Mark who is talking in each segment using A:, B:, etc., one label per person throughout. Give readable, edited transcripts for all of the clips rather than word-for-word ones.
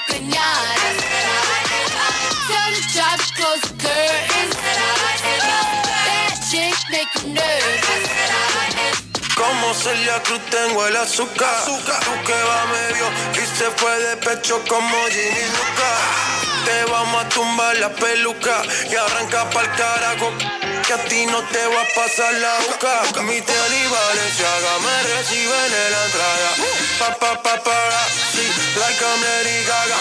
A: cañar. Tell the driver close the curtains. Bad chick make you nervous.
B: Como Celia Cruz tengo el azúcar. Tú que va medio y se fue de pecho como Ginny Luca. Te vamos a tumbar la peluca y arranca pa'l carajo, que a ti no te va a pasar la boca. Mi tele y Valenciaga me reciben en la entrada. Sí, like I'm Lady Gaga.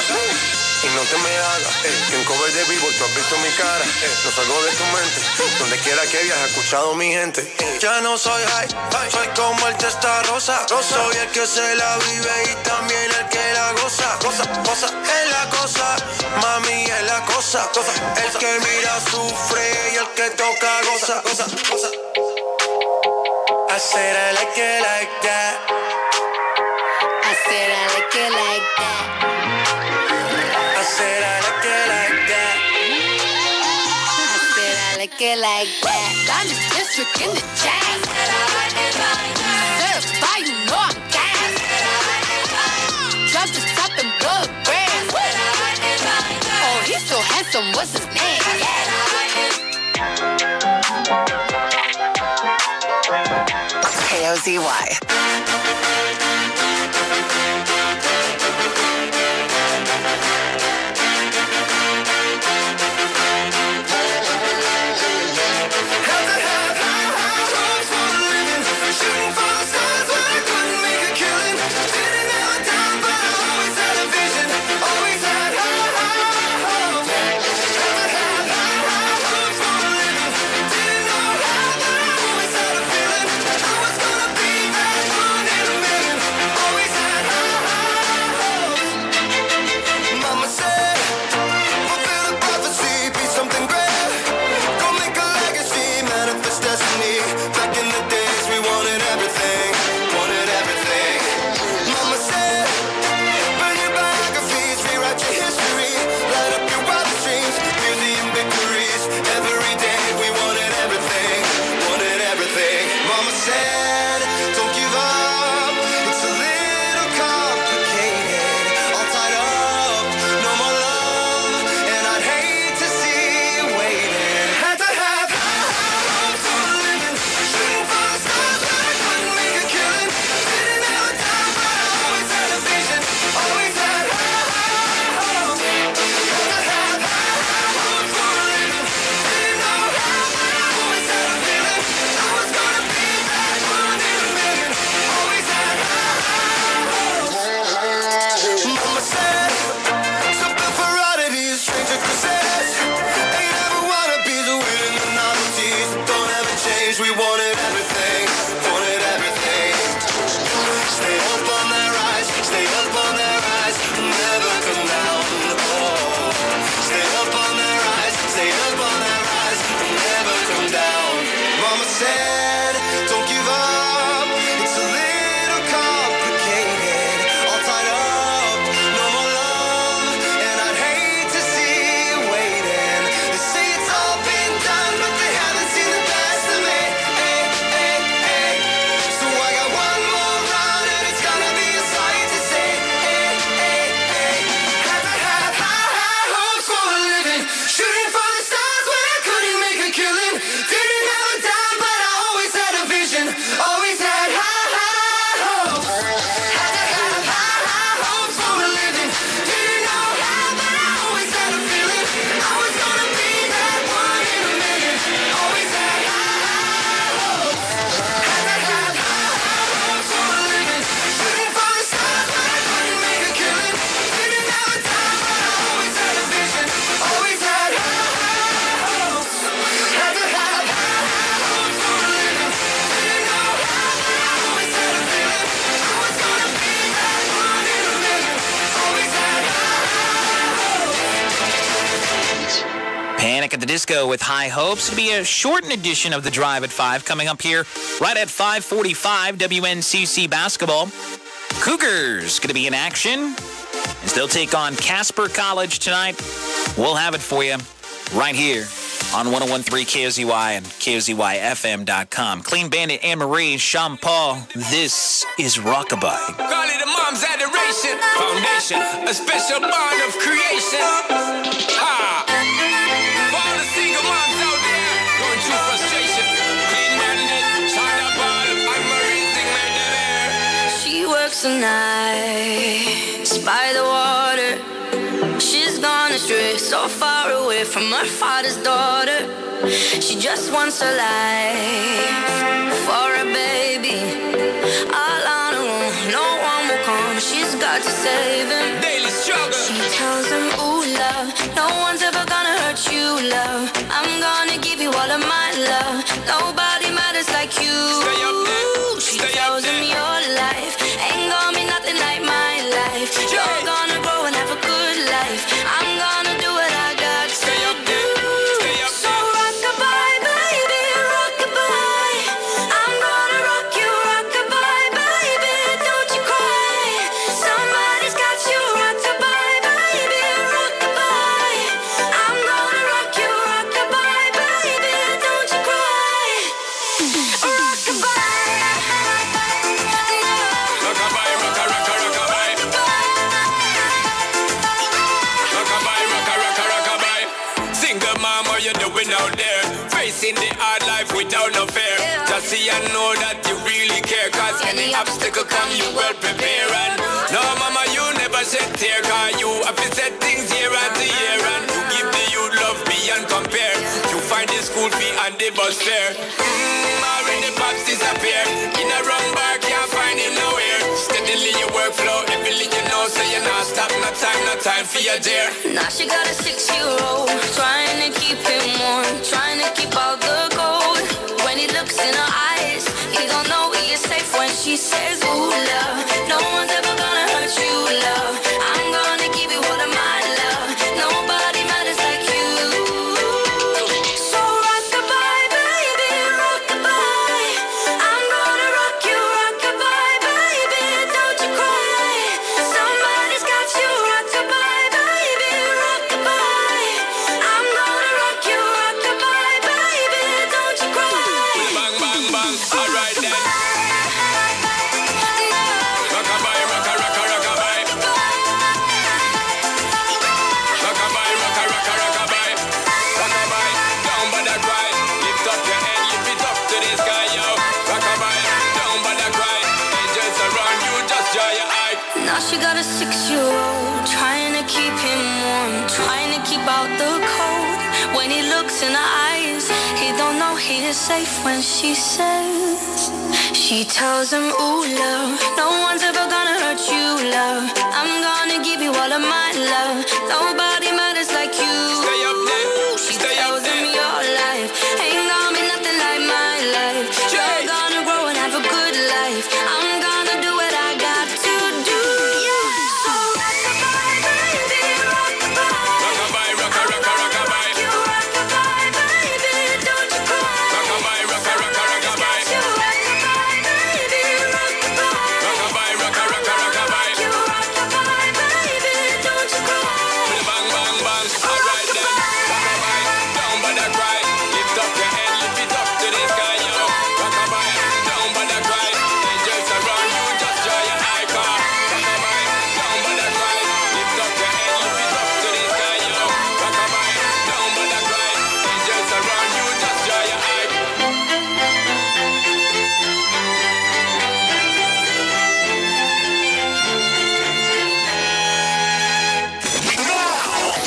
B: Y no te me hagas, que en cover de vivo tú has visto mi cara. No salgo de tu mente, donde quiera que viajes, he escuchado mi gente. Ya no soy high, soy como el Testarossa. Soy el que se la vive y también el que la goza. Cosa es la cosa, mami es la cosa. El que mira sufre y el que toca goza. I said I like it like that.
A: I said I like it like that.
B: I said I like it like that.
A: I said I like it like that. I'm the district in the chain. Certified, you know I'm gas. Drop the top and blow the brand. Oh, he's so handsome, what's his name?
C: KOZY.
D: Panic at the Disco with High Hopes. It'll be a shortened edition of The Drive at 5 coming up here right at 5:45 WNCC basketball. Cougars going to be in action as they'll take on Casper College tonight. We'll have it for you right here on 101.3 KOZY and KOZYFM.com. Clean Bandit, Anne-Marie, Sean Paul. This is Rockabye.
C: Call it a mom's adoration. Foundation, a special bond of creation. Ha! For all the single moms out there going through frustration. Clean Bandit, Sean Paul, Anne-Marie, sing Murder.
E: She works the nights by the water. She's gone astray, so far away from her father's daughter. She just wants a life for a baby. All on her own, no one will come. She's got to save him.
C: Daily struggle.
E: She tells him, ooh, love, no one's ever gonna hurt you, love. I'm gonna give you all of my love. Nobody matters like you.
C: Stay up there.
E: She
C: Stay
E: tells
C: up there.
E: him your life ain't gonna be nothing like my life. You're gonna grow and have a good life. I'm gonna do what I got to
C: Stay up
E: do.
C: there. Stay up
E: So
C: there.
E: rockabye, baby, rockabye. I'm gonna rock you, rockabye, baby. Don't you cry. Somebody's got you, rockabye, baby, rockabye. I'm gonna rock you, rockabye, baby. Don't you cry. Rockabye.
C: Rockabye, rocka, rocka, rockabye. Rockabye, rocka, rocka, rockabye. Single mom, what you doing out there? Facing the hard life without no fear. Just see and know that you really care. Cause any obstacle come, you well prepare. And no, mama, you never shed tear. Cause you have to set things year after year. And you give the youth love beyond compare. You find the school fee and the bus fare. Already pops disappear. In a wrong bar, can't find him nowhere. Steadily your workflow, everything you know. So you're not stop, no time for your dear.
E: Now she got a 6-year-old, trying to keep him warm, trying to keep out the cold. When he looks in her eyes, he don't know he is safe when she says, ooh, love, no one's ever gonna hurt you, love. I'm gonna give you all of my love. Nobody matters like you. So rockabye, baby, rockabye. I'm gonna rock you, rockabye, baby. Don't you cry. Somebody's got you, rockabye, baby, rockabye. I'm gonna rock you, rockabye, baby. Don't you cry.
C: Bang, bang, bang. Alright then. Rockabye, rocka, rocka, rockabye. Rockabye, rocka, rocka, rockabye. Rockabye, down by the cry. Lift up your head, lift it up to the sky, yo. Rockabye, down by the cry. Angels around you, just dry your eye.
E: Now she got a 6-year-old, trying to keep him warm, trying to keep out the cold. When he looks in her eyes, he don't know he is safe when she says, she tells him, ooh, love, no one's ever gonna hurt you, love. I'm gonna give you all of my love. Nobody matters like you.
C: Stay up there.
E: She
C: Stay up
E: tells him
C: there.
E: your life ain't gonna be nothing like my life. You're gonna grow and have a good life. I'm gonna do what I got to do. So rockabye, baby, rockabye.
C: Rockabye, rocka, rocka, rockabye.
E: You rockabye, baby, don't you cry.
C: Rockabye, rocka, rocka, rockabye.
E: You rockabye, baby, rockabye.
C: Rockabye, rocka, rocka, rockabye.
E: You rockabye, baby, don't you cry.
C: Bang, bang, bang. Alright then. Rockabye, down by the cry. Lift up your head, lift it up to the sky, yo. Rockabye, down by the cry. Angels around you, just dry your eye, car. Rockabye, down by the cry. Lift up your head, lift it up to the sky, yo. Rockabye, down by the cry. Angels around you, just dry your eye.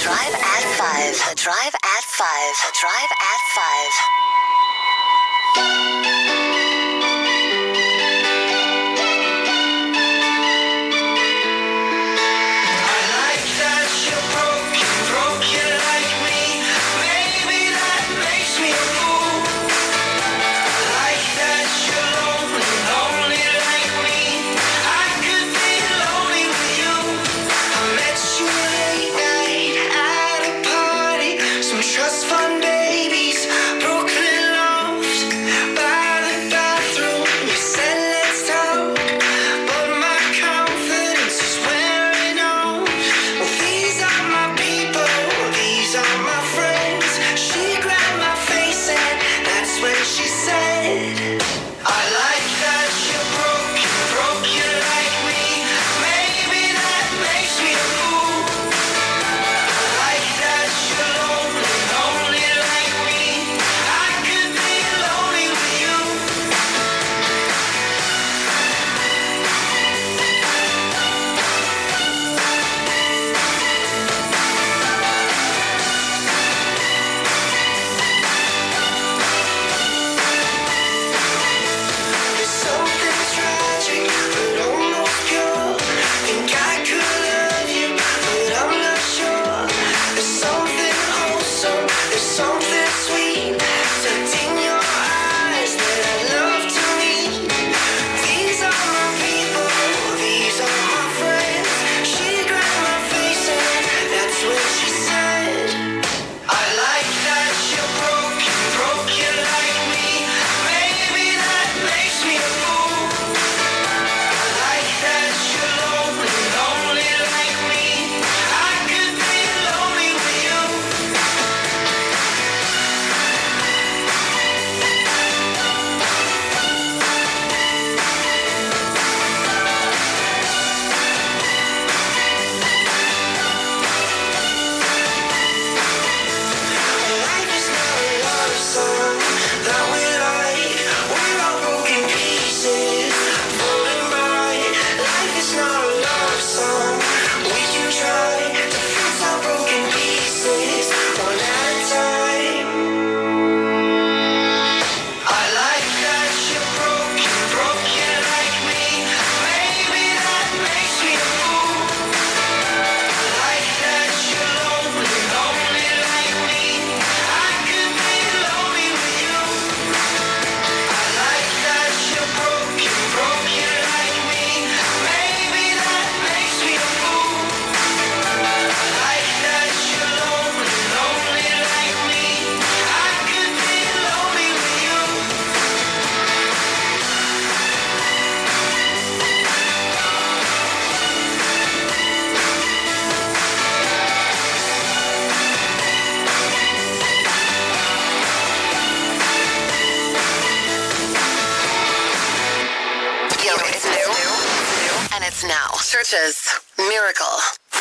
F: Drive at 5. The Drive at 5. The Drive at
B: Trust fund babies, Brooklyn loft by the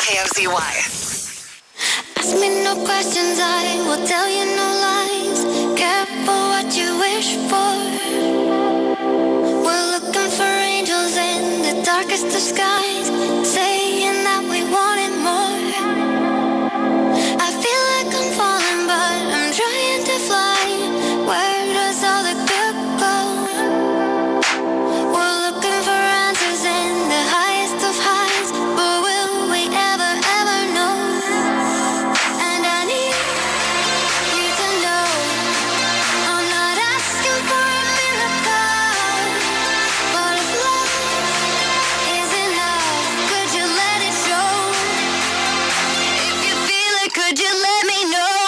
F: KOZY.
E: Ask me no questions, I will tell you no lies. Careful what you wish for. We're looking for angels in the darkest of skies, saying that we wanted more. I feel like I'm falling, but I'm trying to fly. Where does all the good go? We're looking for answers in the highest of highs, but will we ever, ever know? And I need you to know I'm not asking for a miracle, but if love is enough, could you let it show? If you feel it, could you let me know?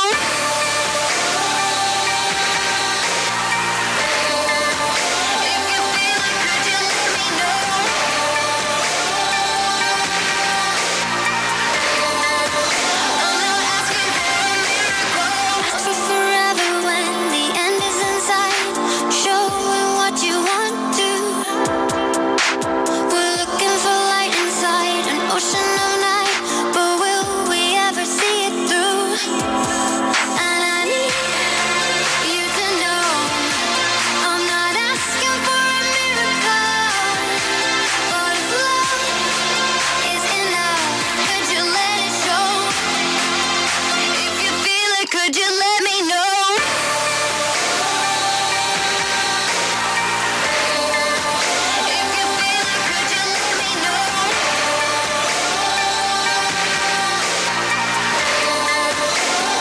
E: Could you let me know? If you feel it, could you let me know?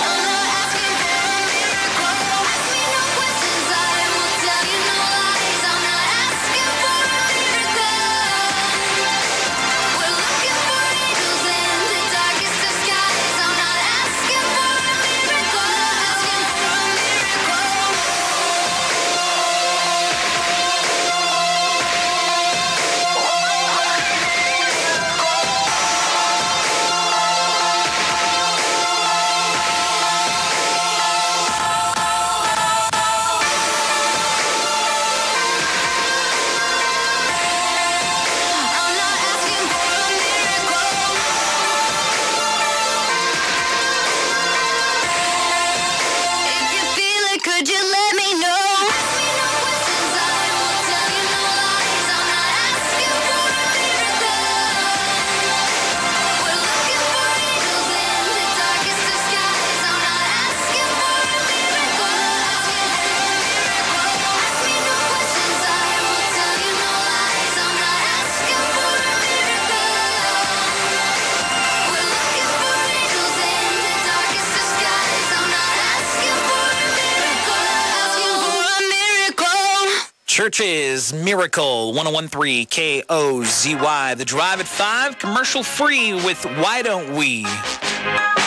E: I'm not asking for a miracle. Ask me no questions, I will tell you no lies. I'm not asking for a miracle. We're looking for angels in the darkest of skies. I'm not asking for a miracle. Asking for a miracle. I'm not asking for a miracle. If you feel it, could you let me know? Ask me no questions, I will tell you no lies. I'm not asking for a miracle. We're looking for angels in the darkest of skies. I'm not asking for a miracle. Ask me no questions, I will tell you no lies. I'm not asking for a miracle. We're looking for angels in the darkest of skies. I'm not asking for a miracle. Asking for a miracle.
D: Church's Miracle, 101.3 KOZY. The Drive at 5, commercial free with Why Don't We?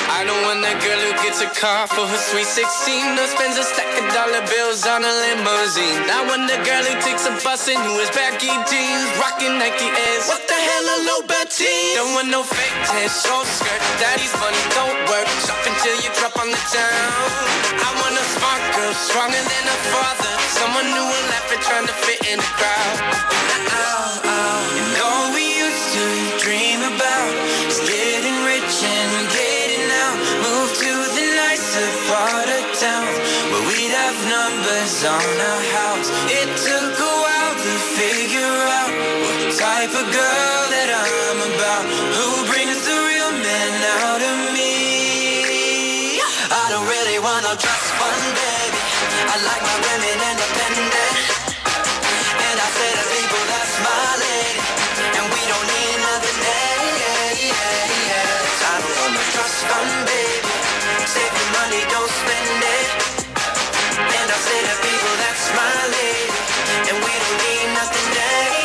B: I don't want that girl who gets a car for her sweet 16, or spends a stack of dollar bills on a limousine. I want the girl who takes a bus and who is baggy jeans, rocking Nike Airs. What the hell, a low Bettine? Don't want no fake tan, short skirt. Daddy's money don't work. Shop until you drop on the town. I want a smart girl, stronger than her father, someone who will laugh at trying to fit in the crowd. And all we used to dream about is getting rich and getting out. Move to the nicer part of town where we'd have numbers on our house. It took a while to figure out what type of girl that I'm about, who brings the real man out of me. I don't really want no trust fund, baby. I like my women independent, and I say to people, that's my lady, and we don't need nothing else. I don't want no trust fund, baby. Save your money, don't spend it. And I say to people, that's my lady, and we don't need nothing else.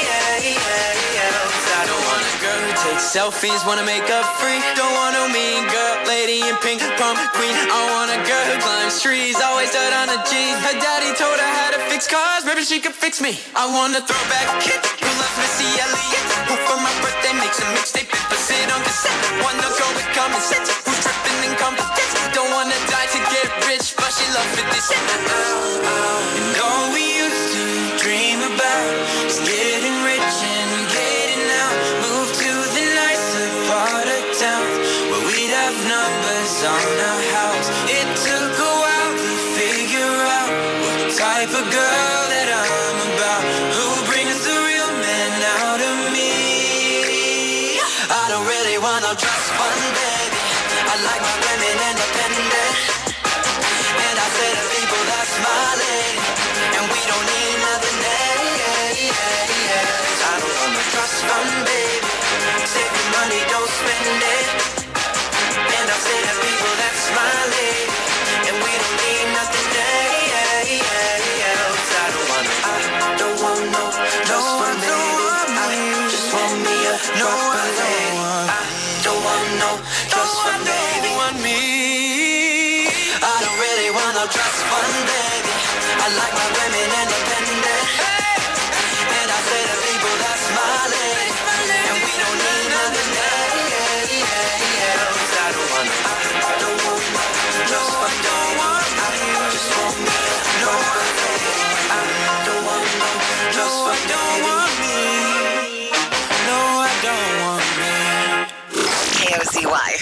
B: I don't want a girl who takes selfies, wanna make up free. Don't want no mean girl, lady in pink, prom queen. I want a girl who climbs trees, always dirt on a G. Her daddy told her how to fix cars, maybe she could fix me. I want a throwback kid who loves Missy Elliott, who for my birthday makes a mixtape and puts it on cassette. Want a girl with common sense, who's dripping in confidence. Don't wanna die to get rich, but she loves 50 Cent. And all we used to dream about is getting rich and getting out. Move to the nicer part of town have numbers on her house. It took a while to figure out what type of girl that I'm about. Who brings the real man out of me? I don't really want no just fun, baby. I like my women independent. And I say to people, that's my lady. And we don't need nothing, I don't want no trust fund, baby. Save your money, don't spend it. And I say to people, that's my lady. And we don't need nothing, else. I don't want no trust fund, baby. I just want me a proper lady. I don't want no trust fund, baby. I don't really want no trust fund, baby. I like my women independent. And I say to people, that's my lady. And we don't need nothing else. I don't want no trust fund, baby. I just want me a proper lady. I don't want no trust fund, baby. No, I don't want me.
F: KOCY.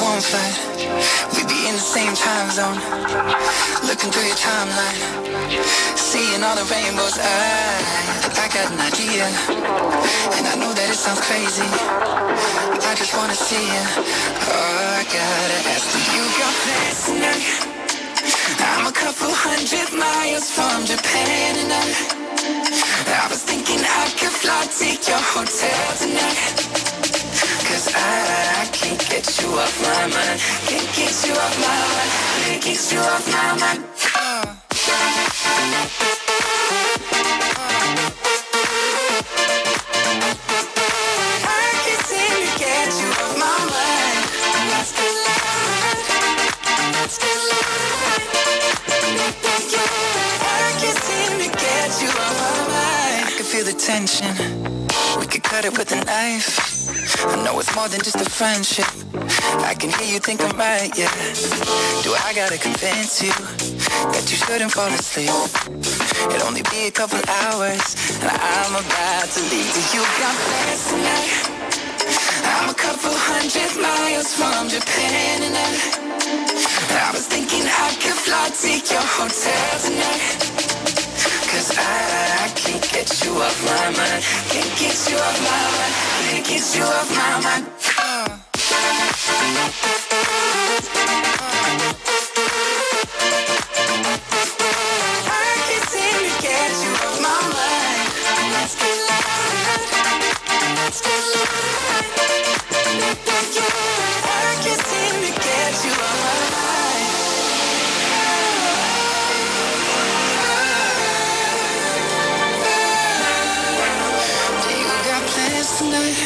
B: One flight, we be in the same time zone. Looking through your timeline, seeing all the rainbows. I got an idea, and I know that it sounds crazy. I just wanna see you. Oh, I gotta ask you, you got plans tonight? I'm a couple 100 miles from Japan, and I was thinking I could fly to your hotel tonight. Cause I can't get you off my mind. Can't get you off my mind. Can't get you off my mind. I can't seem to get you off my mind. Let's get loud. Let's get loud. I can't seem to get you off my mind. I can feel the tension. We could cut it with a knife. I know it's more than just a friendship. I can hear you think I'm right, yeah. Do I gotta convince you that you shouldn't fall asleep? It'll only be a couple hours, and I'm about to leave. Do you got plans tonight? I'm a couple 100 miles from Japan, and I was thinking I could fly to your hotel tonight. Cause I can't get you off my mind. Can't get you off my mind. Can't get you off my mind. I can't seem to get you off my mind. Let's get loud. Let's get loud. I can't seem to get you off my mind. Tonight,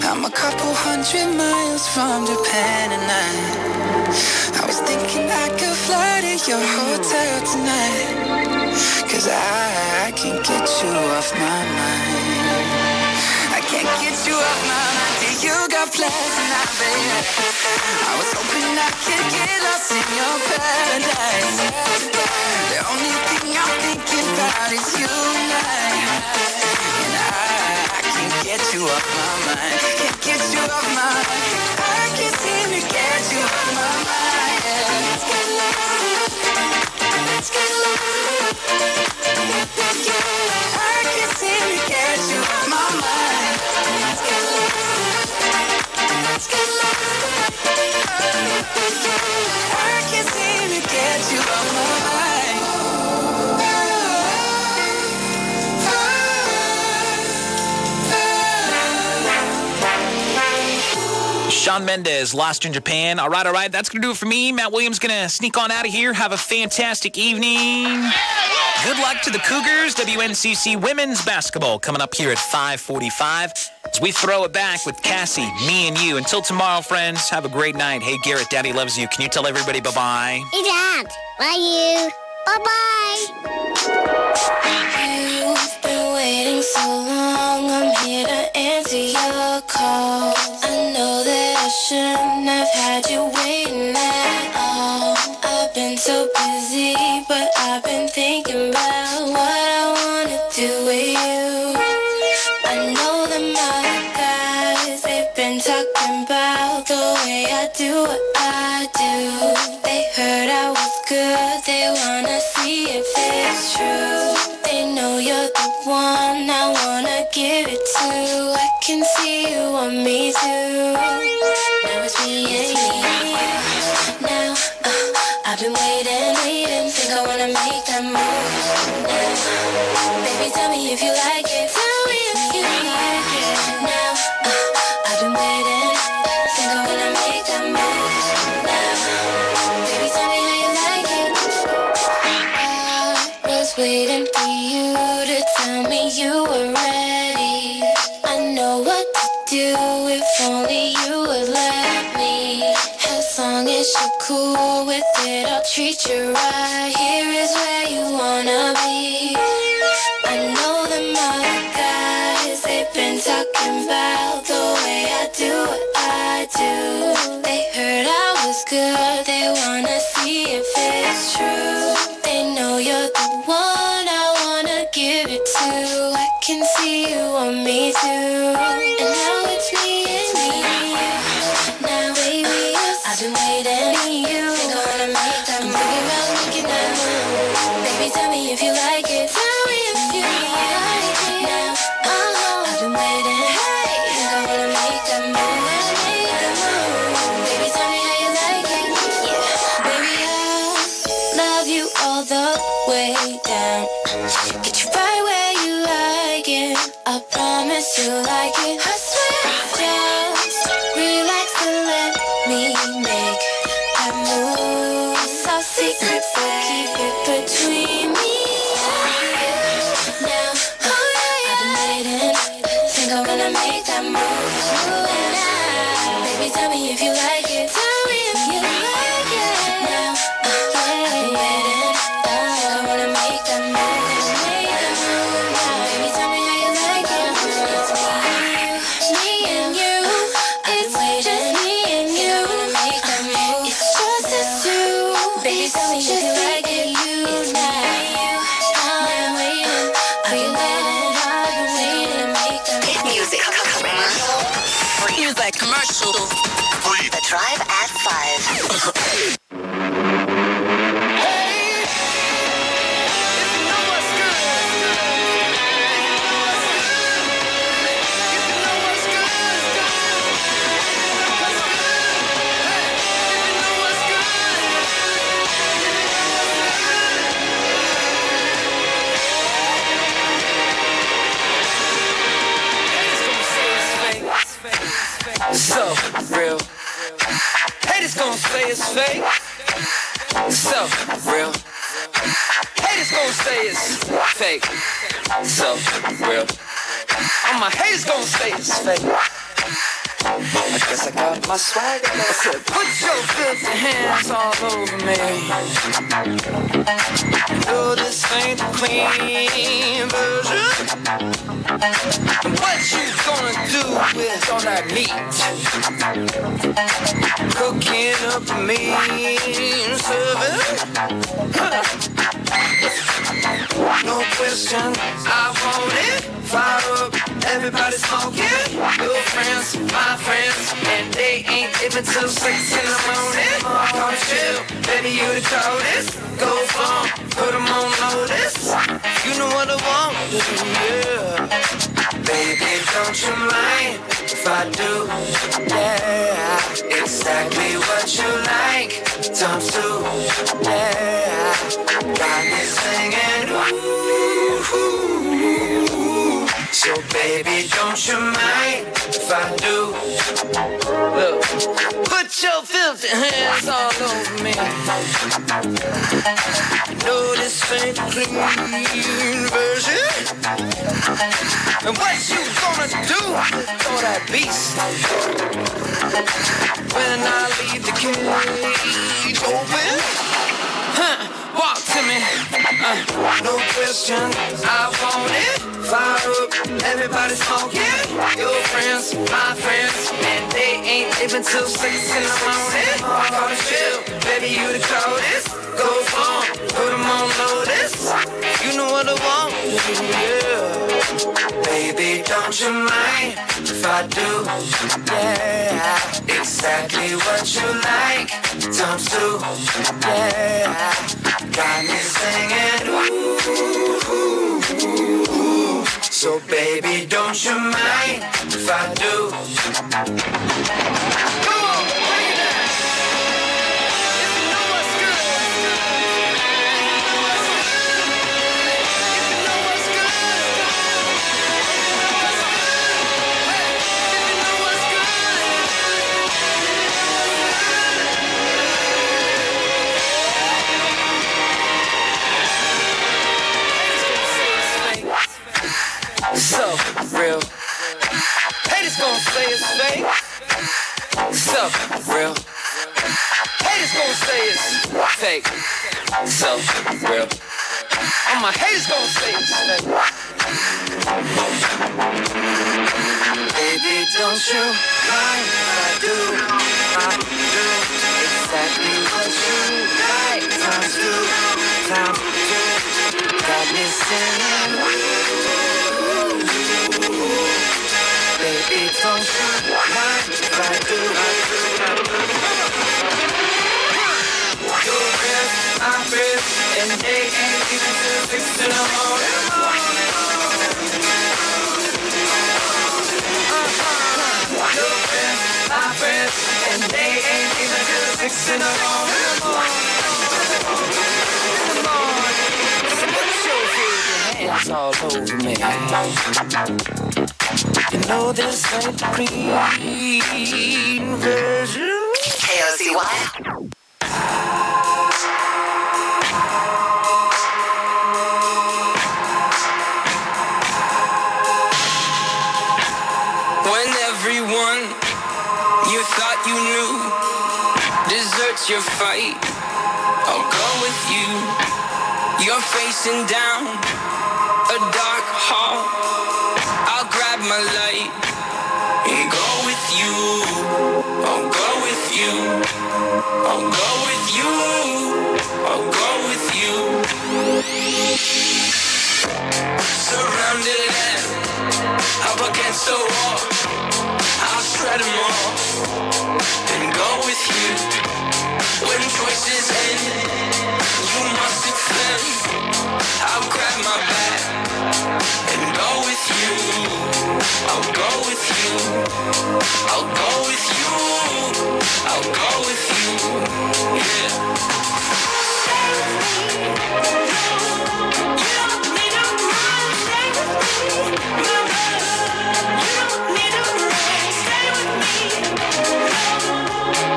B: I'm a couple 100 miles from Japan, and I was thinking I could fly to your hotel tonight. Cause I can't get you off my mind. I can't get you off my mind. Do you got plans tonight, baby? I was hoping I could get lost in your paradise. The only thing I'm thinking about is you and I. Get you off my mind. Can't get you off my mind. I can't seem to get you off my mind. Let's get loud. Let's get loud. I can't seem to get you off my mind. Let's get loud. Let's get loud. I can't seem to get you off my mind.
D: Shawn Mendes, Lost in Japan. All right. That's going to do it for me. Matt Williams going to sneak on out of here. Have a fantastic evening. Good luck to the Cougars. WNCC women's basketball coming up here at 5:45 as we throw it back with Cassie, me, and you. Until tomorrow, friends, have a great night. Hey, Garrett, Daddy loves you. Can you tell everybody bye-bye?
G: Hey, Dad. Love you. Bye-bye.
E: You've been waiting so long. I'm here to answer your call. I know that I shouldn't have had you waiting at all. busy, but I've been thinking about what I wanna do with you. I know them other guys, they've been talking about the way I do what I do. They heard I was good, they wanna see if it's true. They know you're the one I wanna give it to. I can see you want me too. Now it's me and you. Now, I've been waiting, think I wanna make that move. Now, baby, tell me if you like it. Tell me if you like it. Now, I've been waiting, think I wanna make that move. Now, baby, tell me how you like it. I was waiting for you to tell me you were ready. I know what to do if only you would let me. As long as you're cool with it, I'll treat you right. Here is where you wanna be. I know them other guys, they've been talking about the way I do what I do. They heard I was good, they wanna see if it's true. They know you're the one I wanna give it to. I can see you want me too. And now it's me and me. Now baby, I've been waiting for you. Think I wanna make that move. Thinking about making that move. Baby, tell me if you like it. Tell me if you like it. Now, I've been waiting. Hey, think I wanna make that move. Make that move. Baby, tell me how you like it. Yeah, baby, I'll love you all the way down. Get you right where you like it. I promise you like it. I swear, just relax and let me make that move. It's our secret, so keep it between me and you. Now, I've been waiting, think I wanna make that move. Baby, tell me if you like it. Tell me if you like it. Now, I've been waiting, think I wanna make that move. Make that move now. Baby, tell me how you like it. It's me and you. It's just me and you. Make that move. It's just us two. Baby, tell me if you like it. It's me and you. I'm waiting. Are you waiting? I've been waiting to make that move.
F: Music commercial.
E: Music commercial.
F: The Drive at 5.
B: So real. Haters gon' say it's fake. So real. Haters gon' say it's fake. So real. All my haters gon' say it's fake. I guess I got my swag. I said, put your filthy hands all over me. No, this ain't the clean version. What you gonna do with all that meat? Cooking up the meat, serving. No question, I want it. Fire up, everybody smoking. Your friends, my friends, and they ain't living till 6 in the morning. Come chill, baby, you the coldest. Go from, put them on notice. You know what I want, yeah. Baby, don't you mind if I do? Yeah, exactly what you like. Times 2, yeah. Got me singing, ooh. So baby, don't you mind if I do? Look, put your filthy hands all over me. No, this ain't the clean version. And what you gonna do for that beast? When I leave the cage open, walk to me, no question, I want it. Fire up, everybody smoking. Your friends, my friends, and they ain't living till 6 in the morning. Call the chill, baby, you the coldest. Go for I do, yeah. Exactly what you like, times two, yeah. Got me singing, ooh. So baby, don't you mind if I do? Come on, bring it down. If you know what's good, so real. Haters gon' say it's fake. So real. Haters gon' say it's fake. So real. All my haters gon' say it's fake. Baby, don't you mind if I do? I do exactly what you like. Times two, times two. Got me singing. Baby, don't you mind if I do? Your breath, my breath, and they ain't even till 6 in the morning. Your breath, my breath, and they ain't even till 6 in the morning. So put your hands all over me. You know this ain't the green version.
F: KOCY.
B: When everyone you thought you knew deserts your fight, I'll go with you. You're facing down a dark hall. I'll grab my light and go with you. I'll go with you. I'll go with you. I'll go with you. Surrounded and up against the wall, I'll shred them all and go with you. When choices end, you must defend. I'll grab my bag and go with you. I'll go with you. I'll go with you. I'll go with you. Yeah. Stay with me. You don't need to run. Stay with me, my love. You don't need to run. Stay with me.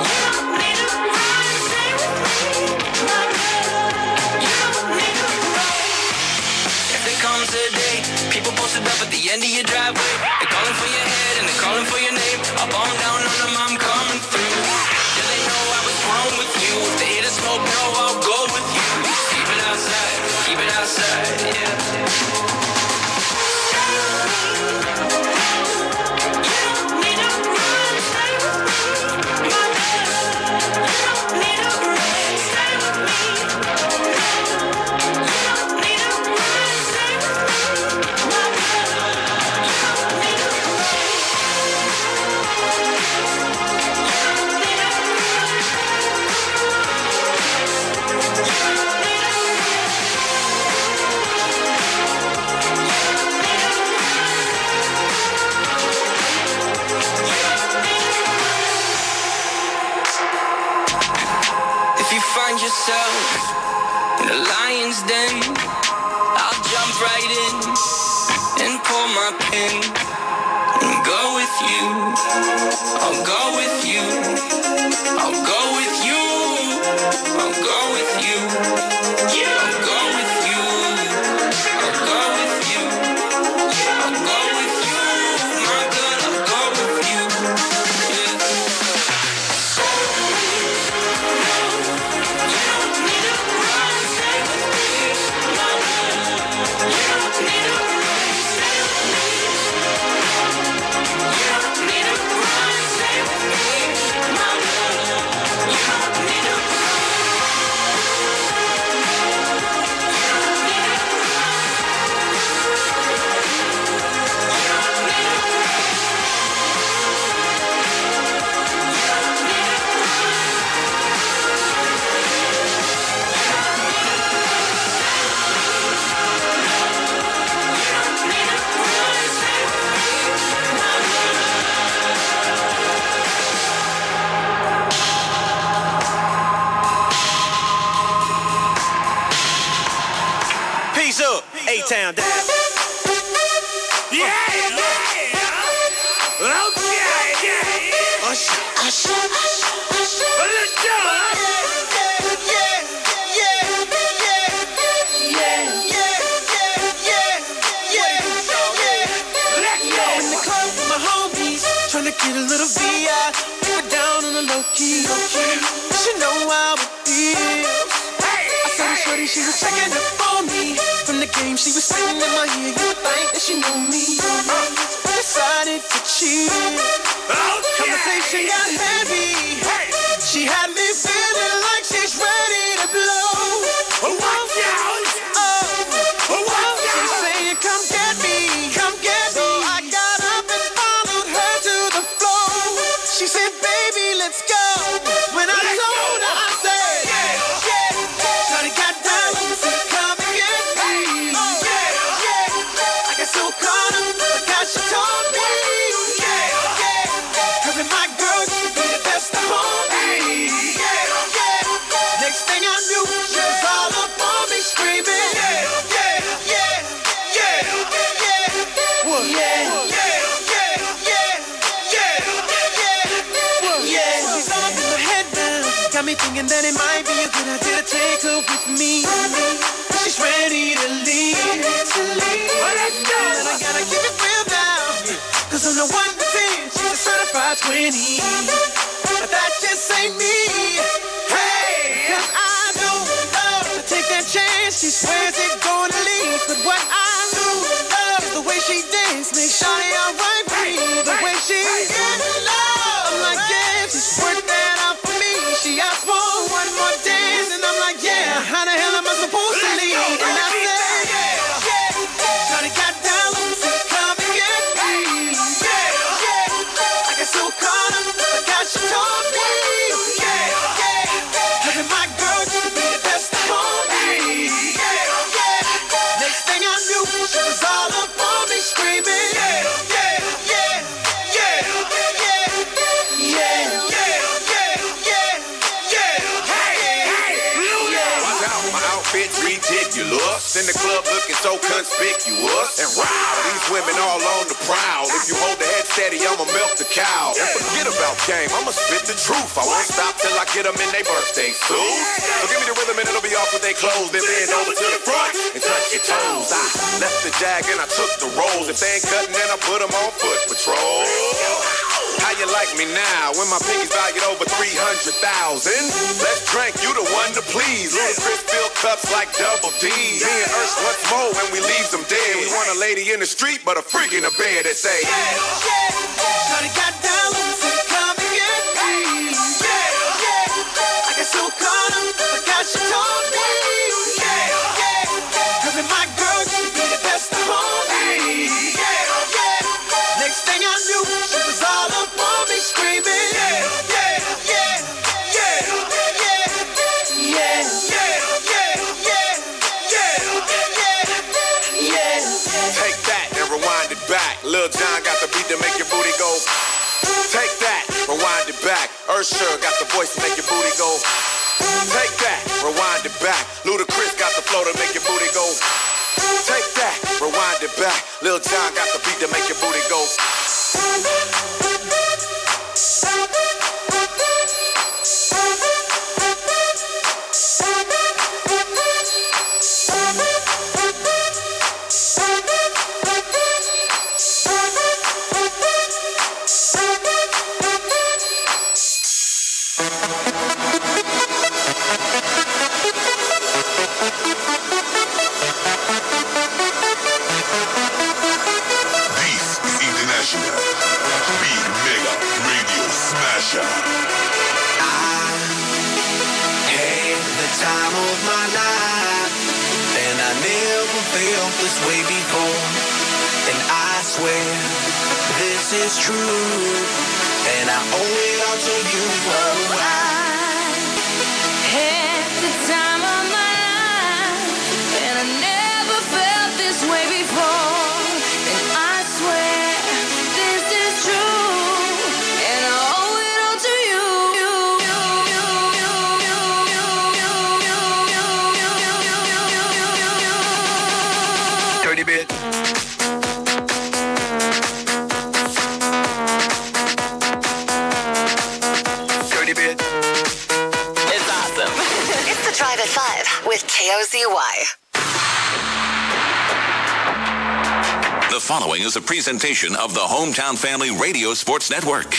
B: You don't need to run. Stay with me, my love. You don't need to run. If there comes a day, people posted up at the end of your driveway. They're calling for your head and they're calling for your name. Up on down on them, I'm coming through. Yeah, they know I was wrong with you. If they hear the smoke, no, I'll go with you. Keep it outside, yeah. You don't need to run, stay with me, my love. You don't need to run, stay with me. You don't need to run, stay with me, my love. You don't need to run. If you find yourself in a lion's den, I'll jump right in and pull my pin and go with you. I'll go with you. I'll go with you. I'll go with you. I'll go with you. I'll go with you. I'll go with you. My God, I'll go with you. Yeah. You don't need to run, stay with me, my love. You don't need to run, stay with me. You don't need to run, stay with me, my love. You don't need to run. A-Town down. Yeah. Okay, yeah. Let's go. Tryna get a little VI, keep it down on the low key. She know how it feels. I saw the shorty, she was checking up on me. From the game, she was singing in my ear. You would think that she knew me. I decided to cheat. Conversation got heavy. She had me feeling like she's ready to blow. Watch out! She's saying, come get me, come get me. So I got up and followed her to the floor. She said, baby, let's go. When I told her, I said, yeah. Shawty got down, said, come and get me. I got so caught up, forgot she told me. Her and my girl used to be the best of homies. Next thing I knew, she was all up on me screaming. Got me thinking that it might be a good idea to take her with me. She's ready to leave. Well, let's go. And I gotta keep it real now. Cause I'm the 1 to 10, she's a certified 20. But that just ain't me. Hey, cause I don't love to take that chance. She swears it's gonna leave. But what I do love is the way she dance. Make shawty alright with me. The way she gets love. I'm like, yeah, she's worth that out for me. She asked for one more dance, and I'm like, yeah, how the hell am I supposed to leave? And I said, shawty got down, said, come and get me. I got so caught up, forgot she told me. Her and my girl used to be the best of homies. Next thing I knew, she was all up on me screaming.
C: Ridiculous. In the club looking so conspicuous. And wow, these women all on the prowl. If you hold the head steady, I'ma milk the cow. And forget about game, I'ma spit the truth. I won't stop till I get them in their birthday suit. So give me the rhythm and it'll be off with their clothes. Then bend over to the front and touch your toes. I left the jag and I took the rolls. If they ain't cutting, then I put them on foot patrol. How you like me now when my pinky's valued over 300,000? Let's drink, you the one to please. Little Chris fill cups like double D. Me and Ursh once more when we leave them dead. We want a lady in the street, but a freak in the bed that say,
B: Shawty got down, said, come and get me. I got so caught up, forgot she told me. Her and my girl used to be the best of homies. Next thing I knew, she was all up on me screaming.
C: take that and rewind it back. Lil Jon got the beat to make your booty go. Take that, rewind it back. Ursher got the voice to make your booty go. Take that, rewind it back. Ludacris got the flow to make your booty go. Take that, rewind it back. Lil Jon got the beat to make your booty go.
B: This way before, and I swear this is true, and I owe it all to you.
E: Oh, I had the time of my life, and I never felt this way before, and I swear this is true, and I owe it all to you.
F: at 5 with KOZY.
H: The following is a presentation of the Hometown Family Radio Sports Network.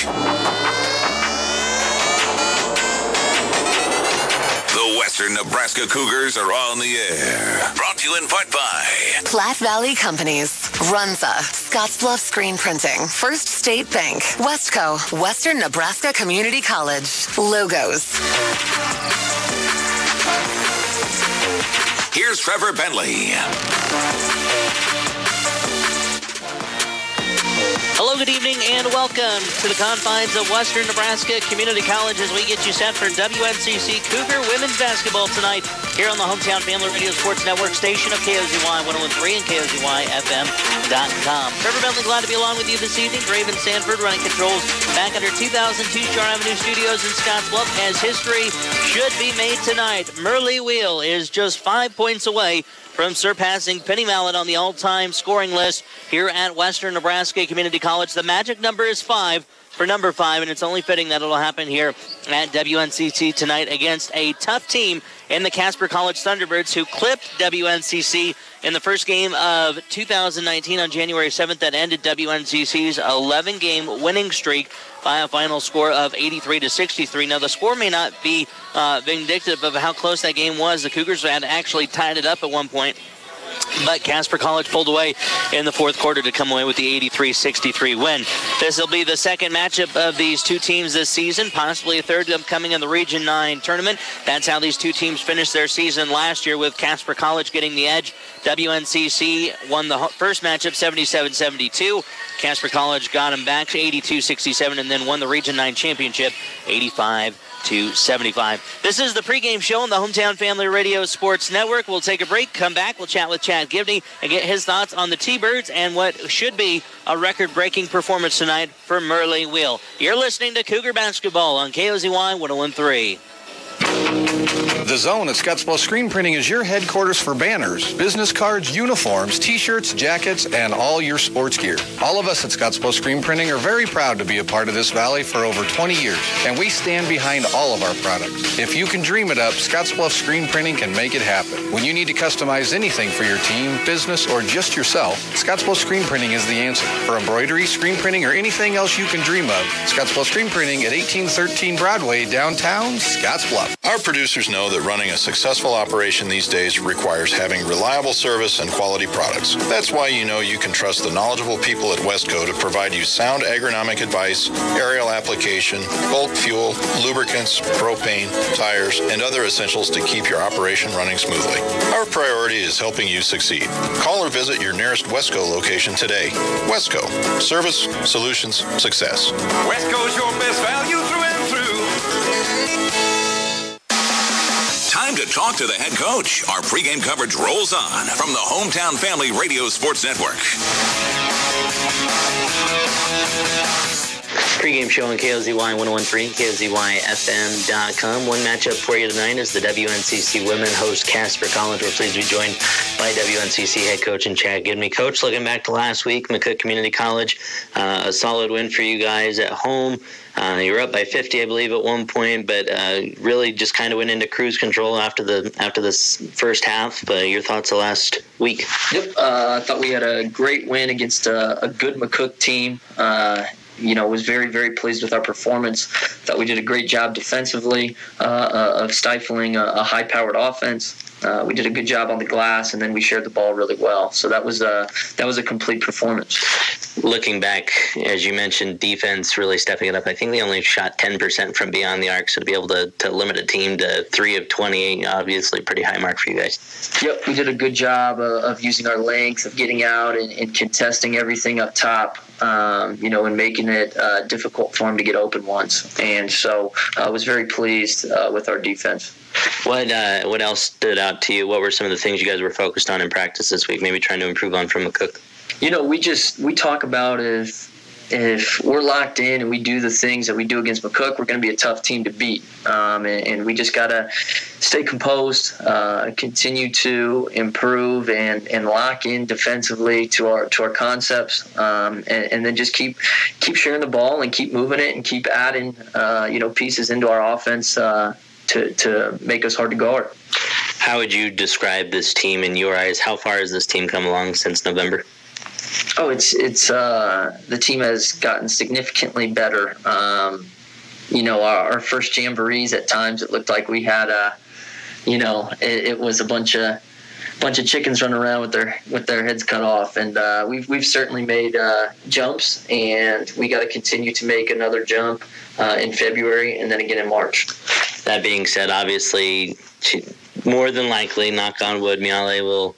H: The Western Nebraska Cougars are on the air. Brought to you in part by
F: Platte Valley Companies, Runza, Scottsbluff Screen Printing, First State Bank, Westco, Western Nebraska Community College, Logos.
H: Here's Trevor Bentley.
I: Hello, good evening, and welcome to the confines of Western Nebraska Community College as we get you set for WNCC Cougar Women's Basketball tonight here on the Hometown Family Radio Sports Network station of KOZY 101.3 and KOZYFM.com. Trevor Bentley, glad to be along with you this evening. Raven Sanford running controls back under 2002 Shore Avenue Studios in Scottsbluff as history should be made tonight. Merle Wheel is just 5 points away from surpassing Penny Mallet on the all-time scoring list here at Western Nebraska Community College. The magic number is 5 for number 5, and it's only fitting that it'll happen here at WNCC tonight against a tough team in the Casper College Thunderbirds who clipped WNCC in the first game of 2019 on January 7th that ended WNCC's 11-game winning streak by a final score of 83-63. Now, the score may not be vindictive of how close that game was. The Cougars had actually tied it up at one point, but Casper College pulled away in the fourth quarter to come away with the 83-63 win. This will be the second matchup of these two teams this season, possibly a third upcoming in the Region 9 tournament. That's how these two teams finished their season last year, with Casper College getting the edge. WNCC won the first matchup 77-72. Casper College got them back 82-67 and then won the Region 9 championship 85-75. This is the pregame show on the Hometown Family Radio Sports Network. We'll take a break, come back, we'll chat with Chad Gibney and get his thoughts on the T-Birds and what should be a record-breaking performance tonight for Merle Wheel. You're listening to Cougar Basketball on KOZY 101.3.
J: The Zone at Scottsbluff Screen Printing is your headquarters for banners, business cards, uniforms, t-shirts, jackets, and all your sports gear. All of us at Scottsbluff Screen Printing are very proud to be a part of this valley for over 20 years, and we stand behind all of our products. If you can dream it up, Scottsbluff Screen Printing can make it happen. When you need to customize anything for your team, business, or just yourself, Scottsbluff Screen Printing is the answer. For embroidery, screen printing, or anything else you can dream of, Scottsbluff Screen Printing at 1813 Broadway, downtown Scottsbluff.
K: Our producers know that running a successful operation these days requires having reliable service and quality products. That's why you know you can trust the knowledgeable people at Westco to provide you sound agronomic advice, aerial application, bulk fuel, lubricants, propane, tires, and other essentials to keep your operation running smoothly. Our priority is helping you succeed. Call or visit your nearest Westco location today. Westco. Service, solutions, success.
C: Westco's your best value through and through.
H: Time to talk to the head coach. Our pregame coverage rolls on from the Hometown Family Radio Sports Network.
I: Pregame show on KOZY 101.3 and KOZYFM.com. One matchup for you tonight is the WNCC women host Casper College. We're pleased to be joined by WNCC head coach and Chad Gibney. Coach, looking back to last week, McCook Community College, a solid win for you guys at home. You were up by 50, I believe, at one point, but really just kind of went into cruise control after this first half. But your thoughts the last week?
L: Yep, I thought we had a great win against a good McCook team. Was very, very pleased with our performance. Thought we did a great job defensively of stifling a high-powered offense. We did a good job on the glass, and then we shared the ball really well. So that was a complete performance.
I: Looking back, as you mentioned, defense really stepping it up. I think they only shot 10% from beyond the arc, so to be able to limit a team to 3 of 28, obviously pretty high mark for you guys.
L: Yep, we did a good job of using our length, of getting out and contesting everything up top. And making it difficult for him to get open once. And so I was very pleased with our defense.
I: What else stood out to you? What were some of the things you guys were focused on in practice this week, maybe trying to improve on from McCook?
L: We talk about if we're locked in and we do the things that we do against McCook, we're going to be a tough team to beat. And we just got to stay composed, continue to improve and lock in defensively to our concepts, and then just keep sharing the ball and keep moving it and keep adding pieces into our offense to make us hard to guard.
I: How would you describe this team in your eyes? How far has this team come along since November?
L: Oh, it's the team has gotten significantly better. Our first jamborees, at times it looked like we had it was a bunch of chickens running around with their heads cut off, and we've certainly made jumps, and we got to continue to make another jump in February and then again in March.
I: That being said, obviously, more than likely, knock on wood, Miale will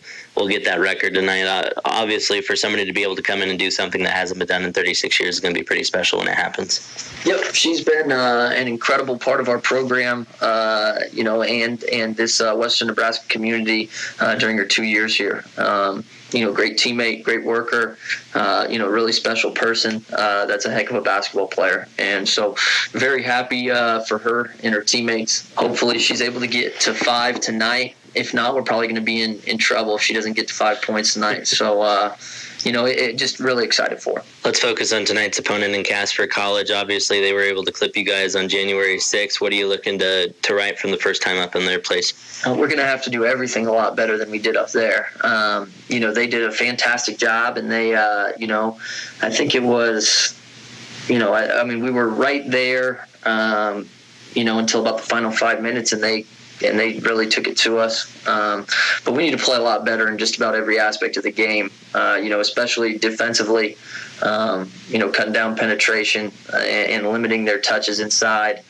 I: get that record tonight. Obviously, for somebody to be able to come in and do something that hasn't been done in 36 years is going to be pretty special when it happens. Yep,
L: she's been an incredible part of our program, and this Western Nebraska community during her 2 years here. Great teammate, great worker, really special person. That's a heck of a basketball player. And so very happy for her and her teammates. Hopefully she's able to get to 5 tonight. If not, we're probably going to be in trouble if she doesn't get to 5 points tonight. So, it just really excited for her.
I: Let's focus on tonight's opponent in Casper College. Obviously, they were able to clip you guys on January 6th. What are you looking to right from the first time up in their place?
L: We're going to have to do everything a lot better than we did up there. They did a fantastic job, and they, I think it was, we were right there, until about the final 5 minutes, and they really took it to us. But we need to play a lot better in just about every aspect of the game, especially defensively, cutting down penetration and limiting their touches inside.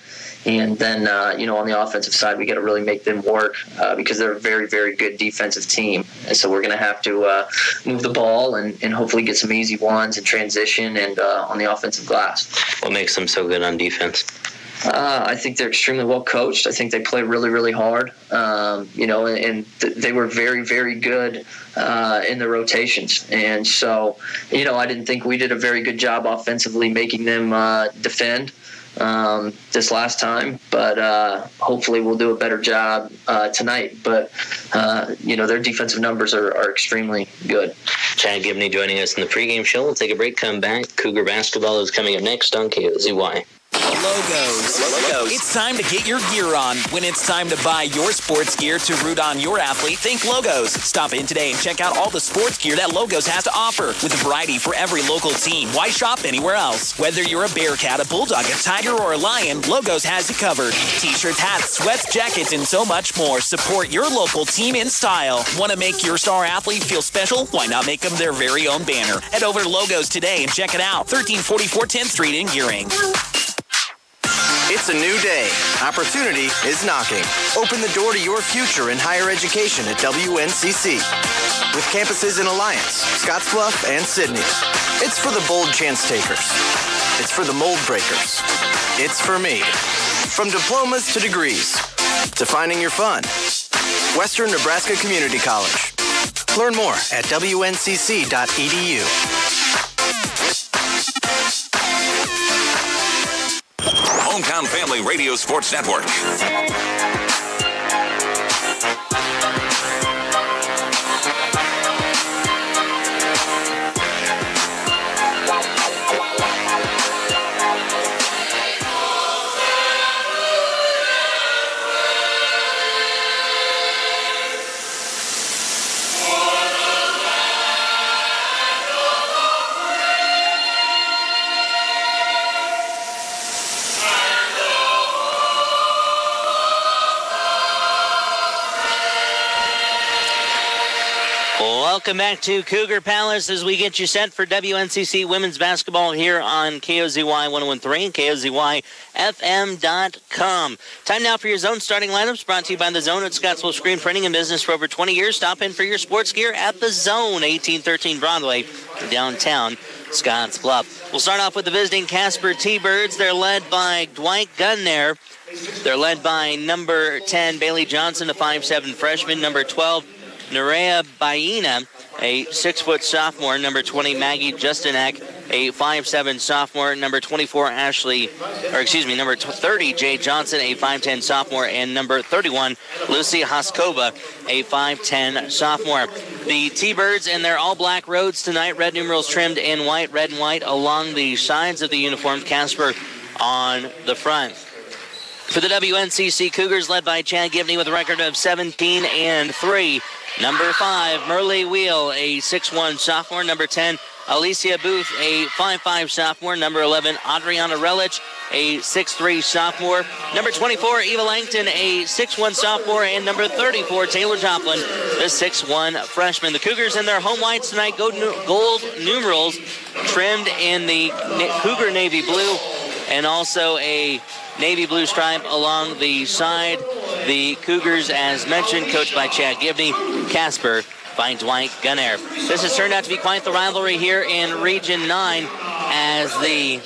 L: And then, on the offensive side, we got to really make them work because they're a very, very good defensive team. And so we're going to have to move the ball and hopefully get some easy ones in transition and on the offensive glass.
I: What makes them so good on defense?
L: I think they're extremely well coached. I think they play really, really hard, and they were very, very good in the rotations. And so, I didn't think we did a very good job offensively making them defend this last time, but hopefully we'll do a better job tonight. But, their defensive numbers are extremely good.
I: Chad Gibney joining us in the pregame show. We'll take a break, come back. Cougar basketball is coming up next on KOZY.
D: Logos. It's time to get your gear on. When it's time to buy your sports gear to root on your athlete, think Logos. Stop in today and check out all the sports gear that Logos has to offer. With a variety for every local team, why shop anywhere else? Whether you're a Bearcat, a Bulldog, a Tiger, or a Lion, Logos has you covered. T-shirts, hats, sweats, jackets, and so much more. Support your local team in style. Want to make your star athlete feel special? Why not make them their very own banner? Head over to Logos today and check it out. 1344 10th Street in Gearing.
M: It's a new day. Opportunity is knocking. Open the door to your future in higher education at WNCC. With campuses in Alliance, Scottsbluff, and Sydney. It's for the bold chance takers. It's for the mold breakers. It's for me. From diplomas to degrees, to finding your fun. Western Nebraska Community College. Learn more at WNCC.edu.
H: Hometown Family Radio Sports Network.
I: Welcome back to Cougar Palace as we get you set for WNCC women's basketball here on KOZY 101.3 and KOZYFM.com. Time now for your Zone starting lineups, brought to you by The Zone at Scottsville Screen Printing and Business for over 20 years. Stop in for your sports gear at The Zone, 1813 Broadway, downtown Scottsbluff. We'll start off with the visiting Casper T-Birds. They're led by Dwight Gunner. They're led by number 10, Bailey Johnson, a 5'7 freshman, number 12, Nerea Baina, a 6-foot sophomore, number 20, Maggie Justinek, a 5'7 sophomore, number 24, number 30, Jay Johnson, a 5'10 sophomore, and number 31, Lucy Hoskova, a 5'10 sophomore. The T-Birds in their all-black robes tonight, red numerals trimmed in white, red and white along the sides of the uniforms, Casper on the front. For the WNCC Cougars, led by Chad Gibney with a record of 17-3. Number 5, Merle Wheel, a 6'1 sophomore. Number 10, Alicia Booth, a 5'5 sophomore. Number 11, Adriana Relich, a 6'3 sophomore. Number 24, Eva Langton, a 6'1 sophomore. And number 34, Taylor Joplin, the 6'1 freshman. The Cougars in their home whites tonight, gold numerals trimmed in the Cougar navy blue, and also a navy blue stripe along the side. The Cougars, as mentioned, coached by Chad Gibney, Casper by Dwight Gunnair. This has turned out to be quite the rivalry here in Region 9 as the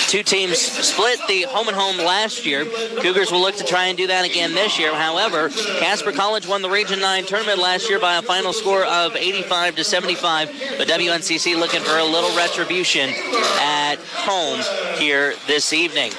I: two teams split the home and home last year. Cougars will look to try and do that again this year. However, Casper College won the Region 9 tournament last year by a final score of 85-75. But WNCC looking for a little retribution at home here this evening.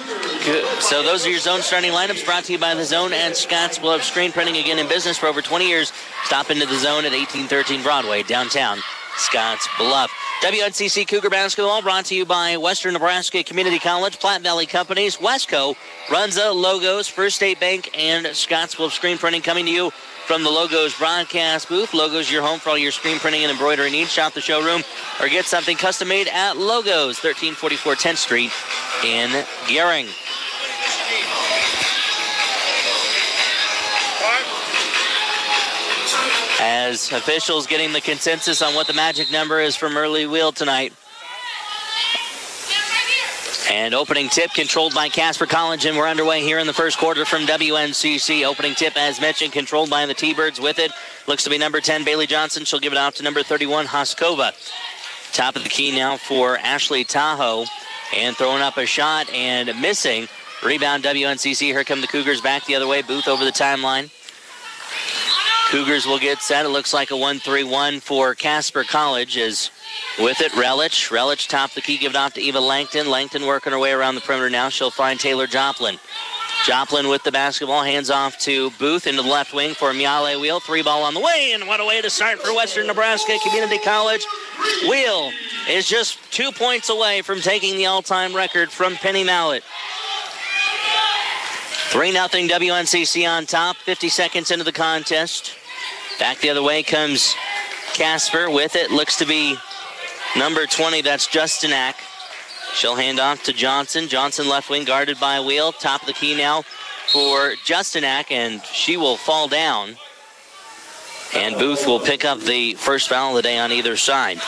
I: So those are your Zone starting lineups, brought to you by the Zone and Scottsbluff Screen Printing, again in business for over 20 years. Stop into the Zone at 1813 Broadway, downtown Scottsbluff. WNCC Cougar Basketball brought to you by Western Nebraska Community College, Platte Valley Companies, Westco, Runza, Logos, First State Bank, and Scottsbluff Screen Printing, coming to you from the Logos broadcast booth. Logos, your home for all your screen printing and embroidery needs. Shop the showroom or get something custom made at Logos, 1344 10th Street in Gehring. As officials getting the consensus on what the magic number is for Merle Wheel tonight. And opening tip controlled by Casper College, and we're underway here in the first quarter from WNCC. Opening tip, as mentioned, controlled by the T-Birds. With it looks to be number 10, Bailey Johnson. She'll give it out to number 31, Hoskova. Top of the key now for Ashley Tahoe, and throwing up a shot and missing. Rebound WNCC. Here come the Cougars back the other way. Booth over the timeline. Cougars will get set. It looks like a 1-3-1 for Casper College. Is with it, Relich. Relich top the key, give it off to Eva Langton. Langton working her way around the perimeter now. She'll find Taylor Joplin. Joplin with the basketball, hands off to Booth into the left wing for Miale Wheel. 3-ball on the way, and what a way to start for Western Nebraska Community College. Wheel is just 2 points away from taking the all-time record from Penny Mallett. 3-0 WNCC on top, 50 seconds into the contest. Back the other way comes Casper. With it looks to be number 20, that's Justinak. She'll hand off to Johnson. Johnson left wing guarded by Wheel. Top of the key now for Justinak, and she will fall down. And Booth will pick up the first foul of the day on either side.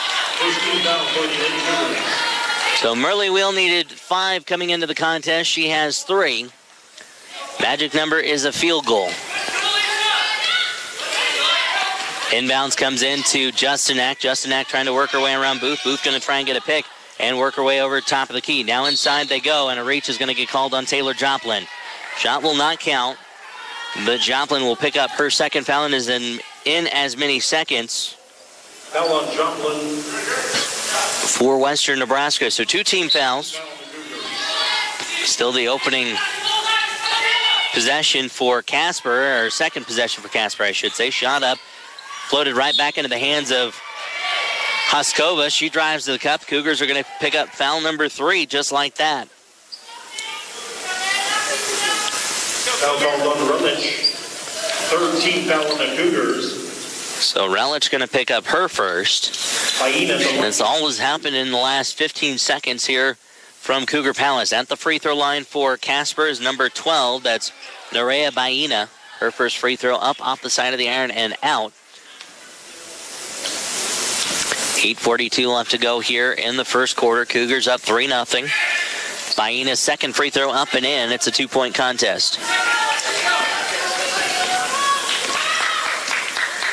I: So Merle Wheel needed 5 coming into the contest. She has 3. Magic number is a field goal. Inbounds comes in to Justinak. Justinak trying to work her way around Booth. Booth going to try and get a pick and work her way over top of the key. Now inside they go, and a reach is going to get called on Taylor Joplin. Shot will not count, but Joplin will pick up her second foul and is in as many seconds.
N: Foul on Joplin
I: for Western Nebraska. So 2 team fouls. Still the opening possession for Casper, or second possession for Casper, I should say. Shot up, floated right back into the hands of Hoskova. She drives to the cup. Cougars are going to pick up foul number 3 just like that.
N: Foul called on Relich. 3rd team foul on the Cougars.
I: So Relich going to pick up her first. That's always happened in the last 15 seconds here from Cougar Palace. At the free throw line for Casper is number 12. That's Nerea Baena. Her first free throw up off the side of the iron and out. 8:42 left to go here in the first quarter. Cougars up 3-0. Baena's second free throw up and in. It's a 2-point contest.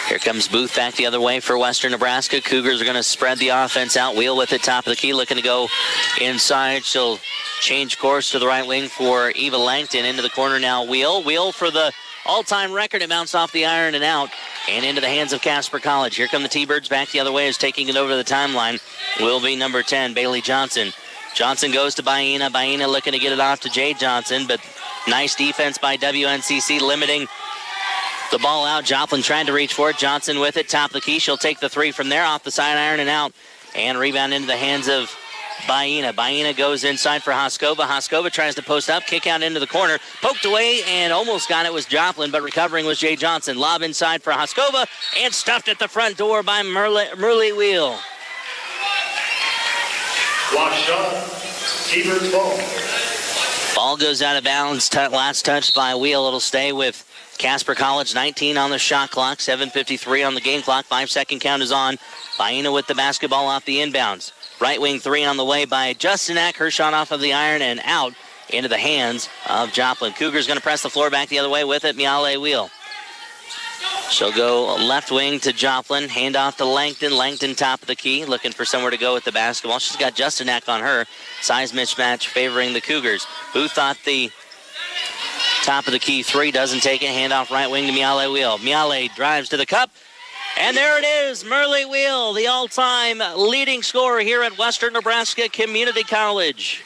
I: Here comes Booth back the other way for Western Nebraska. Cougars are going to spread the offense out. Wheel with it, top of the key, looking to go inside. She'll change course to the right wing for Eva Langton. Into the corner now, Wheel. Wheel for the all-time record. It mounts off the iron and out and into the hands of Casper College. Here come the T-Birds back the other way, is taking it over to the timeline. Will be number 10, Bailey Johnson. Johnson goes to Baena. Baena looking to get it off to Jay Johnson, but nice defense by WNCC, limiting the ball out. Joplin trying to reach for it. Johnson with it, top of the key. She'll take the 3 from there, off the side iron and out. And rebound into the hands of Baena. Baena goes inside for Hoskova. Hoskova tries to post up, kick out into the corner, poked away and almost got it was Joplin, but recovering was Jay Johnson. Lob inside for Hoskova and stuffed at the front door by Murley Wheel.
N: Block shot, T-Birds ball.
I: Ball goes out of bounds. Last touch by Wheel. It'll stay with Casper College. 19 on the shot clock. 7:53 on the game clock. 5-second count is on. Baena with the basketball off the inbounds. Right wing three on the way by Justinak. Her shot off of the iron and out into the hands of Joplin. Cougars going to press the floor back the other way with it. Miale Wheel. She'll go left wing to Joplin. Hand off to Langton. Langton top of the key. Looking for somewhere to go with the basketball. She's got Justinak on her. Size mismatch favoring the Cougars. Booth thought the top of the key three. Doesn't take it. Hand off right wing to Miale Wheel. Miale drives to the cup. And there it is. Murley Wheel, the all-time leading scorer here at Western Nebraska Community College.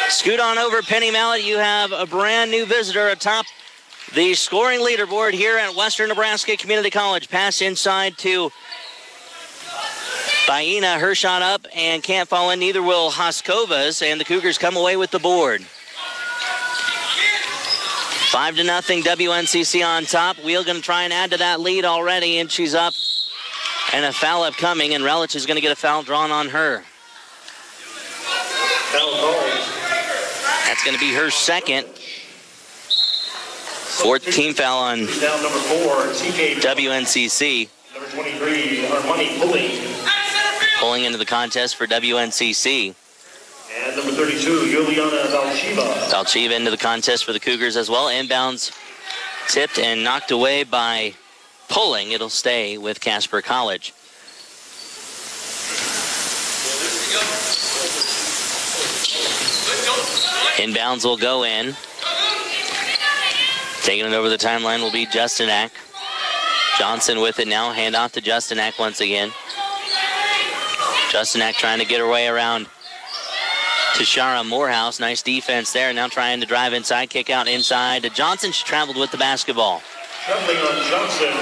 I: Scoot on over, Penny Mallett. You have a brand new visitor atop the scoring leaderboard here at Western Nebraska Community College. Pass inside to Baena. Her shot up and can't fall in. Neither will Hoskova's, and the Cougars come away with the board. 5-0 WNCC on top. Wheel going to try and add to that lead already, and she's up. And a foul upcoming, and Relich is going to get a foul drawn on her.
N: Foul called.
I: That's going to be her second. Fourth team foul on
N: Foul number 4, TK.
I: WNCC.
N: Number 23, Armani Pulling.
I: Pulling into the contest for WNCC.
N: And number 32, Juliana Valchiva.
I: Valchiva into the contest for the Cougars as well. Inbounds tipped and knocked away by Pulling. It'll stay with Casper College. Inbounds will go in. Taking it over the timeline will be Justinak. Johnson with it now. Hand off to Justinak once again. Justinak trying to get her way around Tashara Morehouse. Nice defense there. Now trying to drive inside. Kick out inside to Johnson. She traveled with the basketball.
N: Traveling on Johnson.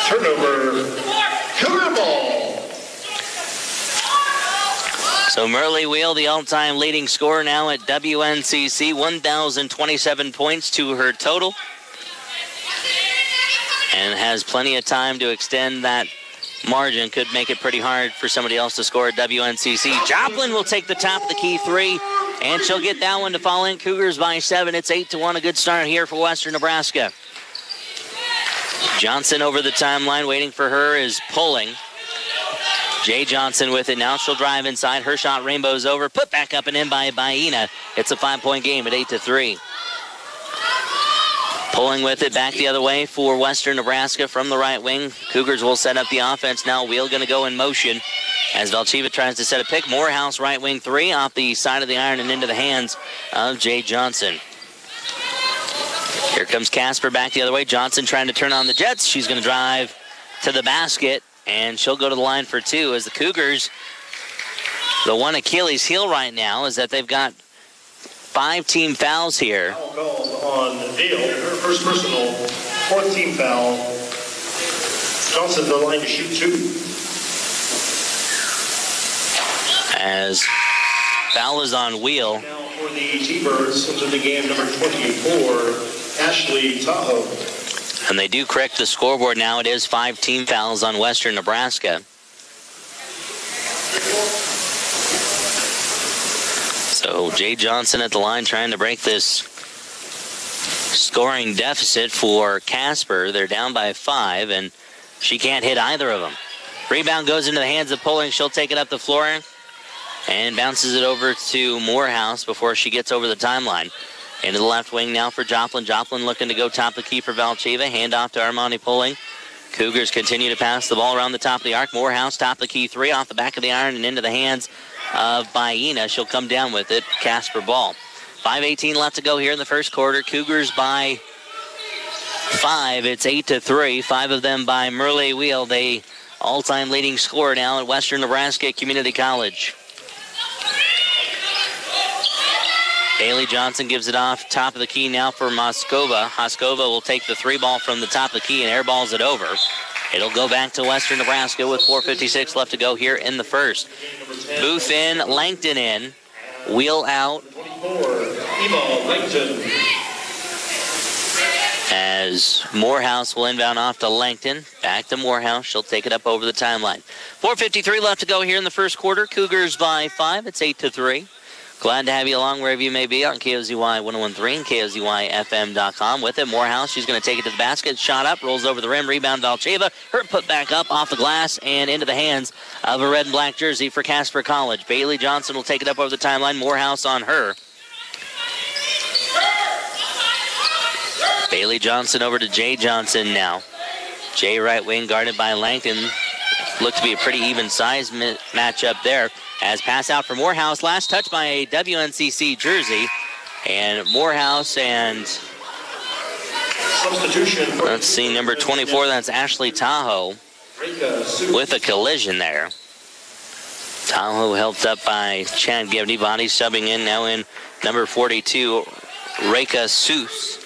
N: Turnover. Cougar ball.
I: So Murley Wheel, the all-time leading scorer now at WNCC. 1,027 points to her total. And has plenty of time to extend that margin. Could make it pretty hard for somebody else to score at WNCC. Joplin will take the top of the key three, and she'll get that one to fall in. Cougars by 7. It's 8-1. A good start here for Western Nebraska. Johnson over the timeline. Waiting for her is Pulling. Jay Johnson with it now. She'll drive inside. Her shot rainbows over. Put back up and in by Baena. It's a 5-point game at 8-3. Pulling with it back the other way for Western Nebraska from the right wing. Cougars will set up the offense now. Wheel going to go in motion as Valchiva tries to set a pick. Morehouse right wing three off the side of the iron and into the hands of Jay Johnson. Here comes Casper back the other way. Johnson trying to turn on the Jets. She's going to drive to the basket, and she'll go to the line for two as the Cougars, the one Achilles heel right now is that they've got 5 team fouls here.
N: Foul called on Dale. Her first personal. 4th team foul. Johnson the line to shoot 2.
I: As foul is on Wheel.
N: Now for the T-Birds into the game, number 24, Ashley Tahoe.
I: And they do correct the scoreboard now. It is 5 team fouls on Western Nebraska. So Jay Johnson at the line trying to break this scoring deficit for Casper. They're down by 5, and she can't hit either of them. Rebound goes into the hands of Pulling. She'll take it up the floor and bounces it over to Morehouse before she gets over the timeline. Into the left wing now for Joplin. Joplin looking to go top the key for Valchiva. Hand off to Armani Pulling. Cougars continue to pass the ball around the top of the arc. Morehouse top the key three off the back of the iron and into the hands of Baena. She'll come down with it. Casper ball. 5:18 left to go here in the first quarter. Cougars by 5. It's 8-3. 5 of them by Murley Wheel. They all-time leading scorer now at Western Nebraska Community College. Haley Johnson gives it off top of the key now for Moskova. Hoskova will take the 3 ball from the top of the key and airballs it over. It'll go back to Western Nebraska with 4:56 left to go here in the first. Booth in, Langton in. Wheel out. As Morehouse will inbound off to Langton. Back to Morehouse. She'll take it up over the timeline. 4:53 left to go here in the first quarter. Cougars by 5. It's 8-3. Glad to have you along wherever you may be on KOZY 101.3 and KOZYFM.com. With it, Morehouse. She's going to take it to the basket. Shot up, rolls over the rim. Rebound, Valcheva. Her put back up off the glass and into the hands of a red and black jersey for Casper College. Bailey Johnson will take it up over the timeline. Morehouse on her. Bailey Johnson over to Jay Johnson now. Jay right wing guarded by Langton. Looked to be a pretty even size matchup there. As pass out for Morehouse. Last touch by a WNCC jersey. And Morehouse and let's see, number 24, that's Ashley Tahoe with a collision there. Tahoe helped up by Chad Gibney. Body subbing in now in number 42, Reka Seuss.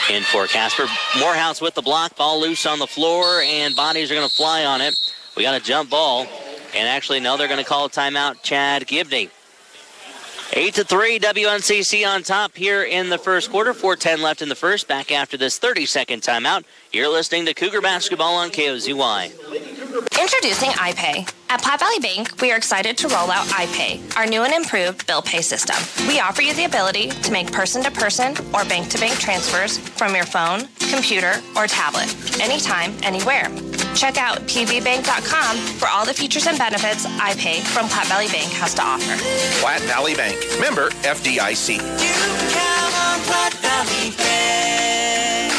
I: In for Casper. Morehouse with the block. Ball loose on the floor, and bodies are going to fly on it. We got a jump ball. And actually, no, they're going to call a timeout, Chad Gibney. 8-3, WNCC on top here in the first quarter. 4:10 left in the first. Back after this 30-second timeout. You're listening to Cougar Basketball on KOZY.
O: Introducing iPay. At Platte Valley Bank, we are excited to roll out iPay, our new and improved bill pay system. We offer you the ability to make person-to-person or bank-to-bank transfers from your phone, computer, or tablet, anytime, anywhere. Check out pvbank.com for all the features and benefits iPay from Platte Valley Bank has to offer.
P: Platte Valley Bank, member FDIC.
A: You can count on Platte Valley Bank.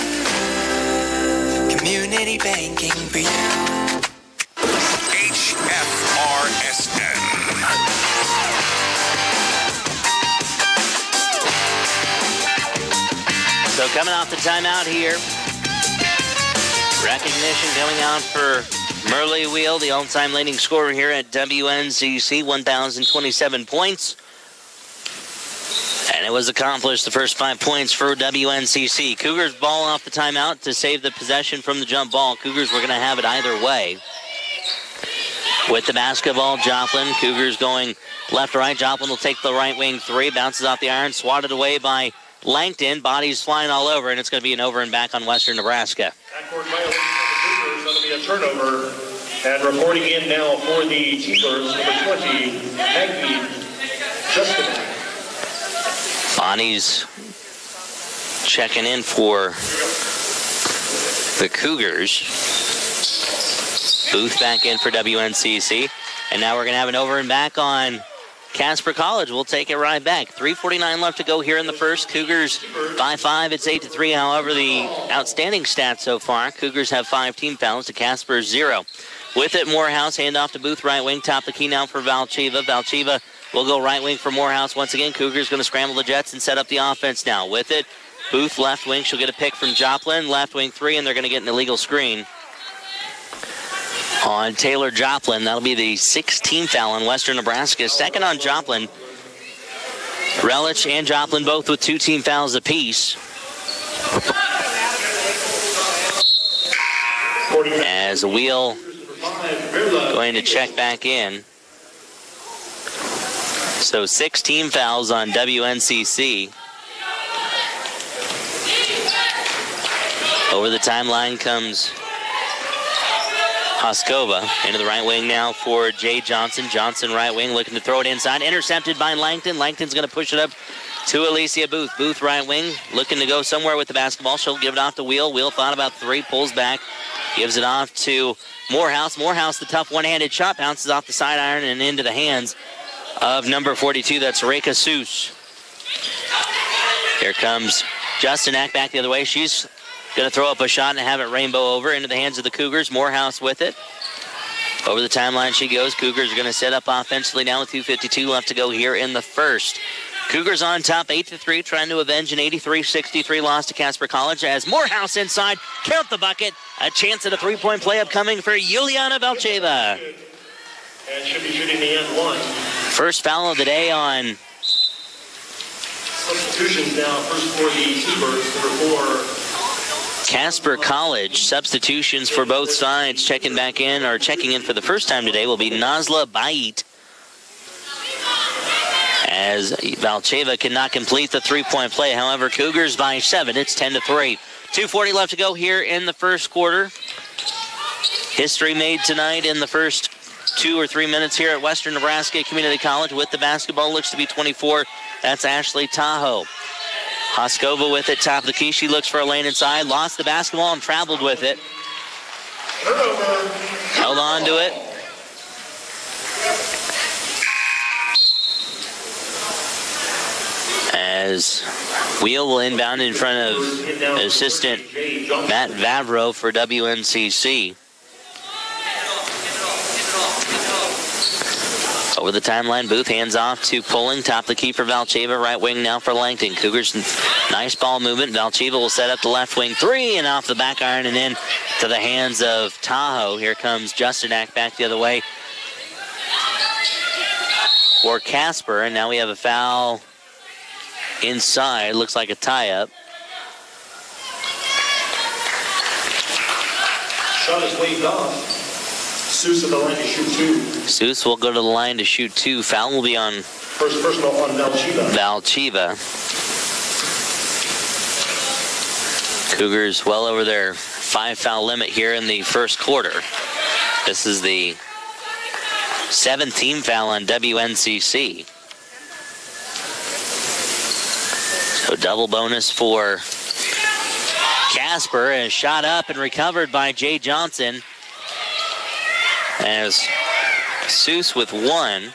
A: Community banking for you.
H: HFRSN.
I: So coming off the timeout here, recognition coming out for Merle Wheel, the all-time leading scorer here at WNCC, 1,027 points. And it was accomplished, the first 5 points for WNCC. Cougars ball off the timeout to save the possession from the jump ball. Cougars were going to have it either way. With the basketball, Joplin. Cougars going left to right. Joplin will take the right wing three. Bounces off the iron. Swatted away by Langton. Bodies flying all over, and it's going to be an over and back on Western Nebraska.
N: Backcourt violation of the Cougars. That'll be a turnover. And reporting in now for the Keepers, number 20, Maggie Justin.
I: Bonnie's checking in for the Cougars. Booth back in for WNCC. And now we're going to have an over and back on Casper College. We'll take it right back. 3:49 left to go here in the first. Cougars by 5. It's 8-3. However, the outstanding stats so far, Cougars have 5 team fouls to Casper 0. With it, Morehouse, handoff to Booth, right wing. Top the key now for Valcheva. Valcheva will go right wing for Morehouse. Once again, Cougars going to scramble the Jets and set up the offense now. With it, Booth, left wing. She'll get a pick from Joplin. Left wing 3, and they're going to get an illegal screen on Taylor Joplin. That'll be the 16th foul on Western Nebraska. Second on Joplin. Relich and Joplin both with 2 team fouls apiece. As the wheel going to check back in. So 6 team fouls on WNCC. Over the timeline comes Hoskova into the right wing now for Jay Johnson. Johnson right wing looking to throw it inside. Intercepted by Langton. Langton's going to push it up to Alicia Booth. Booth right wing looking to go somewhere with the basketball. She'll give it off to Wheel. Wheel thought about 3, pulls back. Gives it off to Morehouse. Morehouse, the tough one-handed shot, bounces off the side iron and into the hands of number 42. That's Reka Seuss. Here comes Justin Ack back the other way. She's going to throw up a shot and have it rainbow over into the hands of the Cougars. Morehouse with it. Over the timeline she goes. Cougars are going to set up offensively now with 2:52 left to go here in the first. Cougars on top 8-3, trying to avenge an 83-63 loss to Casper College as Morehouse inside. Count the bucket. A chance at a 3-point play upcoming for Juliana Valcheva.
N: And should be shooting the end one.
I: First foul of the day on
N: Substitutions now. First for the Keepers, number 4.
I: Casper College. Substitutions for both sides. Checking in for the first time today will be Nazla Bait, as Valcheva cannot complete the three-point play. However, Cougars by 7. It's 10-3. 2:40 left to go here in the first quarter. History made tonight in the first 2 or 3 minutes here at Western Nebraska Community College with the basketball. Looks to be 24. That's Ashley Tahoe. Hoskova with it, top of the key. She looks for a lane inside, lost the basketball and traveled with it. Held on to it. As Wheel will inbound in front of assistant Matt Vavro for WNCC. Over the timeline, Booth hands off to Pulling, top of the key for Valcheva, right wing now for Langton. Cougars, nice ball movement. Valcheva will set up the left wing three, and off the back iron and in to the hands of Tahoe. Here comes Justinak back the other way for Casper, and now we have a foul inside. Looks like a tie-up.
N: Shot is waved off. Seuss at the line to shoot 2.
I: Seuss will go to the line to shoot 2. Foul will be on
N: first personal on
I: Valcheva. Cougars well over their 5-foul limit here in the first quarter. This is the 7th team foul on WNCC. So double bonus for Casper, and shot up and recovered by Jay Johnson. As Seuss with 1.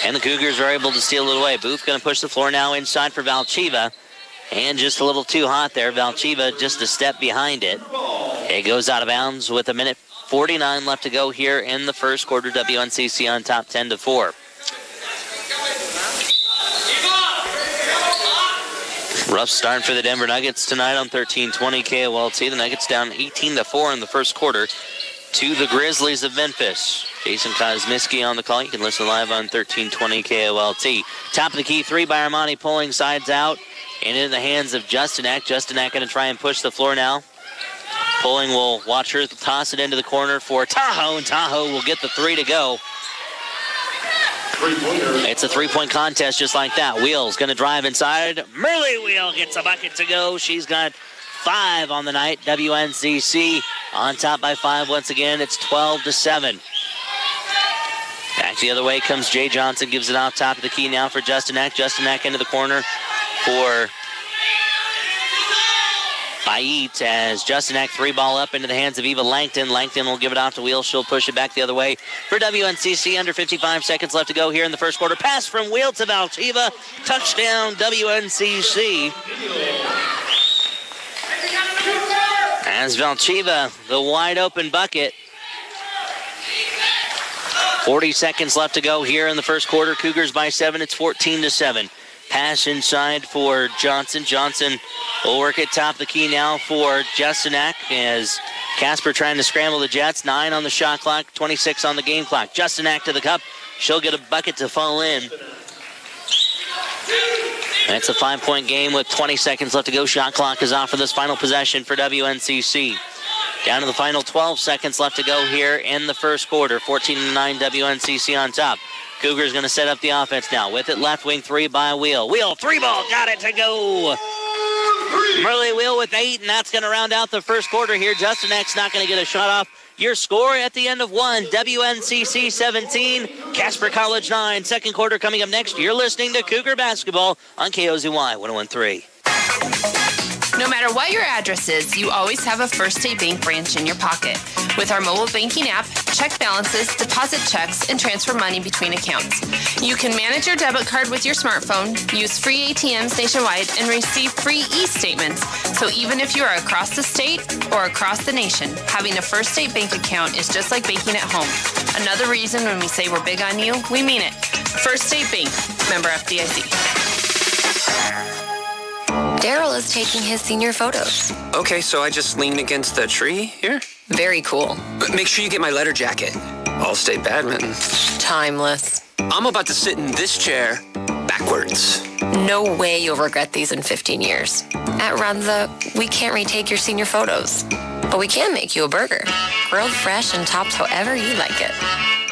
I: And the Cougars are able to steal it away. Booth going to push the floor now inside for Valcheva. And just a little too hot there. Valcheva just a step behind it. It goes out of bounds with 1:49 left to go here in the first quarter. WNCC on top 10-4. Rough start for the Denver Nuggets tonight on 1320 KOLT. The Nuggets down 18-4 in the first quarter to the Grizzlies of Memphis. Jason Kosmiski on the call. You can listen live on 1320 KOLT. Top of the key three by Armani, Pulling, sides out and in the hands of Justinak. Justinak going to try and push the floor now. Pulling will watch her toss it into the corner for Tahoe, and Tahoe will get the 3 to go. It's a three-point contest just like that. Wheel's going to drive inside. Merle Wheel gets a bucket to go. She's got 5 on the night. WNCC on top by 5 once again. It's 12-7. Back the other way comes Jay Johnson. Gives it off top of the key now for Justinak. Justinak into the corner for Bait as Justinak 3-ball up into the hands of Eva Langton. Langton will give it off to Wheel. She'll push it back the other way for WNCC. Under 55 seconds left to go here in the first quarter. Pass from Wheel to Valcheva. Touchdown WNCC. As Valcheva, the wide open bucket. 40 seconds left to go here in the first quarter. Cougars by 7. It's 14-7. Pass inside for Johnson. Johnson will work it top of the key now for Justinak as Casper trying to scramble the Jets. 9 on the shot clock, 26 on the game clock. Justinak to the cup. She'll get a bucket to fall in. And it's a 5-point game with 20 seconds left to go. Shot clock is off for this final possession for WNCC. Down to the final 12 seconds left to go here in the first quarter. 14-9 WNCC on top. Cougars going to set up the offense now. With it, left wing 3 by Wheel. Wheel, 3-ball, got it to go. Merle Wheel with 8, and that's going to round out the first quarter here. Justinak's not going to get a shot off. Your score at the end of 1, WNCC 17, Casper College 9. Second quarter coming up next. You're listening to Cougar Basketball on KOZY 101.3.
Q: No matter what your address is, you always have a First State Bank branch in your pocket. With our mobile banking app, check balances, deposit checks, and transfer money between accounts. You can manage your debit card with your smartphone, use free ATMs nationwide, and receive free e-statements. So even if you are across the state or across the nation, having a First State Bank account is just like banking at home. Another reason when we say we're big on you, we mean it. First State Bank, member FDIC.
R: Daryl is taking his senior photos.
S: Okay, so I just lean against the tree here?
R: Very cool.
S: But make sure you get my letter jacket. All-State badminton.
R: Timeless.
S: I'm about to sit in this chair backwards.
R: No way you'll regret these in 15 years. At Runza, we can't retake your senior photos, but we can make you a burger, grilled fresh and topped however you like it.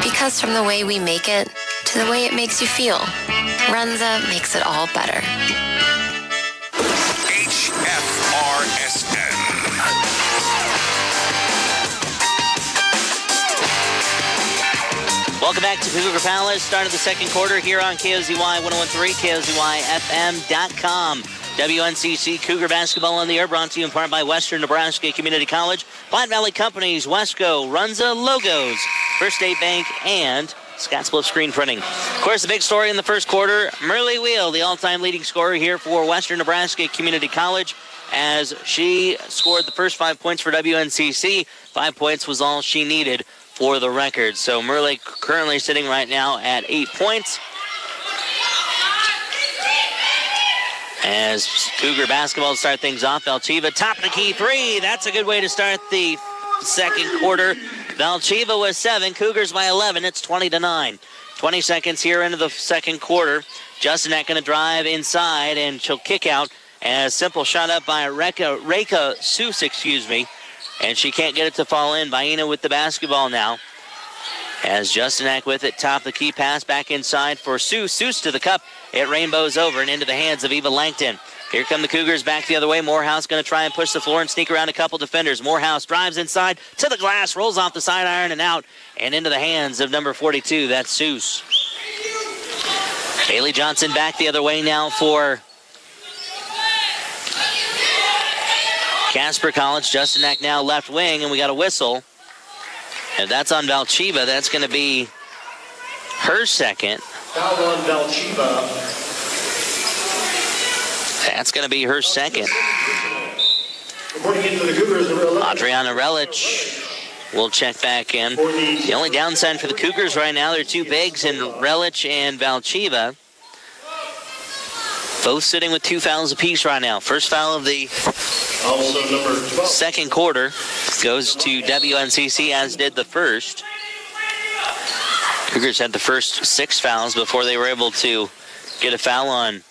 R: Because from the way we make it to the way it makes you feel, Runza makes it all better.
H: HFRSN.
I: Welcome back to Cougar Palace. Start of the second quarter here on KOZY 101.3, KOZYFM.com. WNCC Cougar Basketball on the air, brought to you in part by Western Nebraska Community College, Platte Valley Companies, Wesco, Runza, Logos, First State Bank, and Scottsbluff Screen Printing. Of course, the big story in the first quarter, Merle Wheel, the all-time leading scorer here for Western Nebraska Community College, as she scored the first 5 points for WNCC. 5 points was all she needed for the record. So Merle currently sitting right now at 8 points. As Cougar basketball start things off, Valchiva top of the key three. That's a good way to start the second quarter. Valchiva with 7, Cougars by 11. It's 20-9. 20 seconds here into the second quarter. Justinak going to drive inside, and she'll kick out. And a simple shot up by Reka Seuss, and she can't get it to fall in. Baena with the basketball now. As Justinak with it, top of the key pass back inside for Seuss. Seuss to the cup. It rainbows over and into the hands of Eva Langton. Here come the Cougars back the other way. Morehouse going to try and push the floor and sneak around a couple defenders. Morehouse drives inside to the glass, rolls off the side iron and out, and into the hands of number 42. That's Seuss. Haley Johnson back the other way now for Casper College. Justinak now left wing, and we got a whistle. And that's on Valchiva. That's going to be her second.
N: Foul on Valchiva.
I: That's going to be her second.
N: Reporting into the Cougars,
I: Adriana Relic will check back in. The only downside for the Cougars right now, they're two bigs in Relic and Valchiva. Both sitting with 2 fouls apiece right now. First foul of the second quarter goes to WNCC, as did the first. Cougars had the first 6 fouls before they were able to get a foul on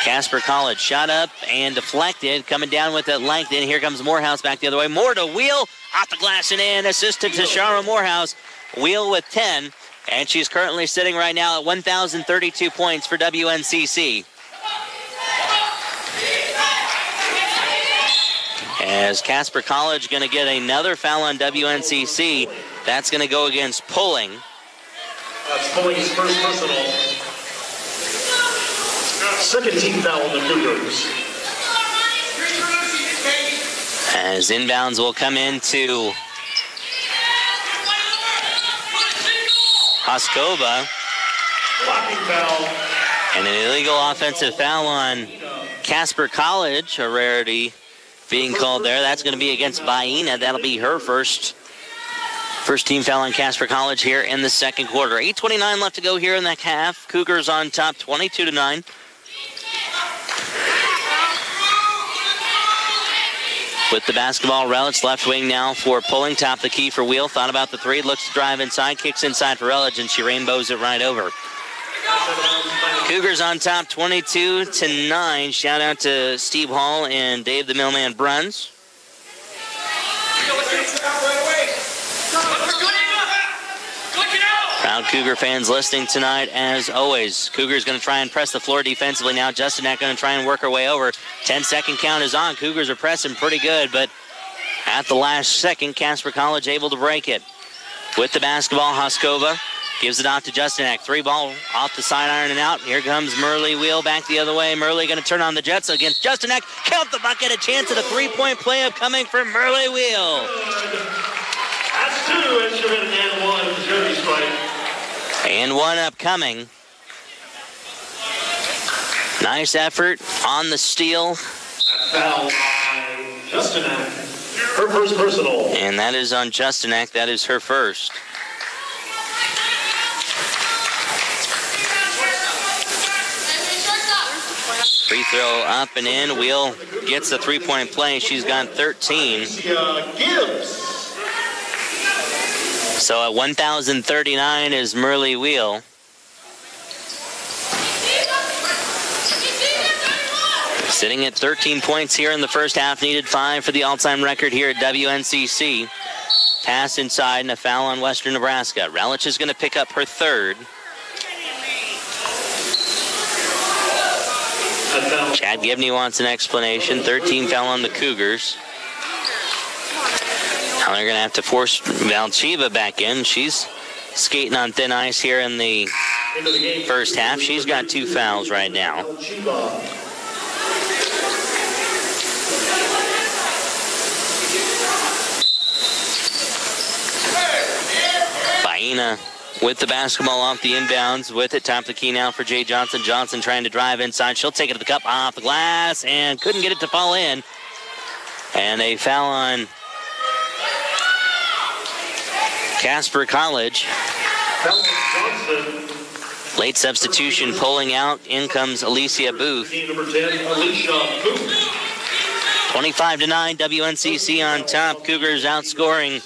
I: Casper College. Shot up and deflected. Coming down with it, Langton. Here comes Morehouse back the other way. Moore to Wheel. Off the glass and in. Assisted to Shara Morehouse. Wheel with 10. And she's currently sitting right now at 1,032 points for WNCC. As Casper College going to get another foul on WNCC. That's going to go against Pulling.
N: That's Pulling's first personal. Second team foul on the Cougars.
I: As inbounds will come into Hoskova.
N: Blocking foul.
I: And an illegal offensive foul on Casper College, a rarity being called there. That's going to be against Baena. That'll be her first team foul on Casper College here in the second quarter. 8:29 left to go here in the half. Cougars on top 22-9. With the basketball, Relic left wing now for Pulling. Top the key for Wheel. Thought about the three. Looks to drive inside. Kicks inside for Relic, and she rainbows it right over. Cougars on top 22-9. Shout out to Steve Hall and Dave the Millman Bruns. Proud Cougar fans listening tonight as always. Cougars going to try and press the floor defensively now. Justinak going to try and work her way over. 10-second count is on. Cougars are pressing pretty good, but at the last second, Casper College able to break it. With the basketball, Hoskova gives it off to Justinak. 3-ball off the side iron and out. Here comes Merle Wheel back the other way. Merle going to turn on the Jets against Justinak. Count the bucket. A chance at a 3-point play coming from Merle Wheel.
N: That's 2, and she'll get an and 1 jersey strike.
I: And 1 upcoming. Nice effort on the steal.
N: Foul by Justinak. Her first personal.
I: And that is on Justinak. That is her first. Free throw up and in. Wheel gets the 3-point play. She's got 13.
N: Gibbs.
I: So at 1,039 is Merle Wheel. Sitting at 13 points here in the first half, needed 5 for the all-time record here at WNCC. Pass inside and a foul on Western Nebraska. Relich is going to pick up her third. Chad Gibney wants an explanation. 13 foul on the Cougars. Now they're going to have to force Valcheva back in. She's skating on thin ice here in the first half. She's got 2 fouls right now. Baena with the basketball off the inbounds. With it, top of the key now for Jay Johnson. Johnson trying to drive inside. She'll take it to the cup off the glass and couldn't get it to fall in. And a foul on Casper College. Late substitution pulling out. In comes Alicia Booth. 25-9, WNCC on top. Cougars outscoring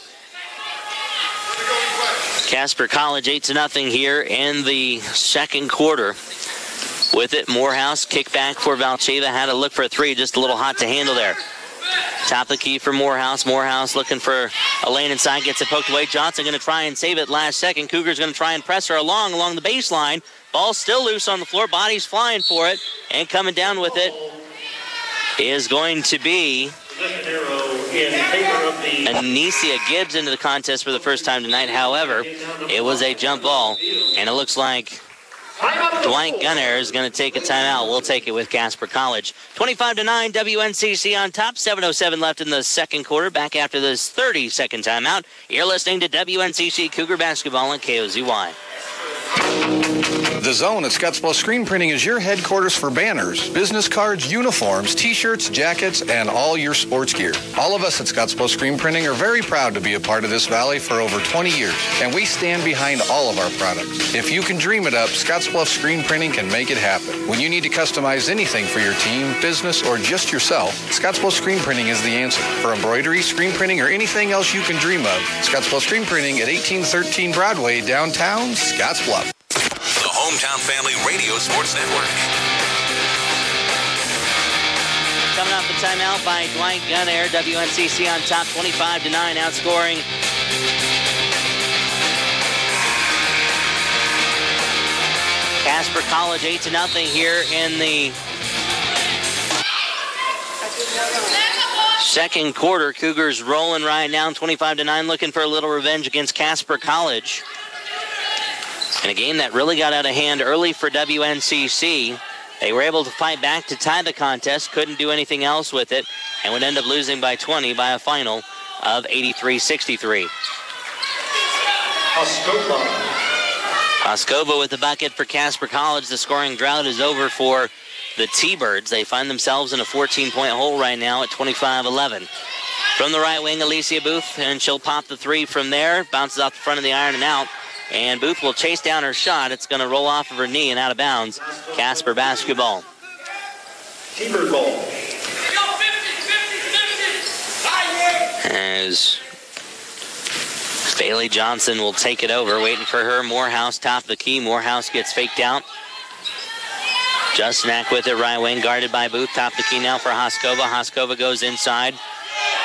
I: Casper College 8-0 here in the second quarter. With it, Morehouse kick back for Valcheva. Had to look for a 3, just a little hot to handle there. Top of the key for Morehouse. Morehouse looking for a lane inside, gets it poked away. Johnson going to try and save it last second. Cougars going to try and press her along the baseline. Ball still loose on the floor. Body's flying for it, and coming down with it is going to be Anicia Gibbs into the contest for the first time tonight. However, it was a jump ball, and it looks like Dwight Gunner is going to take a timeout. We'll take it with Casper College. 25-9, WNCC on top. 7:07 left in the second quarter. Back after this 30-second timeout. You're listening to WNCC Cougar Basketball on KOZY.
J: The Zone at Scottsbluff Screen Printing is your headquarters for banners, business cards, uniforms, t-shirts, jackets, and all your sports gear. All of us at Scottsbluff Screen Printing are very proud to be a part of this valley for over 20 years, and we stand behind all of our products. If you can dream it up, Scottsbluff Screen Printing can make it happen. When you need to customize anything for your team, business, or just yourself, Scottsbluff Screen Printing is the answer. For embroidery, screen printing, or anything else you can dream of, Scottsbluff Screen Printing at 1813 Broadway, downtown Scottsbluff.
H: The Hometown Family Radio Sports Network.
I: Coming off the timeout by Dwight Gunner. WNCC on top, 25-9, outscoring Casper College 8-0 here in the second quarter. Cougars rolling right now, 25-9, looking for a little revenge against Casper College. In a game that really got out of hand early for WNCC. They were able to fight back to tie the contest, couldn't do anything else with it, and would end up losing by 20 by a final of 83-63. Hoskova with the bucket for Casper College. The scoring drought is over for the T-Birds. They find themselves in a 14-point hole right now at 25-11. From the right wing, Alicia Booth, and she'll pop the 3 from there. Bounces off the front of the iron and out. And Booth will chase down her shot. It's going to roll off of her knee and out of bounds. Casper basketball.
N: T-Bird ball.
I: As Bailey Johnson will take it over, waiting for her. Morehouse top of the key. Morehouse gets faked out. Justinak with it, right wing, guarded by Booth. Top of the key now for Hoskova. Hoskova goes inside.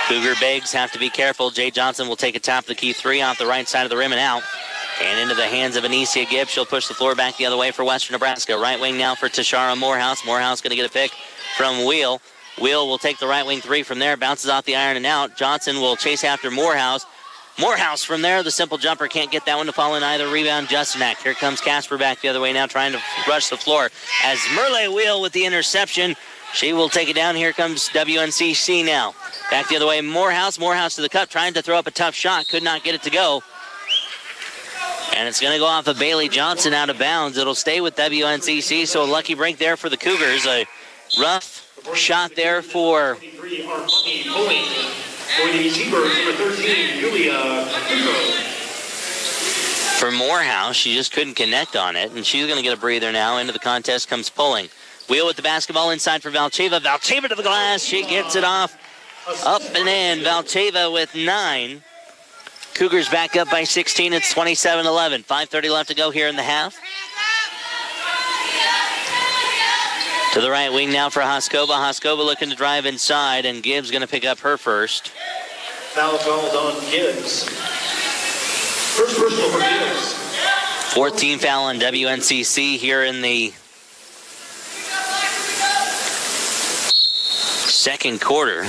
I: Cougar bigs have to be careful. Jay Johnson will take a top of the key 3 off the right side of the rim and out. And into the hands of Anicia Gibbs. She'll push the floor back the other way for Western Nebraska. Right wing now for Tashara Morehouse. Morehouse going to get a pick from Wheel. Wheel will take the right wing 3 from there. Bounces off the iron and out. Johnson will chase after Morehouse. Morehouse from there. The simple jumper can't get that one to fall in either. Rebound, Justinak. Here comes Casper back the other way now, trying to rush the floor. As Merle Wheel with the interception. She will take it down. Here comes WNCC now. Back the other way, Morehouse. Morehouse to the cup, trying to throw up a tough shot. Could not get it to go. And it's going to go off of Bailey Johnson out of bounds. It'll stay with WNCC, so a lucky break there for the Cougars. A rough shot there for Morehouse. She just couldn't connect on it, and she's going to get a breather now. Into the contest comes Pulling. Wheel with the basketball inside for Valcheva. Valcheva to the glass. She gets it off. Up and in. Valcheva with 9. Cougars back up by 16. It's 27-11. 5:30 left to go here in the half. To the right wing now for Hoskova. Hoskova looking to drive inside, and Gibbs going to pick up her first.
N: Foul called on Gibbs. First personal for Gibbs.
I: 14th foul on WNCC here in the second quarter.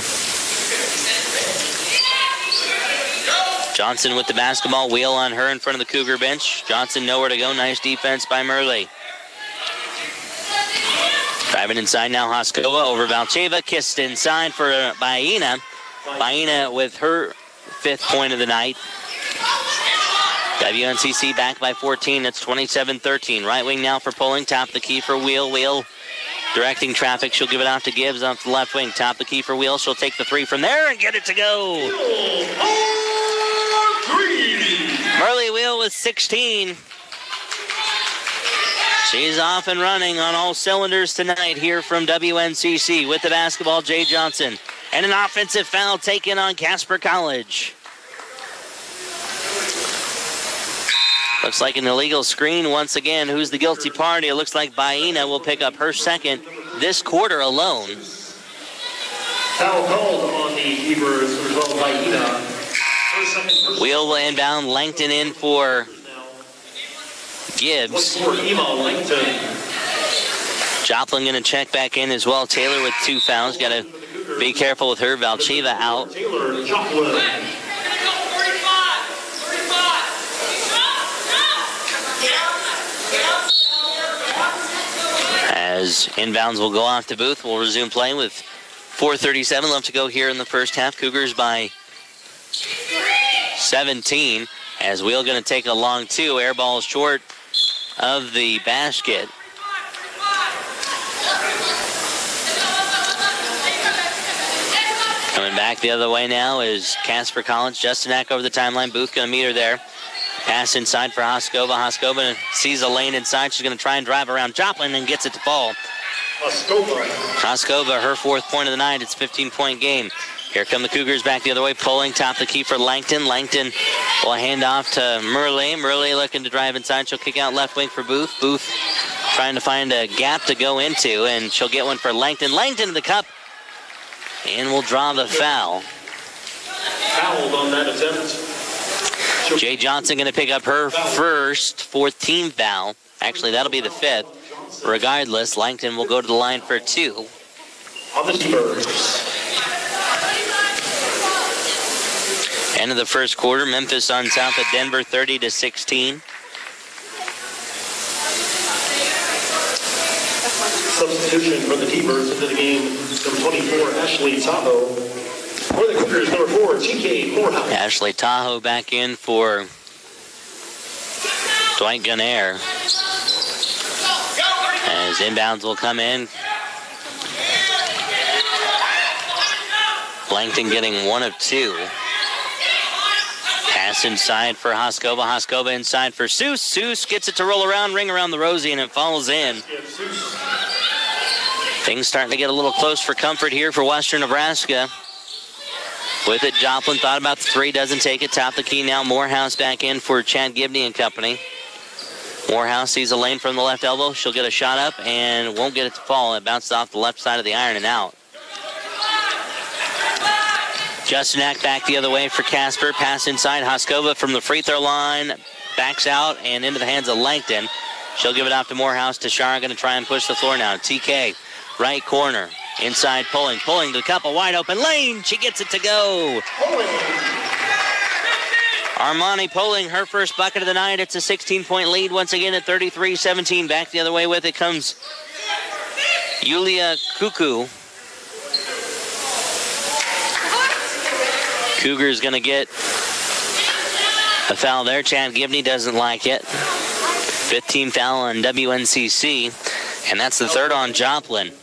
I: Johnson with the basketball, wheel on her in front of the Cougar bench. Johnson nowhere to go. Nice defense by Murley. Driving inside now, Hoskova over Valcheva. Kissed inside for Baena. Baena with her 5th point of the night. WNCC back by 14. It's 27-13. Right wing now for Pulling. Top the key for Wheel. Wheel directing traffic. She'll give it off to Gibbs off the left wing. Top the key for Wheel. She'll take the 3 from there and get it to go. Murley Wheel with 16. She's off and running on all cylinders tonight here from WNCC. With the basketball, Jay Johnson. And an offensive foul taken on Casper College. Looks like an illegal screen once again. Who's the guilty party? It looks like Baena will pick up her second this quarter alone.
N: Foul called on the Hebrews as well as Baena.
I: Wheel will inbound. Langton in for Gibbs. Joplin going to check back in as well. Taylor with 2 fouls. Got to be careful with her. Valcheva out. As inbounds will go off to Booth. We'll resume play with 4:37 left to go here in the first half. Cougars by 17. As Wheel going to take a long 2. Air ball short of the basket. Coming back the other way now is Casper College. Justinak over the timeline. Booth going to meet her there. Pass inside for Hoskova. Hoskova sees a lane inside. She's going to try and drive around Joplin and gets it to fall. Hoskova, her 4th point of the night. It's a 15-point game. Here come the Cougars back the other way. Pulling top the key for Langton. Langton will hand off to Murley. Murley looking to drive inside. She'll kick out left wing for Booth. Booth trying to find a gap to go into, and she'll get one for Langton. Langton to the cup, and will draw the foul.
N: Fouled on that attempt.
I: Jay Johnson going to pick up her first 14th foul. Actually, that'll be the 5th. Regardless, Langton will go to the line for 2.
N: On the Spurs.
I: End of the first quarter. Memphis on top of Denver, 30-16.
N: Substitution for the T-Birds into the game. Number 24, Ashley Tahoe. For the Cougars, number 4, TK Morehouse.
I: Ashley Tahoe back in for Dwight Gunnair. As inbounds will come in. Langton getting 1 of 2. Pass inside for Hoskova. Hoskova inside for Seuss. Seuss gets it to roll around, ring around the Rosie, and it falls in. Things starting to get a little close for comfort here for Western Nebraska. With it, Joplin thought about the 3, doesn't take it. Top the key now. Morehouse back in for Chad Gibney and company. Morehouse sees a lane from the left elbow. She'll get a shot up and won't get it to fall. It bounced off the left side of the iron and out. Justinak back the other way for Casper. Pass inside. Hoskova from the free throw line. Backs out and into the hands of Langton. She'll give it off to Morehouse. Tashara going to try and push the floor now. TK, right corner. Inside Pulling to the cup, a wide open lane. She gets it to go. Armani Pulling, her first bucket of the night. It's a 16-point lead once again at 33-17. Back the other way with it comes Yulia Kuku. Cougars going to get a foul there. Chad Gibney doesn't like it. 15th foul on WNCC, and that's the 3rd on Joplin.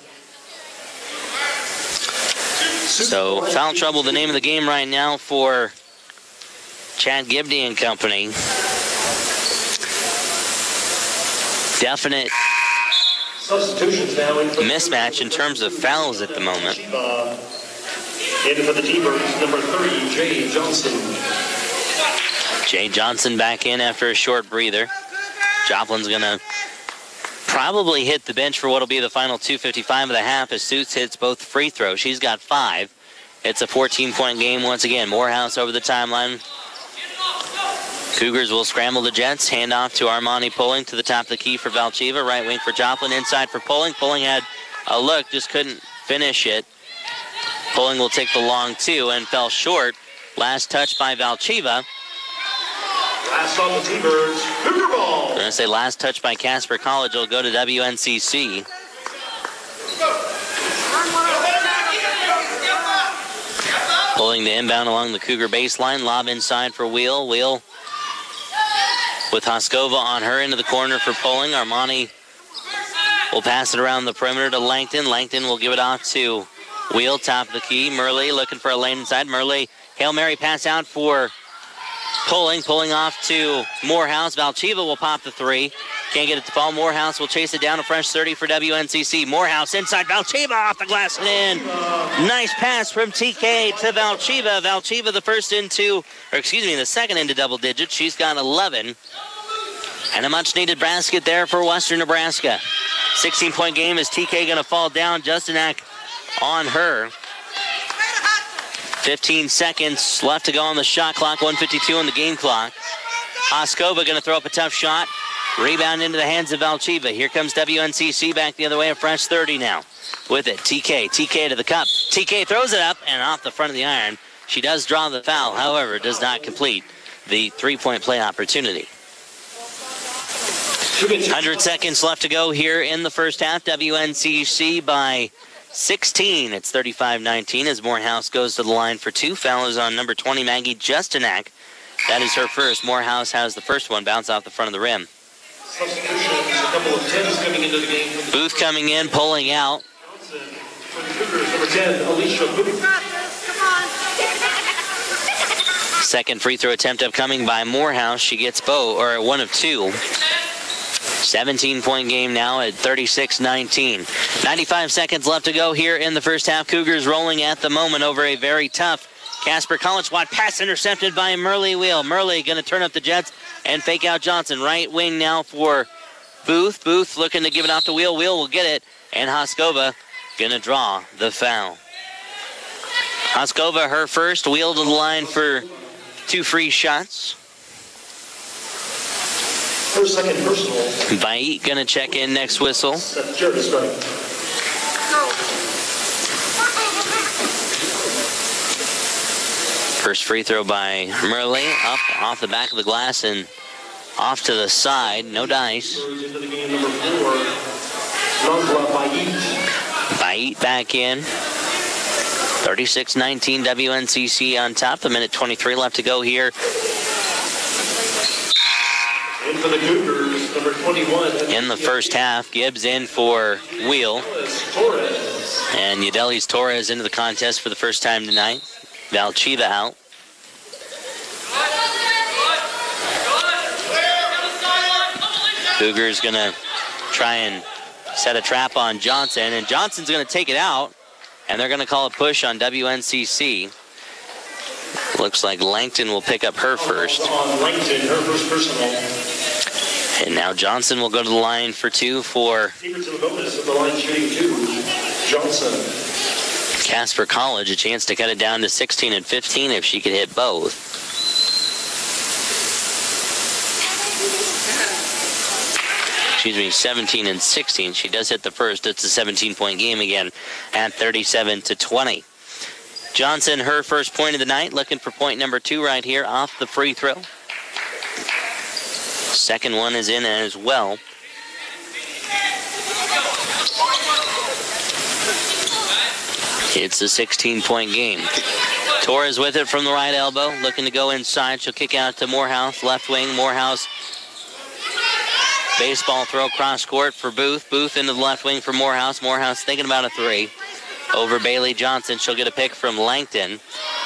I: So foul trouble, the name of the game right now for Chad Gibney and company. Definite mismatch in terms of fouls at the moment.
N: In for the T-Birds, number 3, Jay Johnson.
I: Jay Johnson back in after a short breather. Joplin's going to probably hit the bench for what will be the final 2:55 of the half as Suits hits both free throws. She's got 5. It's a 14-point game once again. Morehouse over the timeline. Cougars will scramble the Jets. Hand off to Armani Poling to the top of the key for Valchiva. Right wing for Joplin. Inside for Poling. Poling had a look, just couldn't finish it. Poling will take the long 2 and fell short. Last touch by Valchiva.
N: Last on the T-Birds, Cougar ball.
I: I'm going to say last touch by Casper College will go to WNCC. Pulling the inbound along the Cougar baseline. Lob inside for Wheel. Wheel with Hoskova on her into the corner for Poling. Armani will pass it around the perimeter to Langton. Langton will give it off to Wheel, top of the key. Murley looking for a lane inside. Murley, Hail Mary pass out for Poling. Pulling off to Morehouse. Valchiva will pop the 3. Can't get it to fall. Morehouse will chase it down. A fresh 30 for WNCC. Morehouse inside. Valchiva off the glass and in. Nice pass from TK to Valchiva. Valchiva the second into double digits. She's got 11. And a much-needed basket there for Western Nebraska. 16-point game as TK going to fall down. Justinak on her. 15 seconds left to go on the shot clock. 1:52 on the game clock. Hoskova going to throw up a tough shot. Rebound into the hands of Valchiva. Here comes WNCC back the other way. A fresh 30 now. With it, TK to the cup. TK throws it up and off the front of the iron. She does draw the foul, however, does not complete the 3-point play opportunity. 100 seconds left to go here in the first half. WNCC by 16. It's 35-19 as Morehouse goes to the line for 2. Foul is on number 20, Maggie Justinak. That is her first. Morehouse has the first one. Bounce off the front of the rim.
N: Substitutions, a couple of 10s coming into the game.
I: Booth coming in, pulling out.
N: For the Cougars, number 10, Alicia Booth.
I: Second free throw attempt upcoming by Morehouse. She gets one of 2. 17-point game now at 36-19. 95 seconds left to go here in the first half. Cougars rolling at the moment over a very tough Casper College squad. Pass intercepted by Murley Wheel. Murley going to turn up the Jets and fake out Johnson. Right wing now for Booth. Booth looking to give it off to Wheel. Wheel will get it. And Hoskova going to draw the foul. Hoskova, her first. Wheel to the line for 2 free shots.
N: Her second personal.
I: Vait going to check in next whistle.
N: That's Jared starting.
I: First free throw by Murley. Up off the back of the glass and off to the side. No dice.
N: Into the game, number 4,
I: Vait back in. 36-19 WNCC on top. 1:23 left to go here.
N: In for the Cougars, number 21.
I: In the first half, Gibbs in for Wheel. And Yadelis Torres into the contest for the first time tonight. Valchiva out. Cougars going to try and set a trap on Johnson, and Johnson's going to take it out, and they're going to call a push on WNCC. Looks like Langton will pick up her first.
N: On Langton, her first personal.
I: And now Johnson will go to the line for 2 for
N: Secret to the bonus of the line shooting 2, Johnson.
I: Casper College. A chance to cut it down to 16 and 15 if she could hit both. Excuse me, 17 and 16. She does hit the first. It's a 17-point game again at 37-20. Johnson, her first point of the night, looking for point number 2 right here off the free throw. Second one is in as well. It's a 16-point game. Torres with it from the right elbow, looking to go inside. She'll kick out to Morehouse, left wing. Morehouse, baseball throw cross court for Booth. Booth into the left wing for Morehouse. Morehouse thinking about a 3. Over Bailey Johnson. She'll get a pick from Langton.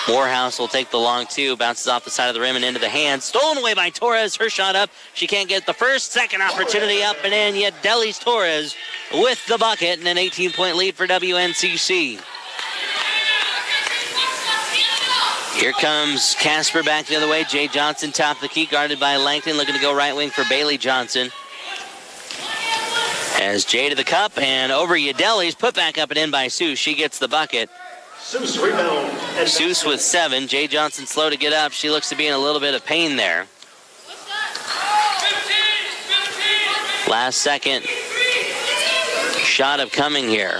I: Morehouse will take the long 2. Bounces off the side of the rim and into the hands. Stolen away by Torres. Her shot up. She can't get the first. Second opportunity up and in. Yet Delis Torres with the bucket and an 18-point lead for WNCC. Here comes Casper back the other way. Jay Johnson top of the key, guarded by Langton. Looking to go right wing for Bailey Johnson. As Jay to the cup and over Yadeli's put back up and in by Seuss. She gets the bucket.
N: Seuss rebound.
I: Seuss with 7. Jay Johnson slow to get up. She looks to be in a little bit of pain there. Last second shot of coming here.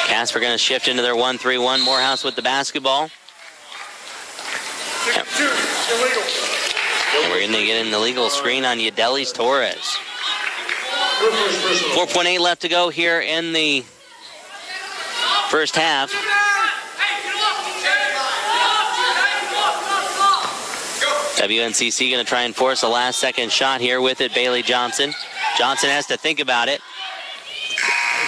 I: Casper going to shift into their 1-3-1. Morehouse with the basketball. Yep. And we're going to get an illegal screen on Yadeli's Torres. 4.8 left to go here in the first half. WNCC going to try and force a last-second shot here with it. Bailey Johnson. Johnson has to think about it.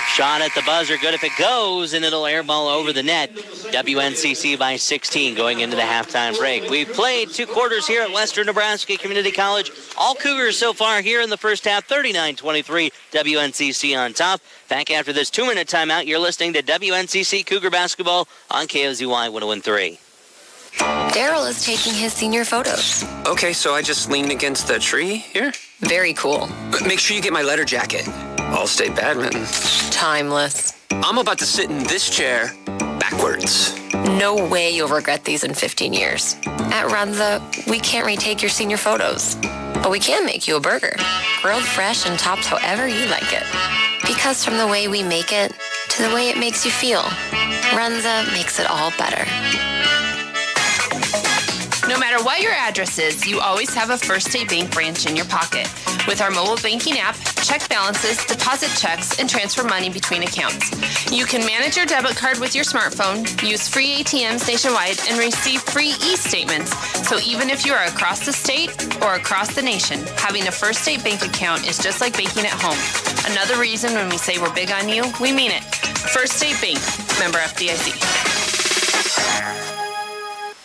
I: Shot at the buzzer, good if it goes, and it'll airball over the net. WNCC by 16 going into the halftime break. We've played 2 quarters here at Western Nebraska Community College. All Cougars so far here in the first half, 39-23, WNCC on top. Back after this 2-minute timeout, you're listening to WNCC Cougar Basketball on KOZY 101.3.
R: Daryl is taking his senior photos.
S: Okay, so I just lean against the tree here?
R: Very cool.
S: But make sure you get my letter jacket. All-state badminton.
R: Timeless.
S: I'm about to sit in this chair backwards.
R: No way you'll regret these in 15 years. At Runza, we can't retake your senior photos, but we can make you a burger, grilled fresh and topped however you like it. Because from the way we make it to the way it makes you feel, Runza makes it all better.
Q: No matter what your address is, you always have a First State Bank branch in your pocket. With our mobile banking app, check balances, deposit checks, and transfer money between accounts. You can manage your debit card with your smartphone, use free ATMs nationwide, and receive free e-statements. So even if you are across the state or across the nation, having a First State Bank account is just like banking at home. Another reason when we say we're big on you, we mean it. First State Bank, member FDIC.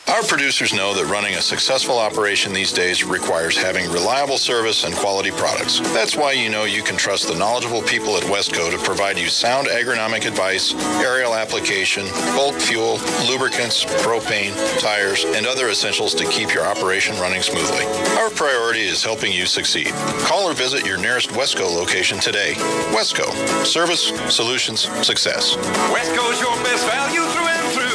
K: Our producers know that running a successful operation these days requires having reliable service and quality products. That's why you know you can trust the knowledgeable people at Westco to provide you sound agronomic advice, aerial application, bulk fuel, lubricants, propane, tires, and other essentials to keep your operation running smoothly. Our priority is helping you succeed. Call or visit your nearest Westco location today. Westco. Service, solutions, success.
H: Westco's your best value through and through.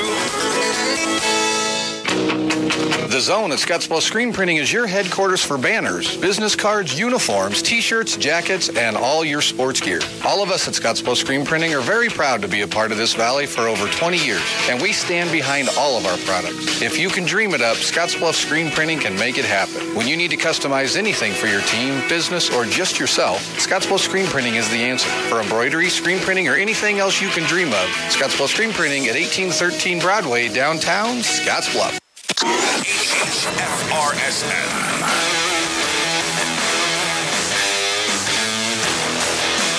J: The Zone at Scottsbluff Screen Printing is your headquarters for banners, business cards, uniforms, t-shirts, jackets, and all your sports gear. All of us at Scottsbluff Screen Printing are very proud to be a part of this valley for over 20 years, and we stand behind all of our products. If you can dream it up, Scottsbluff Screen Printing can make it happen. When you need to customize anything for your team, business, or just yourself, Scottsbluff Screen Printing is the answer. For embroidery, screen printing, or anything else you can dream of, Scottsbluff Screen Printing at 1813 Broadway, downtown Scottsbluff.
H: FRSN.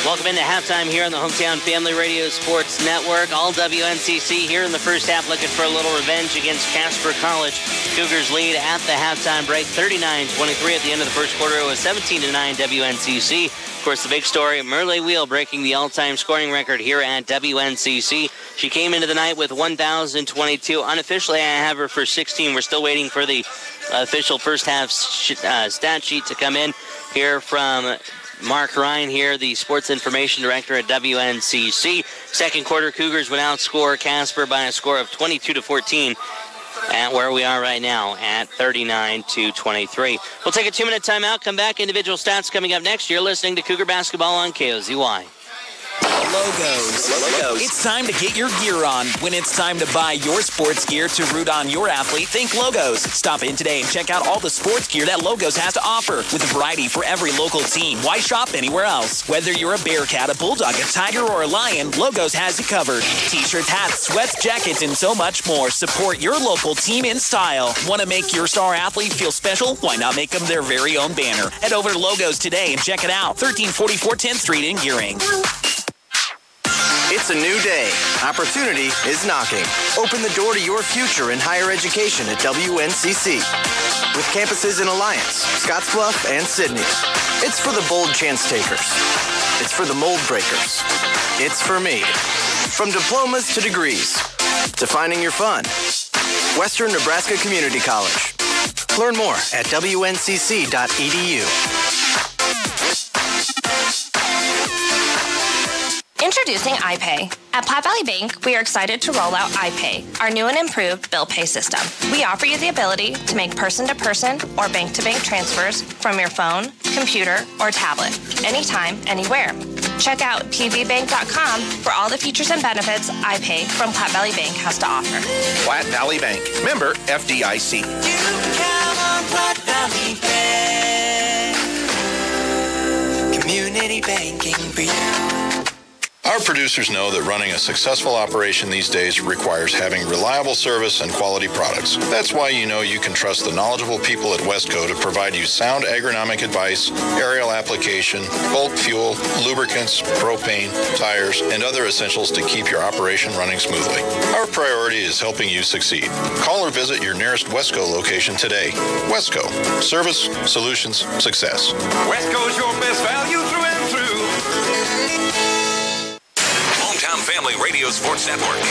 I: Welcome into halftime here on the Hometown Family Radio Sports Network. All WNCC here in the first half looking for a little revenge against Casper College. Cougars lead at the halftime break, 39-23 at the end of the first quarter. It was 17-9 WNCC. Of course, the big story, Merle Wheel breaking the all-time scoring record here at WNCC. She came into the night with 1,022. Unofficially, I have her for 16. We're still waiting for the official first half stat sheet to come in here from Mark Ryan here, the sports information director at WNCC. Second quarter, Cougars would outscore Casper by a score of 22-14. At where we are right now at 39-23. We'll take a 2-minute timeout, come back. Individual stats coming up next. You're listening to Cougar Basketball on KOZY.
D: Logos. It's time to get your gear on. When it's time to buy your sports gear to root on your athlete, think Logos. Stop in today and check out all the sports gear that Logos has to offer. With a variety for every local team, why shop anywhere else? Whether you're a Bearcat, a Bulldog, a Tiger, or a Lion, Logos has you covered. T-shirts, hats, sweats, jackets, and so much more. Support your local team in style. Want to make your star athlete feel special? Why not make them their very own banner? Head over to Logos today and check it out. 1344 10th Street in Gearing.
M: It's a new day. Opportunity is knocking. Open the door to your future in higher education at WNCC. With campuses in Alliance, Scottsbluff, and Sydney. It's for the bold chance takers. It's for the mold breakers. It's for me. From diplomas to degrees, to finding your fun. Western Nebraska Community College. Learn more at WNCC.edu.
O: Introducing iPay. At Platte Valley Bank, we are excited to roll out iPay, our new and improved bill pay system. We offer you the ability to make person-to-person or bank-to-bank transfers from your phone, computer, or tablet, anytime, anywhere. Check out pvbank.com for all the features and benefits iPay from Platte Valley Bank has to offer.
P: Platte Valley Bank. Member FDIC.
B: Platte Valley Bank. Community banking for you.
K: Our producers know that running a successful operation these days requires having reliable service and quality products. That's why you know you can trust the knowledgeable people at Westco to provide you sound agronomic advice, aerial application, bulk fuel, lubricants, propane, tires, and other essentials to keep your operation running smoothly. Our priority is helping you succeed. Call or visit your nearest Westco location today. Westco. Service, solutions, success.
H: Westco's your best value through and through. Hometown Family Radio Sports Network.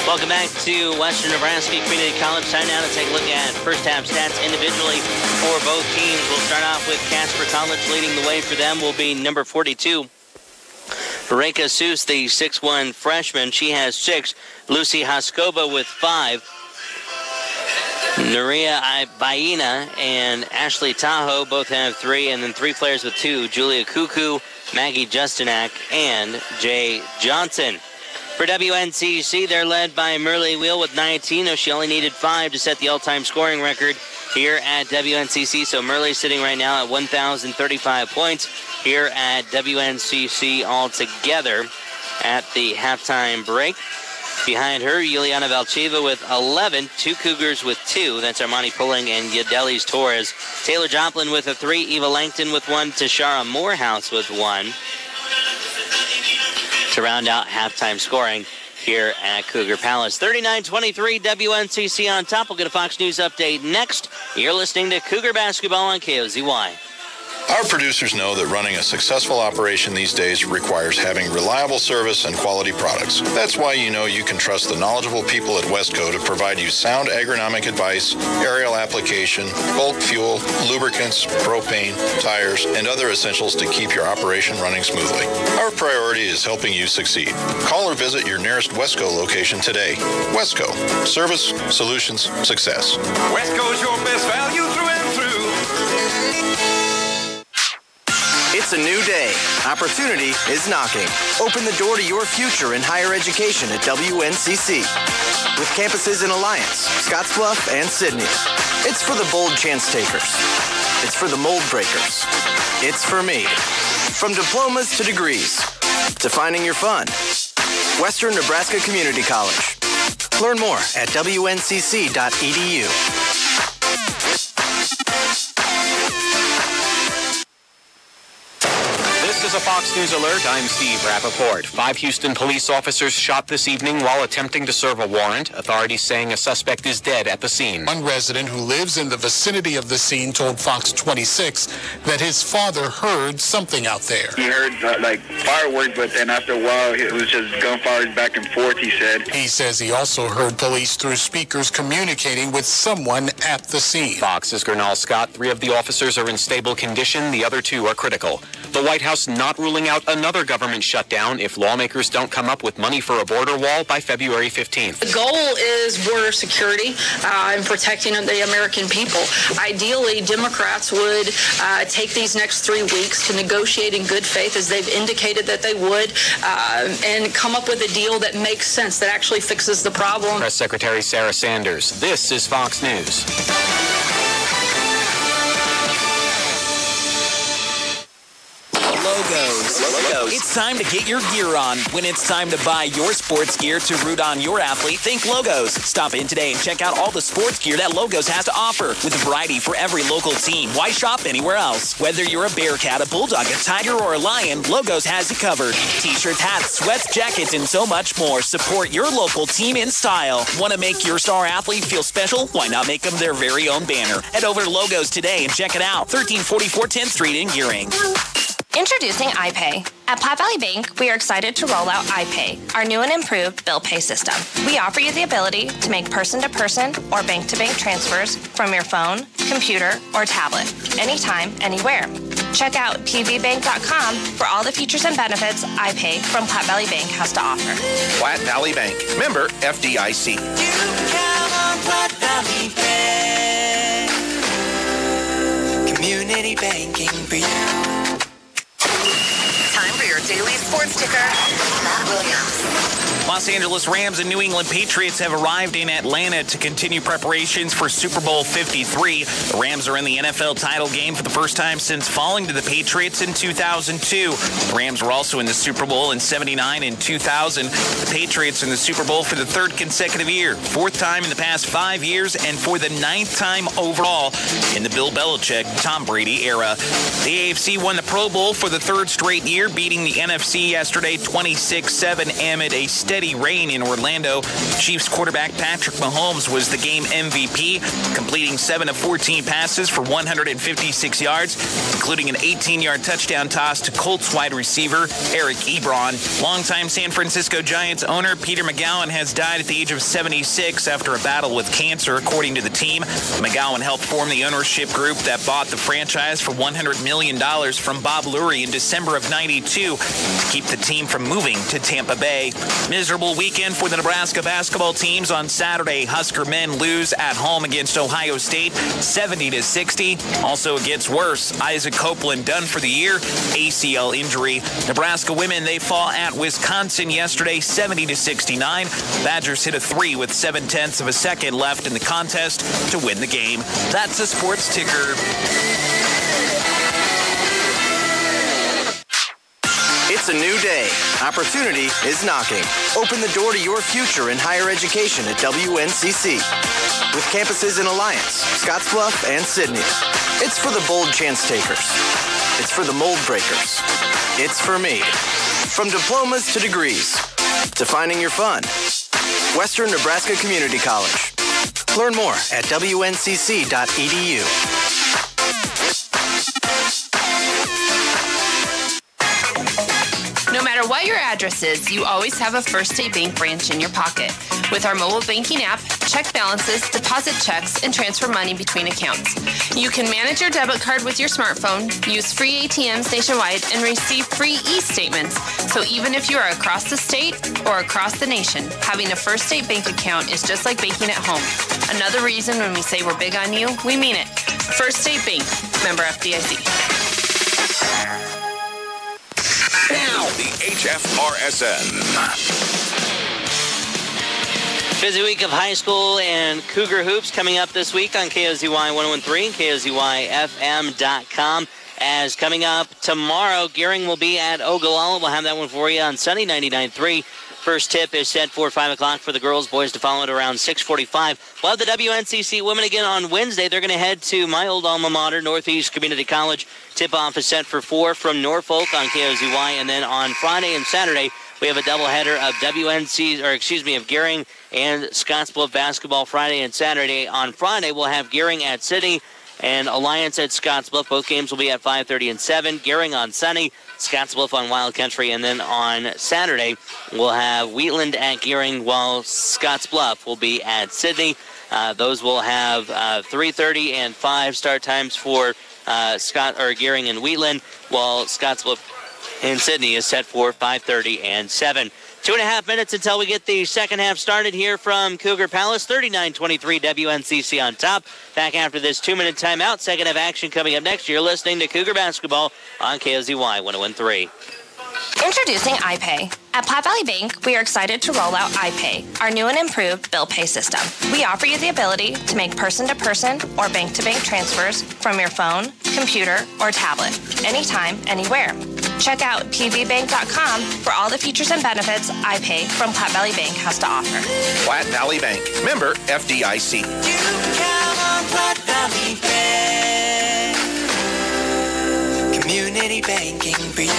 I: Welcome back to Western Nebraska Community College. Time now to take a look at first half stats individually for both teams. We'll start off with Casper College. Leading the way for them will be number 42. Reka Seuss, the 6'1 freshman. She has 6. Lucy Haskova with 5. Nuria Baina and Ashley Tahoe both have 3, and then 3 players with 2. Julia Kuku, Maggie Justinak, and Jay Johnson. For WNCC, they're led by Merle Wheel with 19. Though she only needed 5 to set the all-time scoring record here at WNCC. So Merle sitting right now at 1,035 points here at WNCC altogether at the halftime break. Behind her, Yuliana Valcheva with 11, 2 Cougars with 2. That's Armani Pulling and Yadelis Torres. Taylor Joplin with a 3, Eva Langton with 1, Tashara Morehouse with 1. To round out halftime scoring here at Cougar Palace. 39-23 WNCC on top. We'll get a Fox News update next. You're listening to Cougar Basketball on KOZY.
K: Our producers know that running a successful operation these days requires having reliable service and quality products. That's why you know you can trust the knowledgeable people at Westco to provide you sound agronomic advice, aerial application, bulk fuel, lubricants, propane, tires, and other essentials to keep your operation running smoothly. Our priority is helping you succeed. Call or visit your nearest Westco location today. Westco. Service, solutions, success.
H: Westco's your best value through and through.
M: It's a new day. Opportunity is knocking. Open the door to your future in higher education at WNCC. With campuses in Alliance, Scottsbluff, and Sydney. It's for the bold chance takers. It's for the mold breakers. It's for me. From diplomas to degrees, to finding your fun. Western Nebraska Community College. Learn more at WNCC.edu.
T: This is a Fox News alert. I'm Steve Rappaport. 5 Houston police officers shot this evening while attempting to serve a warrant. Authorities saying a suspect is dead at the scene.
U: One resident who lives in the vicinity of the scene told Fox 26 that his father heard something out there.
V: He heard like fireworks, but then after a while it was just gunfire back and forth, he said.
U: He says he also heard police through speakers communicating with someone at the scene.
T: Fox's Gernal Scott. 3 of the officers are in stable condition. The other 2 are critical. The White House not ruling out another government shutdown if lawmakers don't come up with money for a border wall by February 15th.
W: The goal is border security and protecting the American people. Ideally, Democrats would take these next 3 weeks to negotiate in good faith, as they've indicated that they would, and come up with a deal that makes sense, that actually fixes the problem.
T: Press Secretary Sarah Sanders. This is Fox News.
D: Logos. It's time to get your gear on. When it's time to buy your sports gear to root on your athlete, think Logos. Stop in today and check out all the sports gear that Logos has to offer. With a variety for every local team, why shop anywhere else? Whether you're a Bearcat, a Bulldog, a Tiger, or a Lion, Logos has you covered. T-shirts, hats, sweats, jackets, and so much more. Support your local team in style. Want to make your star athlete feel special? Why not make them their very own banner? Head over to Logos today and check it out. 1344 10th Street in Gearing.
O: Introducing iPay. At Platte Valley Bank, we are excited to roll out iPay, our new and improved bill pay system. We offer you the ability to make person-to-person or bank-to-bank transfers from your phone, computer, or tablet, anytime, anywhere. Check out tvbank.com for all the features and benefits iPay from Platte Valley Bank has to offer.
P: Platte Valley Bank. Member FDIC.
B: Platte Valley Bank. Community banking for you.
A: Time for your daily sports ticker. Matt Williams.
D: Los Angeles Rams and New England Patriots have arrived in Atlanta to continue preparations for Super Bowl 53. The Rams are in the NFL title game for the first time since falling to the Patriots in 2002. The Rams were also in the Super Bowl in 79 and 2000. The Patriots are in the Super Bowl for the third consecutive year, fourth time in the past 5 years, and for the ninth time overall in the Bill Belichick, Tom Brady era. The AFC won the Pro Bowl for the third straight year, beating the NFC yesterday 26-7 amid a steady reign in Orlando. Chiefs quarterback Patrick Mahomes was the game MVP, completing 7 of 14 passes for 156 yards, including an 18-yard touchdown toss to Colts wide receiver Eric Ebron. Longtime San Francisco Giants owner Peter McGowan has died at the age of 76 after a battle with cancer, according to the team. McGowan helped form the ownership group that bought the franchise for $100 million from Bob Lurie in December of '92 to keep the team from moving to Tampa Bay. Miserable weekend for the Nebraska basketball teams on Saturday. Husker men lose at home against Ohio State 70-60. Also, it gets worse. Isaac Copeland done for the year, ACL injury. Nebraska women, they fall at Wisconsin yesterday 70-69. Badgers hit a 3 with 0.7 of a second left in the contest to win the game. That's a sports ticker.
M: It's a new day. Opportunity is knocking. Open the door to your future in higher education at WNCC. With campuses in Alliance, Scottsbluff, and Sydney. It's for the bold chance takers. It's for the mold breakers. It's for me. From diplomas to degrees, to finding your fun. Western Nebraska Community College. Learn more at WNCC.edu.
Q: No matter what your address is, you always have a First State Bank branch in your pocket. With our mobile banking app, check balances, deposit checks, and transfer money between accounts. You can manage your debit card with your smartphone, use free ATMs nationwide, and receive free e-statements. So even if you are across the state or across the nation, having a First State Bank account is just like banking at home. Another reason when we say we're big on you, we mean it. First State Bank, member FDIC.
H: Now, the HFRSN.
I: Busy week of high school and Cougar hoops coming up this week on KOZY 101.3 and KOZYFM.com. As coming up tomorrow, Gearing will be at Ogallala. We'll have that one for you on Sunday 99.3. First tip is set for 5 o'clock for the girls. Boys to follow it around 6:45. We'll have the WNCC women again on Wednesday. They're going to head to my old alma mater, Northeast Community College. Tip-off is set for 4 from Norfolk on KOZY. And then on Friday and Saturday, we have a doubleheader of Gearing and Scottsbluff basketball Friday and Saturday. On Friday, we'll have Gearing at City and Alliance at Scottsbluff. Both games will be at 5:30 and 7. Gearing on Sunny, Scottsbluff on Wild Country. And then on Saturday, we'll have Wheatland at Gearing, while Scottsbluff will be at Sydney. Those will have 3:30 and 5 start times for Gearing and Wheatland, while Scottsbluff in Sydney is set for 5:30 and 7. 2.5 minutes until we get the second half started here from Cougar Palace. 39-23 WNCC on top. Back after this 2-minute timeout. Second half action coming up next. You're listening to Cougar Basketball on KOZY 101.3.
O: Introducing iPay. At Platte Valley Bank, we are excited to roll out iPay, our new and improved bill pay system. We offer you the ability to make person-to-person or bank-to-bank transfers from your phone, computer, or tablet, anytime, anywhere. Check out tvbank.com for all the features and benefits iPay from Platte Valley Bank has to offer.
P: Platte Valley Bank. Member FDIC.
B: Platte Valley Bank. Community banking for you.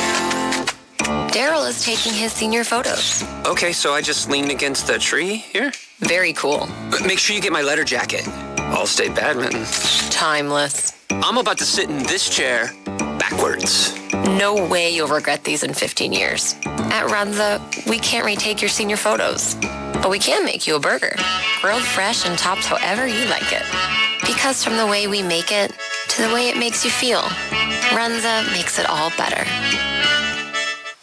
R: Daryl is taking his senior photos.
S: Okay, so I just leaned against the tree here?
R: Very cool.
S: But make sure you get my letter jacket. All-State Badminton.
R: Timeless.
S: I'm about to sit in this chair backwards.
R: No way you'll regret these in 15 years. At Runza, we can't retake your senior photos, but we can make you a burger, grilled fresh and topped however you like it. Because from the way we make it to the way it makes you feel, Runza makes it all better.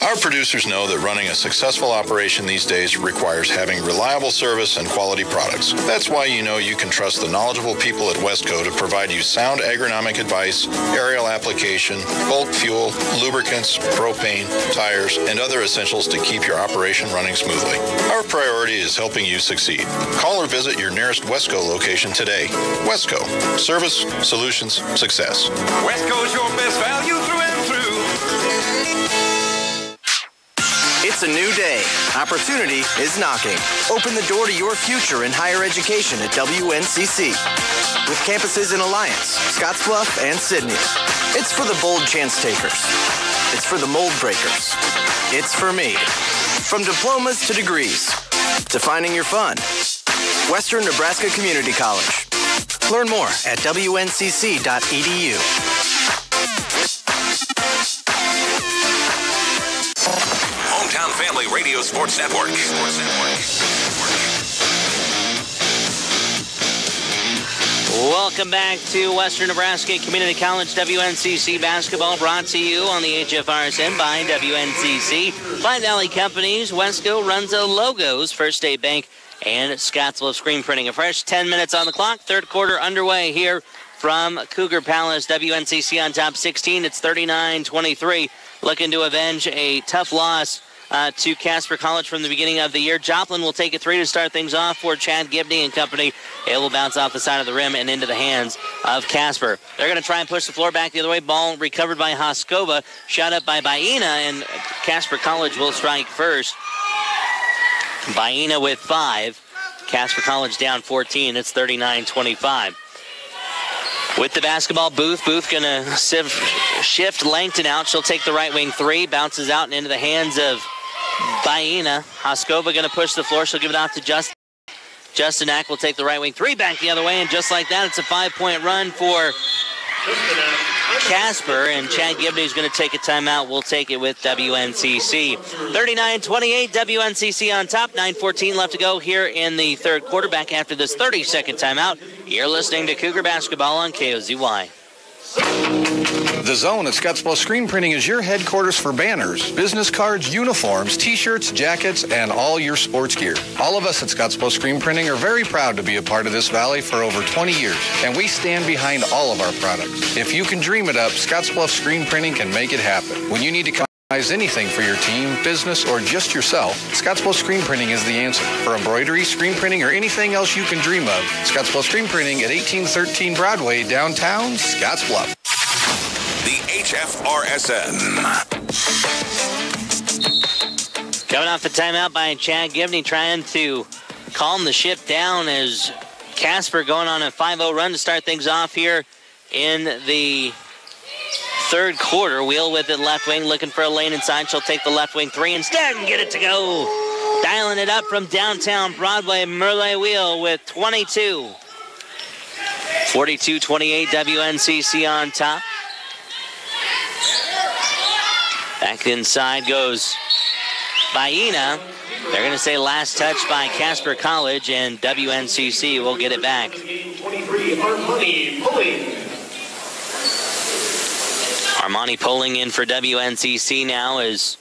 K: Our producers know that running a successful operation these days requires having reliable service and quality products. That's why you know you can trust the knowledgeable people at Wesco to provide you sound agronomic advice, aerial application, bulk fuel, lubricants, propane, tires, and other essentials to keep your operation running smoothly. Our priority is helping you succeed. Call or visit your nearest Wesco location today. Wesco. Service, solutions, success.
H: Wesco's your best value through and through.
M: It's a new day. Opportunity is knocking. Open the door to your future in higher education at WNCC. With campuses in Alliance, Scottsbluff, and Sydney. It's for the bold chance takers. It's for the mold breakers. It's for me. From diplomas to degrees, to finding your fun. Western Nebraska Community College. Learn more at WNCC.edu.
H: Hometown Family Radio Sports Network.
I: Welcome back to Western Nebraska Community College WNCC basketball, brought to you on the HFRSN by WNCC. Five Valley Companies, Wesco, Runza, Logos, First State Bank, and Scottsbluff Screen Printing. A fresh 10 minutes on the clock. Third quarter underway here from Cougar Palace. WNCC on top 16. It's 39-23. Looking to avenge a tough loss to Casper College from the beginning of the year. Joplin will take a three to start things off for Chad Gibney and company. It will bounce off the side of the rim and into the hands of Casper. They're going to try and push the floor back the other way. Ball recovered by Hoskova. Shot up by Baena, and Casper College will strike first. Baena with 5. Casper College down 14. It's 39-25. With the basketball, Booth going to shift Langton out. She'll take the right wing three. Bounces out and into the hands of Baena. Hoskova going to push the floor. She'll give it off to Justin. Justinak will take the right wing three back the other way. And just like that, it's a 5-point run for Casper. And Chad Gibney is going to take a timeout. We'll take it with WNCC. 39-28, WNCC on top. 9:14 left to go here in the third quarter. Back after this 30-second timeout. You're listening to Cougar Basketball on KOZY.
J: The Zone at Scottsbluff Screen Printing is your headquarters for banners, business cards, uniforms, t-shirts, jackets, and all your sports gear. All of us at Scottsbluff Screen Printing are very proud to be a part of this valley for over 20 years, and we stand behind all of our products. If you can dream it up, Scottsbluff Screen Printing can make it happen. When you need to customize anything for your team, business, or just yourself, Scottsbluff Screen Printing is the answer. For embroidery, screen printing, or anything else you can dream of, Scottsbluff Screen Printing at 1813 Broadway, downtown Scottsbluff.
H: The HFRSN.
I: Coming off the timeout by Chad Gibney, trying to calm the ship down as Casper going on a 5-0 run to start things off here in the third quarter. Wheel with it left wing, looking for a lane inside. She'll take the left wing three instead and get it to go. Dialing it up from downtown Broadway, Merle Wheel with 22. 42-28, WNCC on top. Back inside goes Baena. They're going to say last touch by Casper College, and WNCC will get it back.
N: 23,
I: Armani pulling in for WNCC now as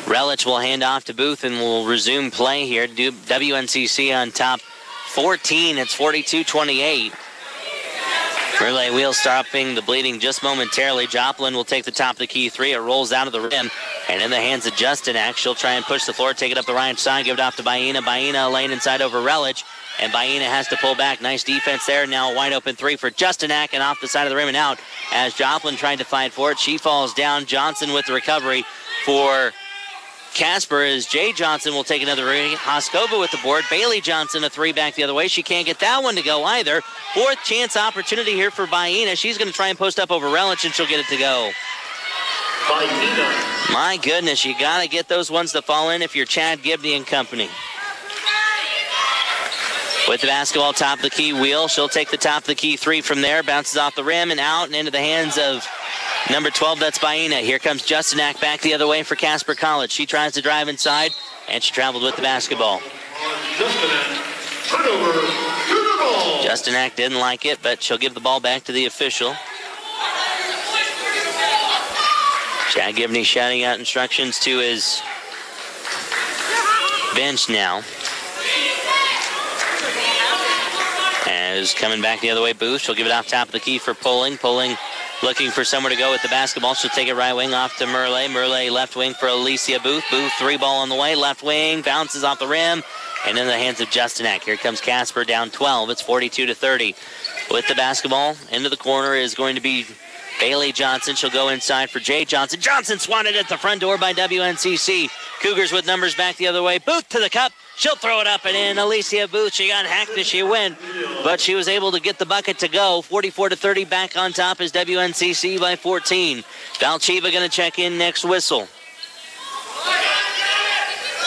I: Relich will hand off to Booth and will resume play here. WNCC on top 14. It's 42-28. Relay Wheel stopping the bleeding just momentarily. Joplin will take the top of the key three. It rolls out of the rim and in the hands of Justinak. She'll try and push the floor, take it up the right side, give it off to Baena. Baena, a lane inside over Relich, and Baena has to pull back. Nice defense there. Now a wide open three for Justinak and off the side of the rim and out as Joplin tried to fight for it. She falls down. Johnson with the recovery for Casper as Jay Johnson will take another ring. Hoskova with the board. Bailey Johnson a three back the other way. She can't get that one to go either. Fourth chance opportunity here for Baena. She's going to try and post up over Relich and she'll get it to go.
N: Baena.
I: My goodness, you got to get those ones to fall in if you're Chad Gibney and company. With the basketball top of the key Wheel. She'll take the top of the key three from there. Bounces off the rim and out and into the hands of Number 12, that's Baena. Here comes Justinak back the other way for Casper College. She tries to drive inside, and she traveled with the basketball. Justinak didn't like it, but she'll give the ball back to the official. Chad Gibney shouting out instructions to his bench now. As coming back the other way, Booth. She'll give it off top of the key for Poling. Poling looking for somewhere to go with the basketball. She'll take it right wing off to Murley. Murley left wing for Alicia Booth. Booth, 3-ball on the way. Left wing, bounces off the rim. And in the hands of Justinak. Here comes Casper down 12. It's 42-30. With the basketball, into the corner is going to be Bailey Johnson. She'll go inside for Jay Johnson. Johnson swatted at the front door by WNCC. Cougars with numbers back the other way. Booth to the cup. She'll throw it up and in. Alicia Booth, she got hacked as she went, but she was able to get the bucket to go. 44-30, back on top is WNCC by 14. Valcheva going to check in next whistle.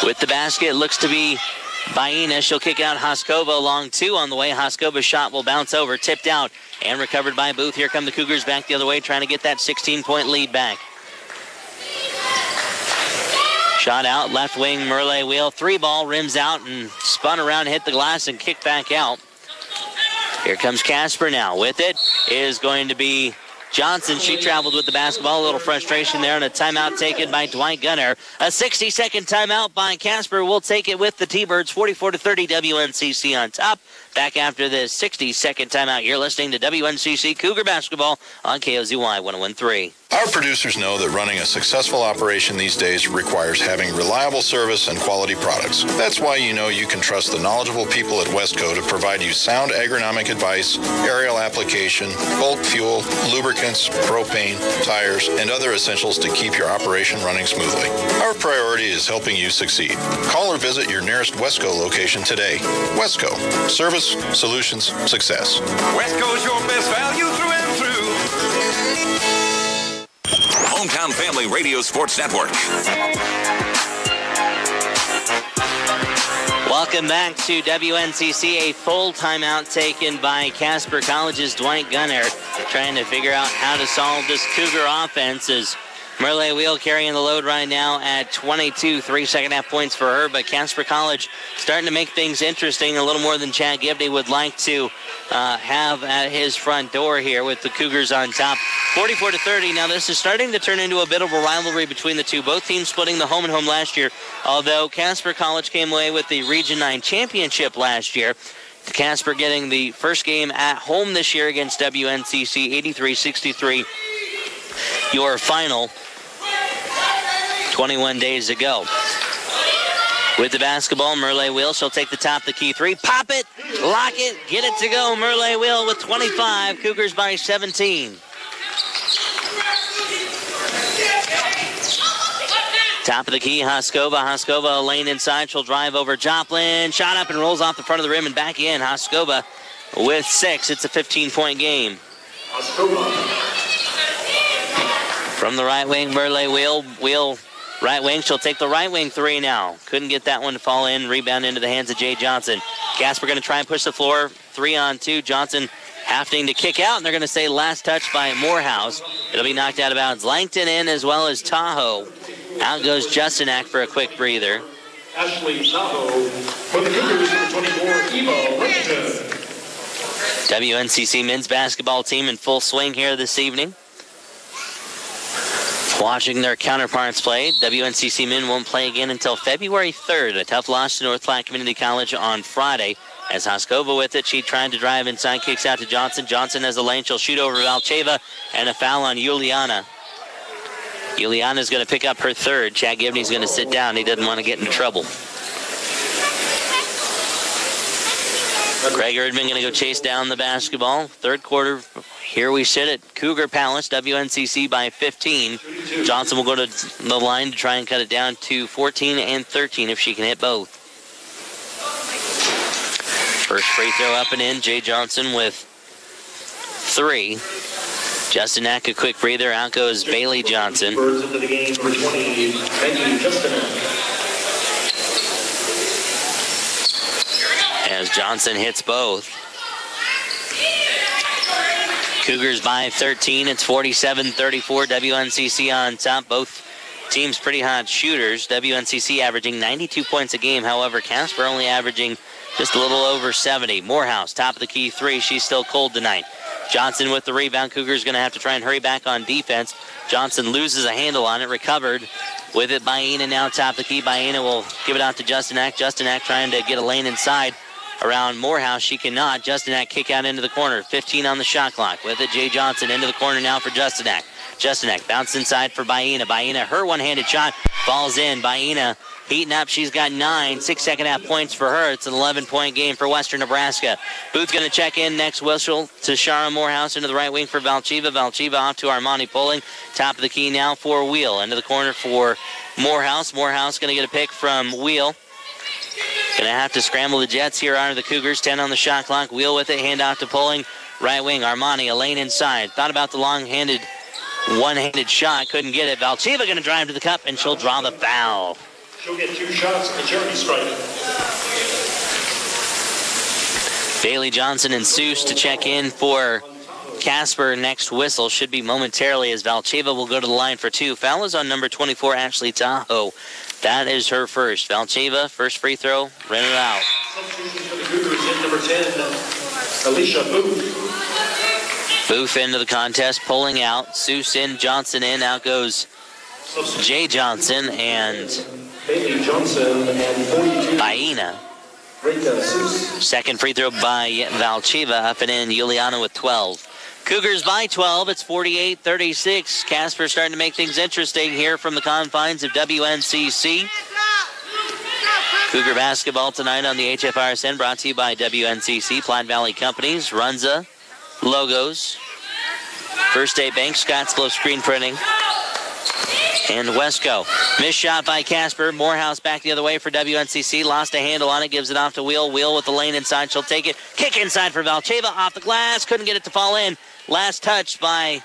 I: With the basket, looks to be Baena. She'll kick out Hoskova along 2 on the way. Hoskova's shot will bounce over, tipped out, and recovered by Booth. Here come the Cougars back the other way, trying to get that 16-point lead back. Shot out, left wing, Murley wheel, 3-ball, rims out and spun around, hit the glass and kicked back out. Here comes Casper now. With it is going to be Johnson. She traveled with the basketball. A little frustration there, and a timeout taken by Dwight Gunner. A 60-second timeout by Casper. We'll take it with the T-Birds. 44-30, WNCC on top. Back after this 60-second timeout, you're listening to WNCC Cougar Basketball on KOZY 101.3.
K: Our producers know that running a successful operation these days requires having reliable service and quality products. That's why you know you can trust the knowledgeable people at Westco to provide you sound agronomic advice, aerial application, bulk fuel, lubricants, propane, tires, and other essentials to keep your operation running smoothly. Our priority is helping you succeed. Call or visit your nearest Westco location today. Westco. Service, solutions, success.
H: Westco's your best value through and through. Hometown Family Radio Sports Network.
I: Welcome back to WNCC. A full timeout taken by Casper College's Dwight Gunner, trying to figure out how to solve this Cougar offense. As Murley Wheel carrying the load right now at 22, 3 second-half points for her, but Casper College starting to make things interesting, a little more than Chad Gibney would like to have at his front door here with the Cougars on top. 44-30. Now this is starting to turn into a bit of a rivalry between the two. Both teams splitting the home and home last year, although Casper College came away with the Region 9 championship last year. Casper getting the first game at home this year against WNCC, 83-63. Your final 21 days ago. With the basketball, Murley Wheel. She'll take the top of the key 3. Pop it, lock it, get it to go. Murley Wheel with 25. Cougars by 17. Top of the key, Hoskova. Hoskova, a lane inside. She'll drive over Joplin. Shot up and rolls off the front of the rim and back in. Hoskova with 6. It's a 15-point game. From the right wing, Murley Wheel right wing. She'll take the right wing 3 now. Couldn't get that one to fall in. Rebound into the hands of Jay Johnson. Casper going to try and push the floor. 3-on-2. Johnson having to kick out, and they're going to say last touch by Morehouse. It'll be knocked out of bounds. Langton in as well as Tahoe. Out goes Justinak for a quick breather.
N: Ashley Tahoe for the Cougars, number 24, Evo Richardson.
I: WNCC men's basketball team in full swing here this evening. Watching their counterparts play. WNCC men won't play again until February 3rd. A tough loss to North Platte Community College on Friday. As Hoskova with it, she tried to drive inside, kicks out to Johnson. Johnson has the lane. She'll shoot over Valcheva, and a foul on Juliana. Juliana's going to pick up her 3rd. Chad Gibney's going to sit down. He doesn't want to get into trouble. Craig Erdman going to go chase down the basketball. 3rd quarter. Here we sit at Cougar Palace, WNCC by 15. Johnson will go to the line to try and cut it down to 14 and 13 if she can hit both. First free throw up and in. Jay Johnson with 3. Justinak, a quick breather. Out goes Bailey Johnson.
N: Into the game for 20,
I: as Johnson hits both. Cougars by 13. It's 47-34. WNCC on top. Both teams pretty hot shooters. WNCC averaging 92 points a game. However, Casper only averaging just a little over 70. Morehouse, top of the key three. She's still cold tonight. Johnson with the rebound. Cougars going to have to try and hurry back on defense. Johnson loses a handle on it. Recovered with it by Ina now top of the key. Baena will give it out to Justinak. Justinak trying to get a lane inside around Morehouse. She cannot. Justinak kick out into the corner. 15 on the shot clock. With it, Jay Johnson into the corner now for Justinak. Justinak bounce inside for Baena. Baena, her one-handed shot falls in. Baena heating up. She's got 9 second half points for her. It's an 11-point game for Western Nebraska. Booth going to check in next whistle to Shara Morehouse into the right wing for Valchiva. Valchiva off to Armani Poling. Top of the key now for Wheel. Into the corner for Morehouse. Morehouse going to get a pick from Wheel. Going to have to scramble the Jets here are the Cougars. 10 on the shot clock. Wheel with it. Hand off to Poling. Right wing. Armani, a lane inside. Thought about the long-handed one-handed shot. Couldn't get it. Valchiva going to drive to the cup, and she'll draw the foul.
N: She'll get 2 shots at the charity strike.
I: Bailey Johnson and Seuss to check in for Casper. Next whistle should be momentarily as Valchiva will go to the line for 2. Foul is on number 24, Ashley Tahoe. That is her first. Valchiva, first free throw, ran it out.
N: Substitution for the Cougars in number 10, Alicia Booth.
I: Booth into the contest, pulling out. Seuss in, Johnson in. Out goes Jay Johnson and
N: Bailey Johnson and 42.
I: Baena.
N: Rita Seuss.
I: Second free throw by Valchiva. Up and in, Juliana with 12. Cougars by 12. It's 48-36. Casper starting to make things interesting here from the confines of WNCC. Cougar basketball tonight on the HFRSN, brought to you by WNCC, Platte Valley Companies, Runza, Logos, First State Bank, Scottsbluff Screen Printing, and Wesco. Missed shot by Casper. Morehouse back the other way for WNCC. Lost a handle on it. Gives it off to Wheel. Wheel with the lane inside. She'll take it. Kick inside for Valchiva. Off the glass. Couldn't get it to fall in. Last touch by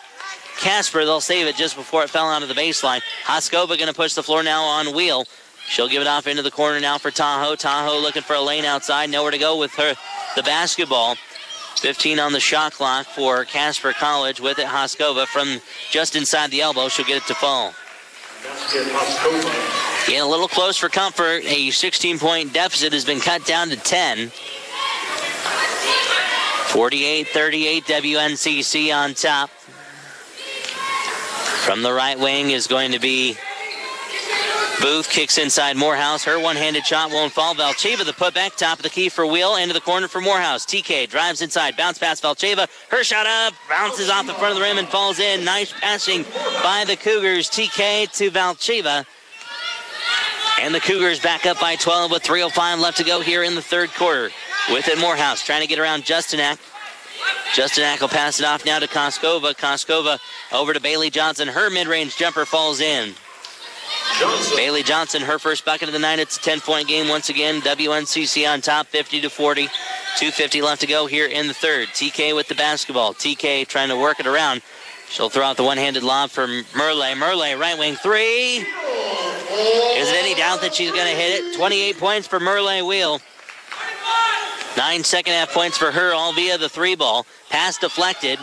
I: Casper. They'll save it just before it fell onto the baseline. Hoskova going to push the floor now on Wheel. She'll give it off into the corner now for Tahoe. Tahoe looking for a lane outside. Nowhere to go with her the basketball. 15 on the shot clock for Casper College. With it, Hoskova from just inside the elbow. She'll get it to fall. Getting a little close for comfort. A 16-point deficit has been cut down to 10. 48-38 WNCC on top. From the right wing is going to be Booth. Kicks inside Morehouse. Her one-handed shot won't fall. Valchiva, the putback, top of the key for Wheel. Into the corner for Morehouse. TK drives inside. Bounce pass Valchiva. Her shot up. Bounces off the front of the rim and falls in. Nice passing by the Cougars. TK to Valchiva. And the Cougars back up by 12 with 3:05 left to go here in the third quarter. With it, Morehouse trying to get around Justinak. Justinak will pass it off now to Koskova. Koskova over to Bailey Johnson. Her mid-range jumper falls in. Bailey Johnson, her first bucket of the night. It's a 10-point game once again. WNCC on top, 50-40. 2:50 left to go here in the third. TK with the basketball. TK trying to work it around. She'll throw out the one-handed lob for Merle. Merle, right wing three. Is it any doubt that she's going to hit it? 28 points for Merle Wheel. 9 second-half points for her, all via the three ball. Pass deflected.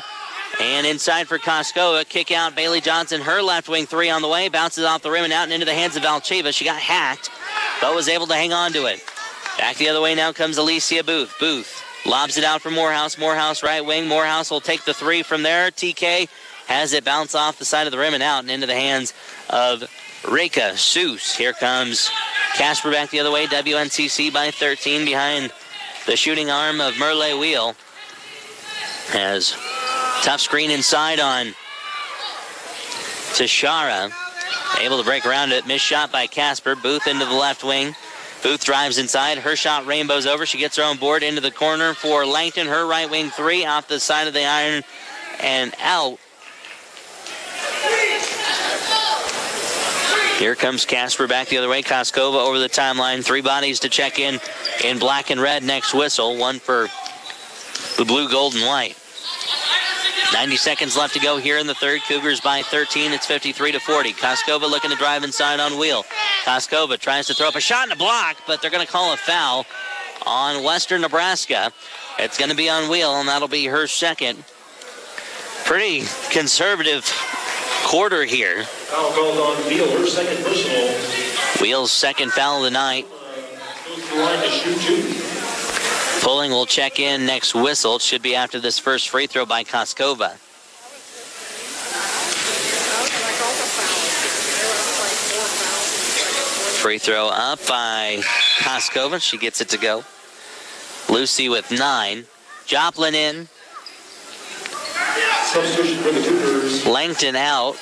I: And inside for Koskova, kick out Bailey Johnson. Her left wing three on the way. Bounces off the rim and out and into the hands of Valchiva. She got hacked, but was able to hang on to it. Back the other way now comes Alicia Booth. Booth lobs it out for Morehouse. Morehouse right wing. Morehouse will take the three from there. TK has it bounce off the side of the rim and out and into the hands of Reka Seuss. Here comes Casper back the other way. WNCC by 13 behind the shooting arm of Merle Wheel. As tough screen inside on Tashara. Able to break around it. Missed shot by Casper. Booth into the left wing. Booth drives inside. Her shot rainbows over. She gets her own board into the corner for Langton. Her right wing three off the side of the iron and out. Here comes Casper back the other way. Koskova over the timeline. 3 bodies to check in black and red next whistle. One for the blue, gold, and white. 90 seconds left to go here in the third. Cougars by 13. It's 53-40. Koskova looking to drive inside on Wheel. Koskova tries to throw up a shot and a block, but they're going to call a foul on Western Nebraska. It's going to be on Wheel, and that'll be her second. Pretty conservative quarter here.
N: Foul called on Wheel, her second personal.
I: Wheel's second foul of the night.
N: Goes to the line to shoot 2.
I: Pulling will check in next whistle. It should be after this first free throw by Koskova. Free throw up by Koskova. She gets it to go. Lucy with 9. Joplin in.
N: Substitution for the Cougars.
I: Langton out.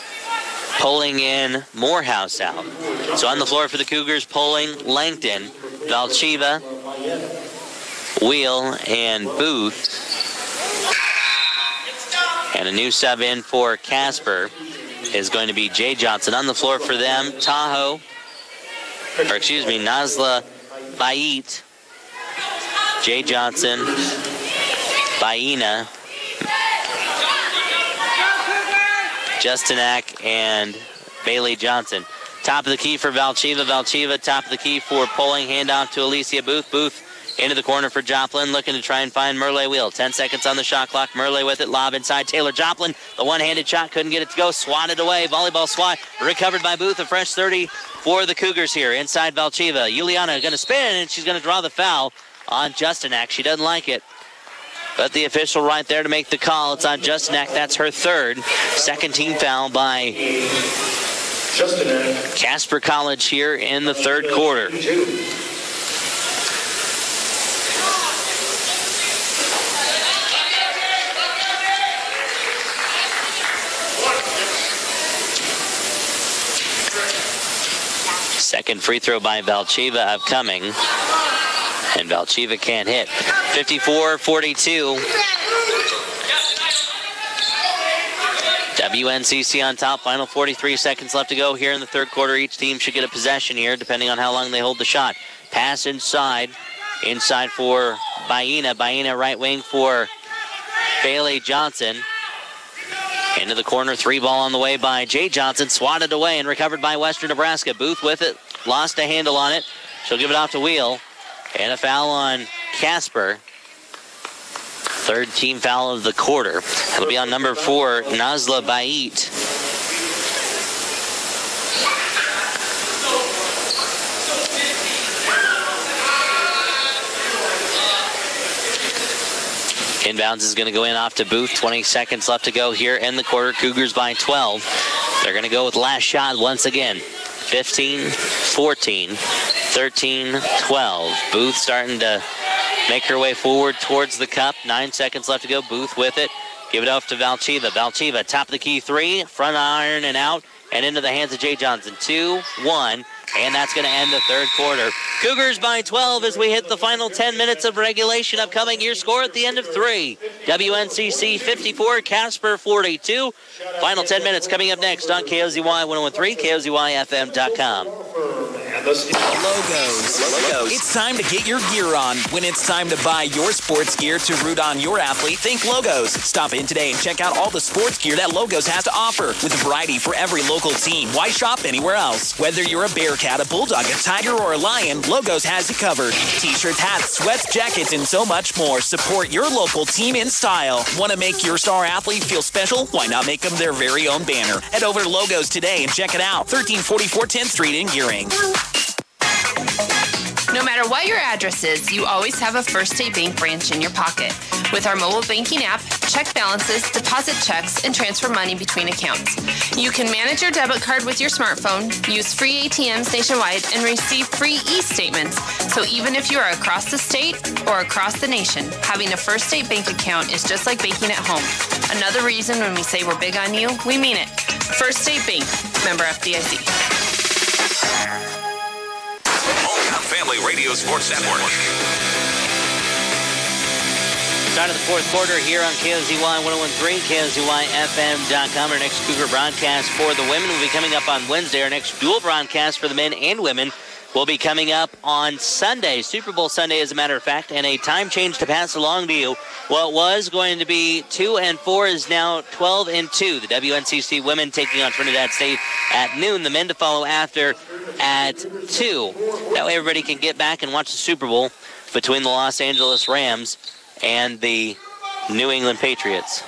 I: Pulling in Morehouse out. So on the floor for the Cougars, pulling Langton, Valchiva, Wheel, and Booth. And a new sub in for Casper is going to be Jay Johnson. On the floor for them, Nazla Bait, Jay Johnson, Baina, Justinak, and Bailey Johnson. Top of the key for Valchiva. Valchiva, top of the key for pulling. Handoff to Alicia Booth. Booth into the corner for Joplin, looking to try and find Merle Wheel. 10 seconds on the shot clock. Merle with it. Lob inside Taylor Joplin. The one-handed shot couldn't get it to go. Swatted away. Volleyball swat. Recovered by Booth. A fresh 30 for the Cougars here. Inside Valchiva. Juliana going to spin, and she's going to draw the foul on Justinak. She doesn't like it. But the official right there to make the call. It's on Justinak. That's her third. Second team foul by Casper College here in the third quarter. Second free throw by Valchiva upcoming. And Valchiva can't hit. 54-42. WNCC on top. Final 43 seconds left to go here in the third quarter. Each team should get a possession here, depending on how long they hold the shot. Pass inside. Inside for Baina. Baina right wing for Bailey Johnson. Into the corner. 3 ball on the way by Jay Johnson. Swatted away and recovered by Western Nebraska. Booth with it. Lost a handle on it. She'll give it off to Wheel. And a foul on Casper. Third team foul of the quarter. It'll be on number 4, Nazla Bait. Inbounds is going to go in off to Booth. 20 seconds left to go here in the quarter. Cougars by 12. They're going to go with last shot once again. 15-14. 13-12. Booth starting to make her way forward towards the cup. 9 seconds left to go. Booth with it. Give it off to Valchiva. Valchiva, top of the key 3. Front iron and out. And into the hands of Jay Johnson. 2-1. And that's going to end the third quarter. Cougars by 12 as we hit the final 10 minutes of regulation. Upcoming your score at the end of 3. WNCC 54, Casper 42. Final 10 minutes coming up next on KOZY 101.3, KOZYFM.com.
D: Logos. It's time to get your gear on. When it's time to buy your sports gear to root on your athlete, think Logos. Stop in today and check out all the sports gear that Logos has to offer. With a variety for every local team, why shop anywhere else? Whether you're a Bearcat, a Bulldog, a Tiger, or a Lion, Logos has you covered. T-shirts, hats, sweats, jackets, and so much more. Support your local team in style. Want to make your star athlete feel special? Why not make them their very own banner? Head over to Logos today and check it out. 1344 10th Street in Gearing.
Q: No matter what your address is, you always have a First State Bank branch in your pocket. With our mobile banking app, check balances, deposit checks, and transfer money between accounts. You can manage your debit card with your smartphone, use free ATMs nationwide, and receive free e-statements. So even if you are across the state or across the nation, having a First State Bank account is just like banking at home. Another reason when we say we're big on you, we mean it. First State Bank, member FDIC.
H: Family Radio Sports Network.
I: Start of the fourth quarter here on KOZY 101.3, KOZYFM.com. Our next Cougar broadcast for the women will be coming up on Wednesday. Our next dual broadcast for the men and women will be coming up on Sunday, Super Bowl Sunday, as a matter of fact, and a time change to pass along to you. What was going to be 2 and 4 is now 12 and 2. The WNCC women taking on Trinidad State at noon. The men to follow after at 2. That way everybody can get back and watch the Super Bowl between the Los Angeles Rams and the New England Patriots.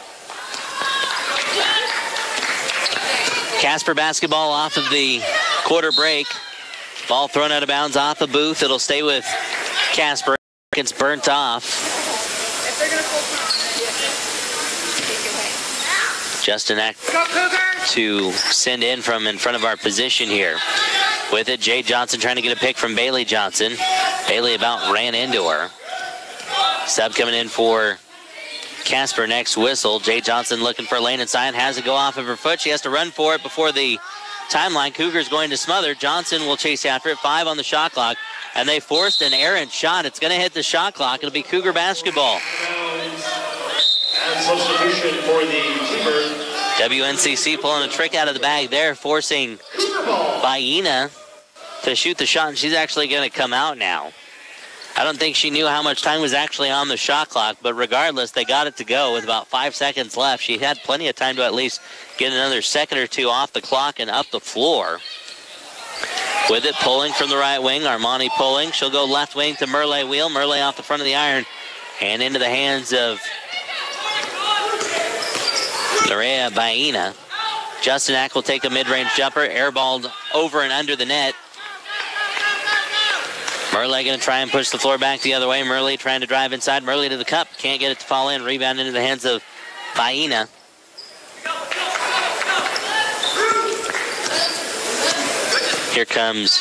I: Casper basketball off of the quarter break. Ball thrown out of bounds off the Booth. It'll stay with Casper. Gets burnt off. Justin Eck to send in from in front of our position here. With it, Jay Johnson trying to get a pick from Bailey Johnson. Bailey about ran into her. Sub coming in for Casper next whistle. Jay Johnson looking for a lane inside. Has to go off of her foot. She has to run for it before the timeline. Cougars going to smother. Johnson will chase after it. 5 on the shot clock. And they forced an errant shot. It's going to hit the shot clock. It'll be Cougar basketball.
N: And substitution for the T-Birds.
I: WNCC pulling a trick out of the bag there, forcing Baina to shoot the shot, and she's actually going to come out now. I don't think she knew how much time was actually on the shot clock, but regardless, they got it to go with about 5 seconds left. She had plenty of time to at least get another second or two off the clock and up the floor. With it, pulling from the right wing, Armani pulling. She'll go left wing to Merle Wheel. Merle off the front of the iron and into the hands of Nerea Baina. Justin Ack will take a mid-range jumper, airballed over and under the net. Merle going to try and push the floor back the other way. Merle trying to drive inside. Merle to the cup. Can't get it to fall in. Rebound into the hands of Baina. Here comes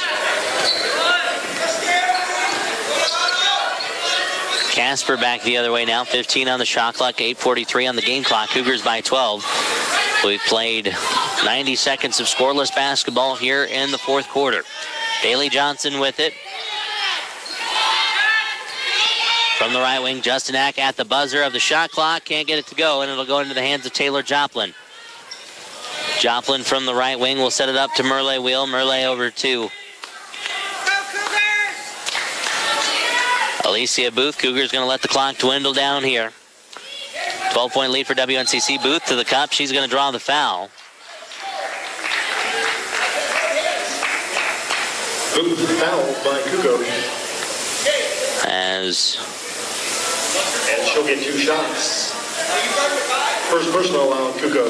I: Casper back the other way now. 15 on the shot clock, 8:43 on the game clock. Cougars by 12. We've played 90 seconds of scoreless basketball here in the fourth quarter. Bailey Johnson with it. From the right wing, Justin Ack at the buzzer of the shot clock. Can't get it to go, and it'll go into the hands of Taylor Joplin. Joplin from the right wing will set it up to Merle Wheel. Merle over to Alicia Booth. Cougars going to let the clock dwindle down here. 12-point lead for WNCC. Booth to the cup. She's going to draw the foul.
N: Booth fouled by Kuko.
I: And
N: she'll get 2 shots. First personal on Kuko.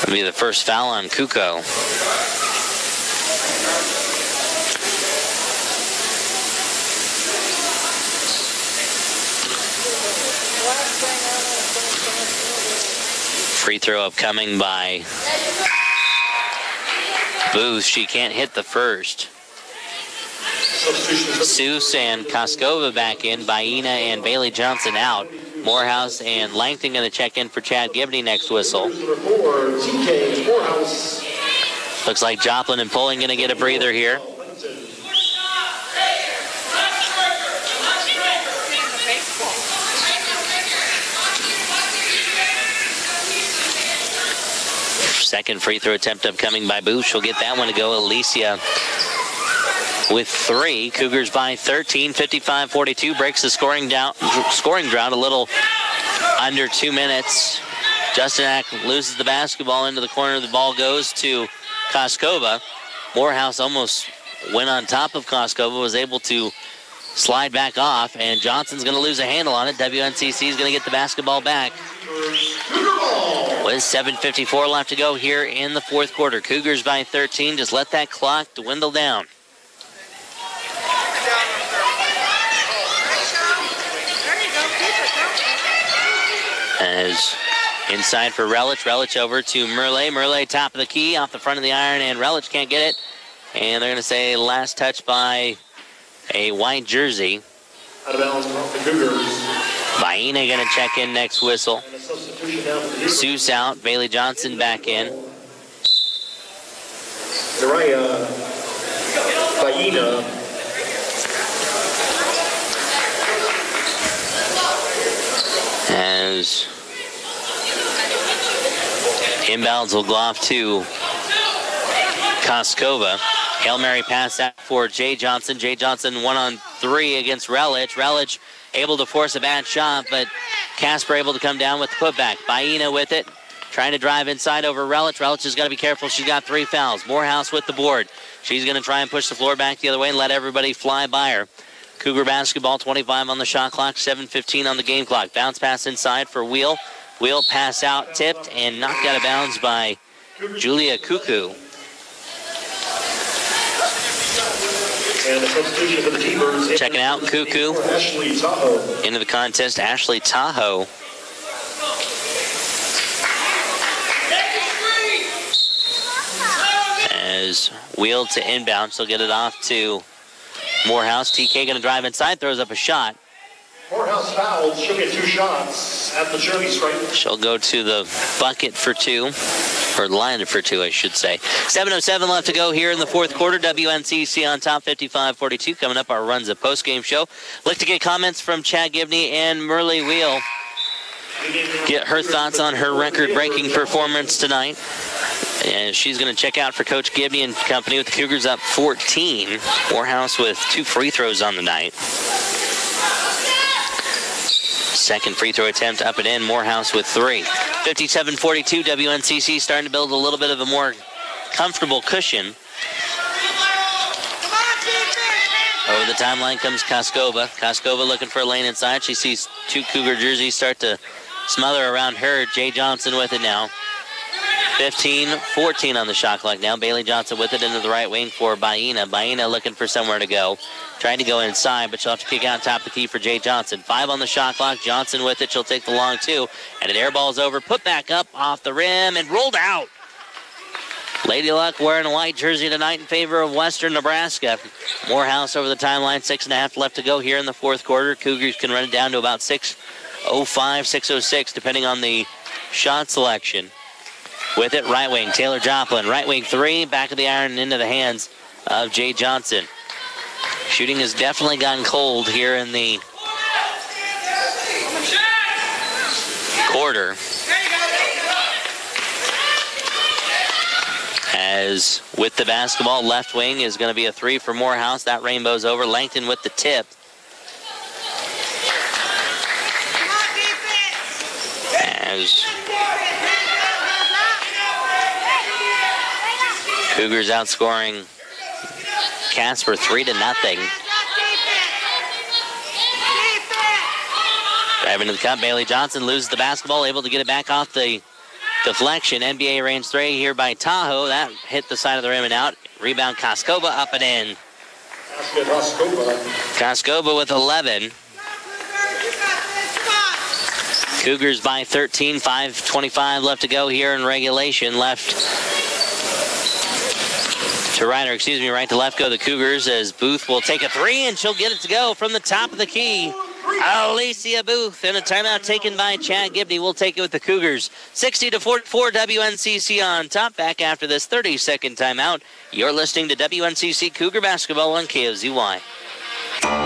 I: That'll be the first foul on Kuko. Free throw upcoming by Booth. She can't hit the first. Seuss and Koskova back in. Baina and Bailey Johnson out. Morehouse and Langton going to check in for Chad Gibney next whistle. Looks like Joplin and Pulling going to get a breather here. Second free throw attempt upcoming by Booth. She'll get that one to go. Alicia with 3. Cougars by 13, 55-42. Breaks the scoring drought a little under 2 minutes. Justin Ack loses the basketball into the corner. The ball goes to Koskova. Morehouse almost went on top of Koskova, was able to slide back off, and Johnson's going to lose a handle on it. WNCC is going to get the basketball back. With 7:54 left to go here in the fourth quarter. Cougars by 13. Just let that clock dwindle down. As inside for Relich. Relich over to Merle. Merle top of the key, off the front of the iron, and Relich can't get it. And they're going to say last touch by a white jersey.
N: Out of bounds for the Cougars.
I: Baina going to check in next whistle. Seuss out. Bailey Johnson back in.
N: Baina.
I: As inbounds will go off to Koskova. Hail Mary pass out for Jay Johnson. Jay Johnson 1-on-3 against Relich. Relich able to force a bad shot, but Casper able to come down with the putback. Baina with it, trying to drive inside over Relich. Relich has got to be careful. She's got 3 fouls. Morehouse with the board. She's going to try and push the floor back the other way and let everybody fly by her. Cougar basketball, 25 on the shot clock, 7:15 on the game clock. Bounce pass inside for Wheel. Wheel pass out, tipped, and knocked out of bounds by Julia Cuckoo.
N: And the substitution for the T-Birds.
I: Checking out Cuckoo.
N: Ashley Tahoe.
I: Into the contest, Ashley Tahoe. As wheeled to inbound, she'll get it off to Morehouse. TK going to drive inside, throws up a shot.
N: Morehouse fouled. She'll get 2 shots at the charity stripe.
I: She'll go to the bucket for 2, or the line for 2, I should say. 7:07 left to go here in the fourth quarter. WNCC on top, 55-42. Coming up, our Runs of Postgame show. Look to get comments from Chad Gibney and Merle Wheel. Get her thoughts on her record-breaking performance tonight. And she's going to check out for Coach Gibney and company with the Cougars up 14. Morehouse with 2 free throws on the night. Second free throw attempt up and in. Morehouse with 3. 57-42. WNCC starting to build a little bit of a more comfortable cushion. Over the timeline comes Koskova. Koskova looking for a lane inside. She sees 2 Cougar jerseys start to smother around her. Jay Johnson with it now. 15-14 on the shot clock now. Bailey Johnson with it into the right wing for Baena. Baena looking for somewhere to go. Trying to go inside, but she'll have to kick out top of the key for Jay Johnson. 5 on the shot clock. Johnson with it. She'll take the long 2. And an air ball's over. Put back up off the rim and rolled out. Lady Luck wearing a white jersey tonight in favor of Western Nebraska. Morehouse over the timeline. 6.5 left to go here in the fourth quarter. Cougars can run it down to about 6:05, 6:06, depending on the shot selection. With it, right wing, Taylor Joplin. Right wing 3, back of the iron and into the hands of Jay Johnson. Shooting has definitely gotten cold here in the quarter. As with the basketball, left wing is going to be a 3 for Morehouse. That rainbow's over. Langton with the tip. As Cougars outscoring Casper 3-0. Driving to the cup, Bailey Johnson loses the basketball, able to get it back off the deflection. NBA range 3 here by Tahoe. That hit the side of the rim and out. Rebound Koskova up and in. Koskova with 11. Cougars by 13, 5:25 left to go here in regulation. Left to right, or excuse me, right to left go the Cougars as Booth will take a 3 and she'll get it to go from the top of the key. Alicia Booth, and a timeout taken by Chad Gibney. We'll take it with the Cougars. 60-44 WNCC on top. Back after this 30-second timeout. You're listening to WNCC Cougar Basketball on KOZY.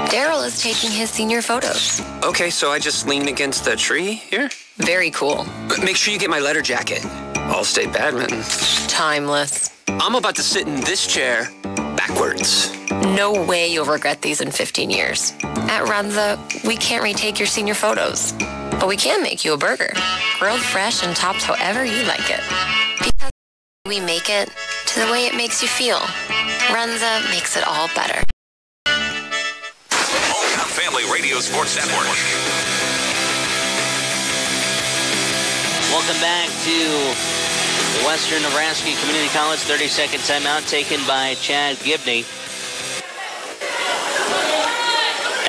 R: Daryl is taking his senior photos.
S: Okay, so I just lean against the tree here?
R: Very cool.
S: But make sure you get my letter jacket. All-state badminton.
R: Timeless.
S: I'm about to sit in this chair backwards.
R: No way you'll regret these in 15 years. At Runza, we can't retake your senior photos, but we can make you a burger, grilled fresh and topped however you like it. Because we make it to the way it makes you feel. Runza makes it all better.
H: Hometown Family Radio Sports Network.
I: Welcome back to Western Nebraska Community College. 30-second timeout taken by Chad Gibney.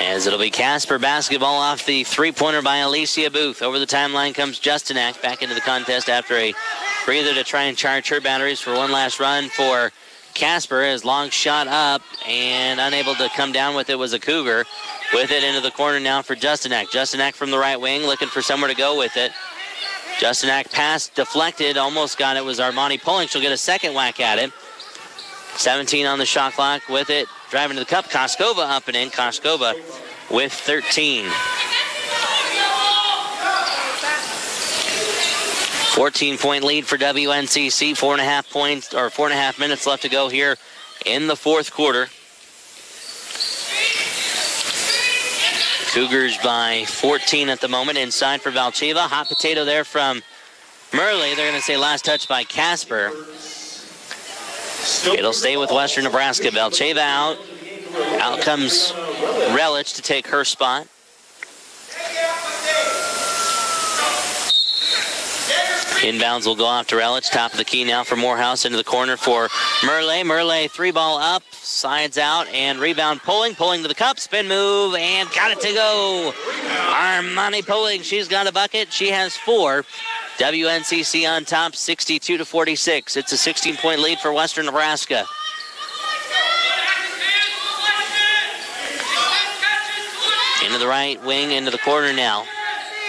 I: As it'll be Casper basketball off the three-pointer by Alicia Booth. Over the timeline comes Justin Ack back into the contest after a breather to try and charge her batteries for one last run for Casper. His long shot up and unable to come down with it was a Cougar. With it into the corner now for Justin Ack. Justin Ack from the right wing looking for somewhere to go with it. Justin Ack pass deflected, almost got it, was Armani Pulling. She'll get a second whack at it. 17 on the shot clock with it. Driving to the cup, Koskova up and in. Koskova with 13. 14-point lead for WNCC. 4.5 minutes left to go here in the fourth quarter. Cougars by 14 at the moment. Inside for Valcheva. Hot potato there from Murley. They're going to say last touch by Casper. It'll stay with Western Nebraska. Valcheva out. Out comes Relich to take her spot. Inbounds will go off to Relich. Top of the key now for Morehouse into the corner for Merle. Merle, 3-ball up, sides out, and rebound pulling to the cup, spin move, and got it to go. Armani pulling, she's got a bucket. She has 4. WNCC on top, 62-46. It's a 16-point lead for Western Nebraska. Into the right wing, into the corner now.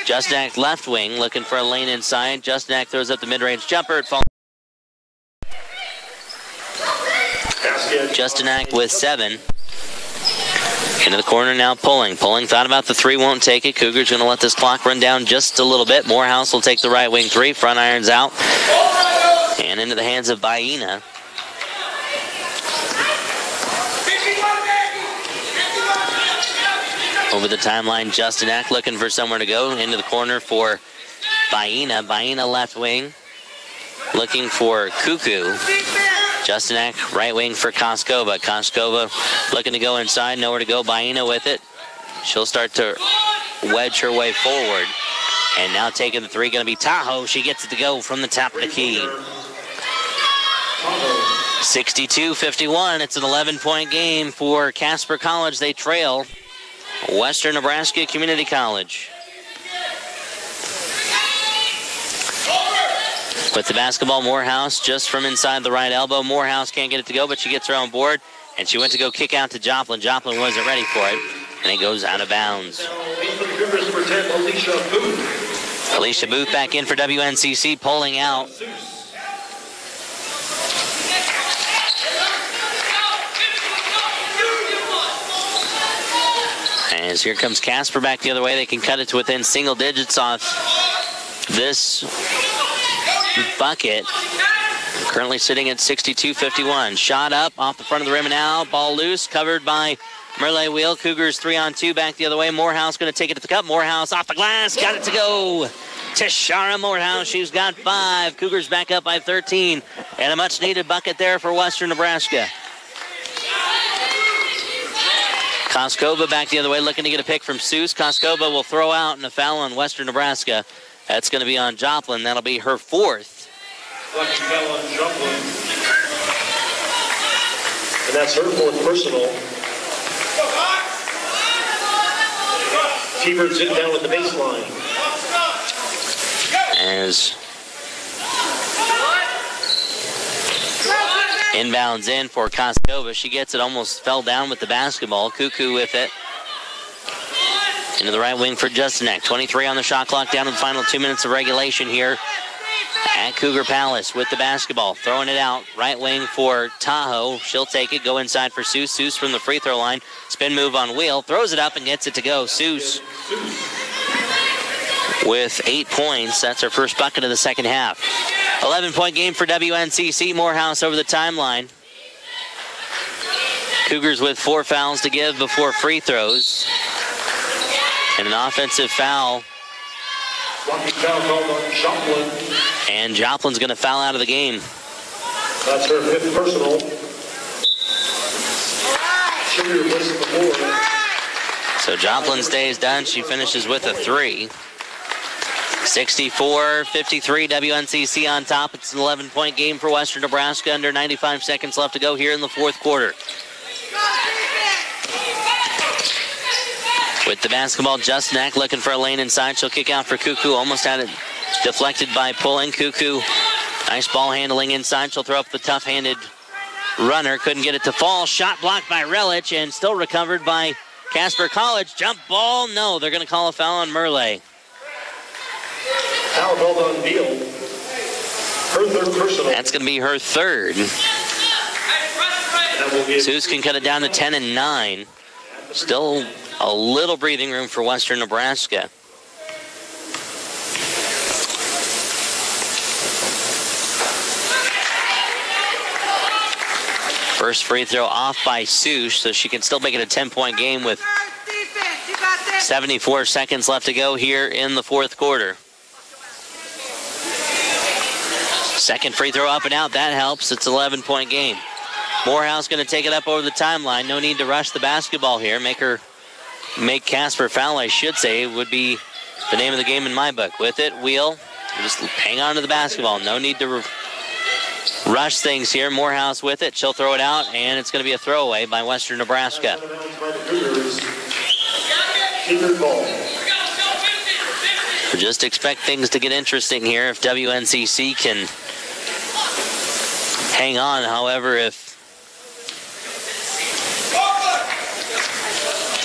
I: Justanak left wing, looking for a lane inside. Justanak throws up the mid-range jumper. It falls. Justanak with 7. Into the corner now, Pulling. Pulling thought about the 3, won't take it. Cougars going to let this clock run down just a little bit. Morehouse will take the right wing 3. Front irons out. And into the hands of Baena. Over the timeline, Justanak looking for somewhere to go. Into the corner for Baena. Baena left wing. Looking for Cuckoo. Justanak right wing for Koskova. Koskova looking to go inside. Nowhere to go. Baena with it. She'll start to wedge her way forward. And now taking the 3, going to be Tahoe. She gets it to go from the top of the key. 62-51. It's an 11-point game for Casper College. They trail Western Nebraska Community College. With the basketball, Morehouse just from inside the right elbow. Morehouse can't get it to go, but she gets her own board, and she went to go kick out to Joplin. Joplin wasn't ready for it, and it goes out of bounds. Alicia Booth back in for WNCC, pulling out. As here comes Casper back the other way. They can cut it to within single digits off this bucket. Currently sitting at 62-51. Shot up off the front of the rim and out. Ball loose, covered by Merle Wheel. Cougars 3-on-2 back the other way. Morehouse going to take it to the cup. Morehouse off the glass. Got it to go. Tashara Morehouse. She's got 5. Cougars back up by 13. And a much-needed bucket there for Western Nebraska. Koskova back the other way, looking to get a pick from Seuss. Koskova will throw out and a foul on Western Nebraska. That's going to be on Joplin. That'll be her 4th.
N: Lucky foul on Joplin. And that's her 4th personal. T-Bird sitting down at the baseline.
I: As inbounds in for Koskova. She gets it, almost fell down with the basketball. Cuckoo with it. Into the right wing for Justanak. 23 on the shot clock, down to the final 2 minutes of regulation here at Cougar Palace with the basketball. Throwing it out. Right wing for Tahoe. She'll take it, go inside for Seuss. Seuss from the free throw line. Spin move on Wheel. Throws it up and gets it to go. Seuss with 8 points. That's her first bucket of the second half. 11-point game for WNCC. Morehouse over the timeline. Cougars with 4 fouls to give before free throws. And an offensive foul. And Joplin's going to foul out of the game.
N: That's her 5th personal.
I: So Joplin's day is done. She finishes with a 3. 64-53, WNCC on top. It's an 11-point game for Western Nebraska. Under 95 seconds left to go here in the 4th quarter. With the basketball, Justanak looking for a lane inside. She'll kick out for Cuckoo. Almost had it deflected by Pulling. Cuckoo, nice ball handling inside. She'll throw up the tough-handed runner. Couldn't get it to fall. Shot blocked by Relich and still recovered by Casper College. Jump ball. No, they're going to call a foul on Merle.
N: Foul called on Beal. Her 3rd personal.
I: That's going to be her 3rd. Seuss can cut it down to 10 and 9. Still a little breathing room for Western Nebraska. First free throw off by Seuss, so she can still make it a 10-point game with 74 seconds left to go here in the 4th quarter. Second free throw up and out. That helps. It's an 11-point game. Morehouse going to take it up over the timeline. No need to rush the basketball here. Make Casper foul, I should say, would be the name of the game in my book. With it, Wheel Just hang on to the basketball. No need to rush things here. Morehouse with it. She'll throw it out, and it's going to be a throwaway by Western Nebraska. Just expect things to get interesting here if WNCC can hang on. However, if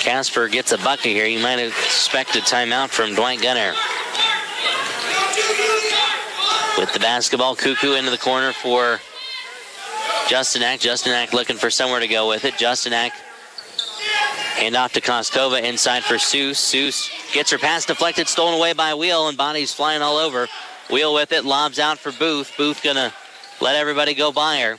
I: Casper gets a bucket here, you might expect a timeout from Dwight Gunner. With the basketball, Cuckoo into the corner for Justinak. Justinak looking for somewhere to go with it. Justinak hand off to Koskova inside for Seuss. Seuss gets her pass deflected, stolen away by Wheel, and bodies flying all over. Wheel with it, lobs out for Booth. Booth gonna let everybody go by her.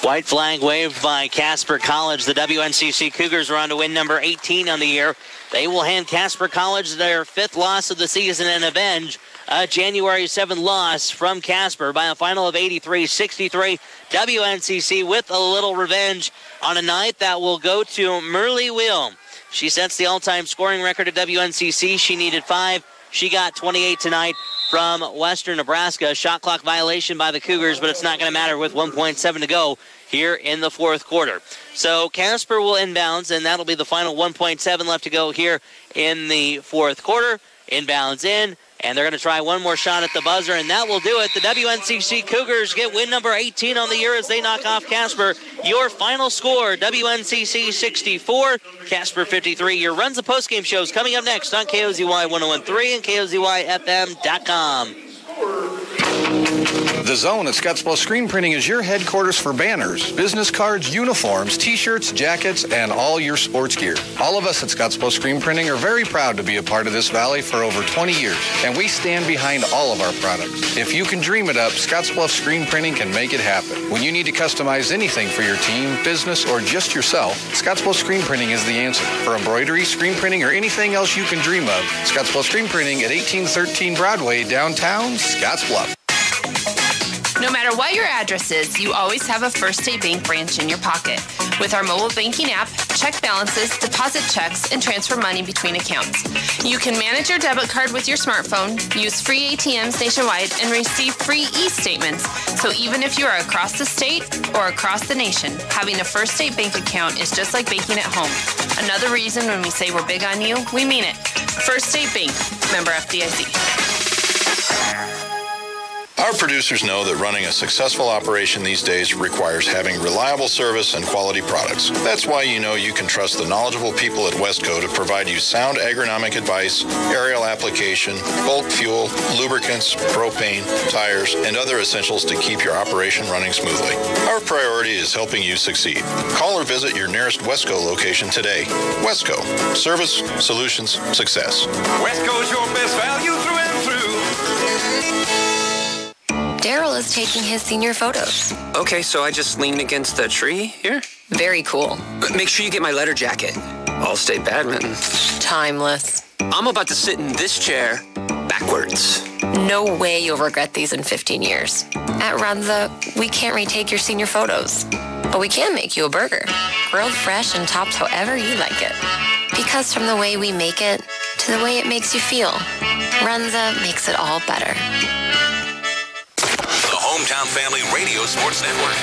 I: White flag waved by Casper College. The WNCC Cougars are on to win number 18 on the year. They will hand Casper College their 5th loss of the season and avenge a January 7 loss from Casper by a final of 83-63. WNCC with a little revenge on a night that will go to Merle Wheel. She sets the all-time scoring record at WNCC. She needed 5. She got 28 tonight from Western Nebraska. Shot clock violation by the Cougars, but it's not going to matter with 1.7 to go here in the 4th quarter. So Casper will inbounds, and that'll be the final 1.7 left to go here in the 4th quarter. Inbounds in, and they're going to try one more shot at the buzzer, and that will do it. The WNCC Cougars get win number 18 on the year as they knock off Casper. Your final score, WNCC 64, Casper 53. Your Runs of Postgame shows coming up next on KOZY 101.3 and KOZYFM.com.
J: The Zone at Scottsbluff Screen Printing is your headquarters for banners, business cards, uniforms, t-shirts, jackets, and all your sports gear. All of us at Scottsbluff Screen Printing are very proud to be a part of this valley for over 20 years, and we stand behind all of our products. If you can dream it up, Scottsbluff Screen Printing can make it happen. When you need to customize anything for your team, business, or just yourself, Scottsbluff Screen Printing is the answer. For embroidery, screen printing, or anything else you can dream of, Scottsbluff Screen Printing at 1813 Broadway, downtown Scottsbluff.
Q: No matter what your address is, you always have a First State Bank branch in your pocket. With our mobile banking app, check balances, deposit checks, and transfer money between accounts. You can manage your debit card with your smartphone, use free ATMs nationwide, and receive free e-statements. So even if you are across the state or across the nation, having a First State Bank account is just like banking at home. Another reason when we say we're big on you, we mean it. First State Bank, member FDIC.
K: Our producers know that running a successful operation these days requires having reliable service and quality products. That's why you know you can trust the knowledgeable people at Westco to provide you sound agronomic advice, aerial application, bulk fuel, lubricants, propane, tires, and other essentials to keep your operation running smoothly. Our priority is helping you succeed. Call or visit your nearest Westco location today. Westco. Service, solutions, success.
C: Westco's your best value through and through.
R: Daryl is taking his senior photos.
S: Okay, so I just lean against the tree here?
R: Very cool.
S: But make sure you get my letter jacket. All-state badminton.
R: Timeless.
S: I'm about to sit in this chair backwards.
R: No way you'll regret these in 15 years. At Runza, we can't retake your senior photos, but we can make you a burger, grilled fresh and topped however you like it. Because from the way we make it to the way it makes you feel, Runza makes it all better.
H: The Hometown Family Radio Sports Network.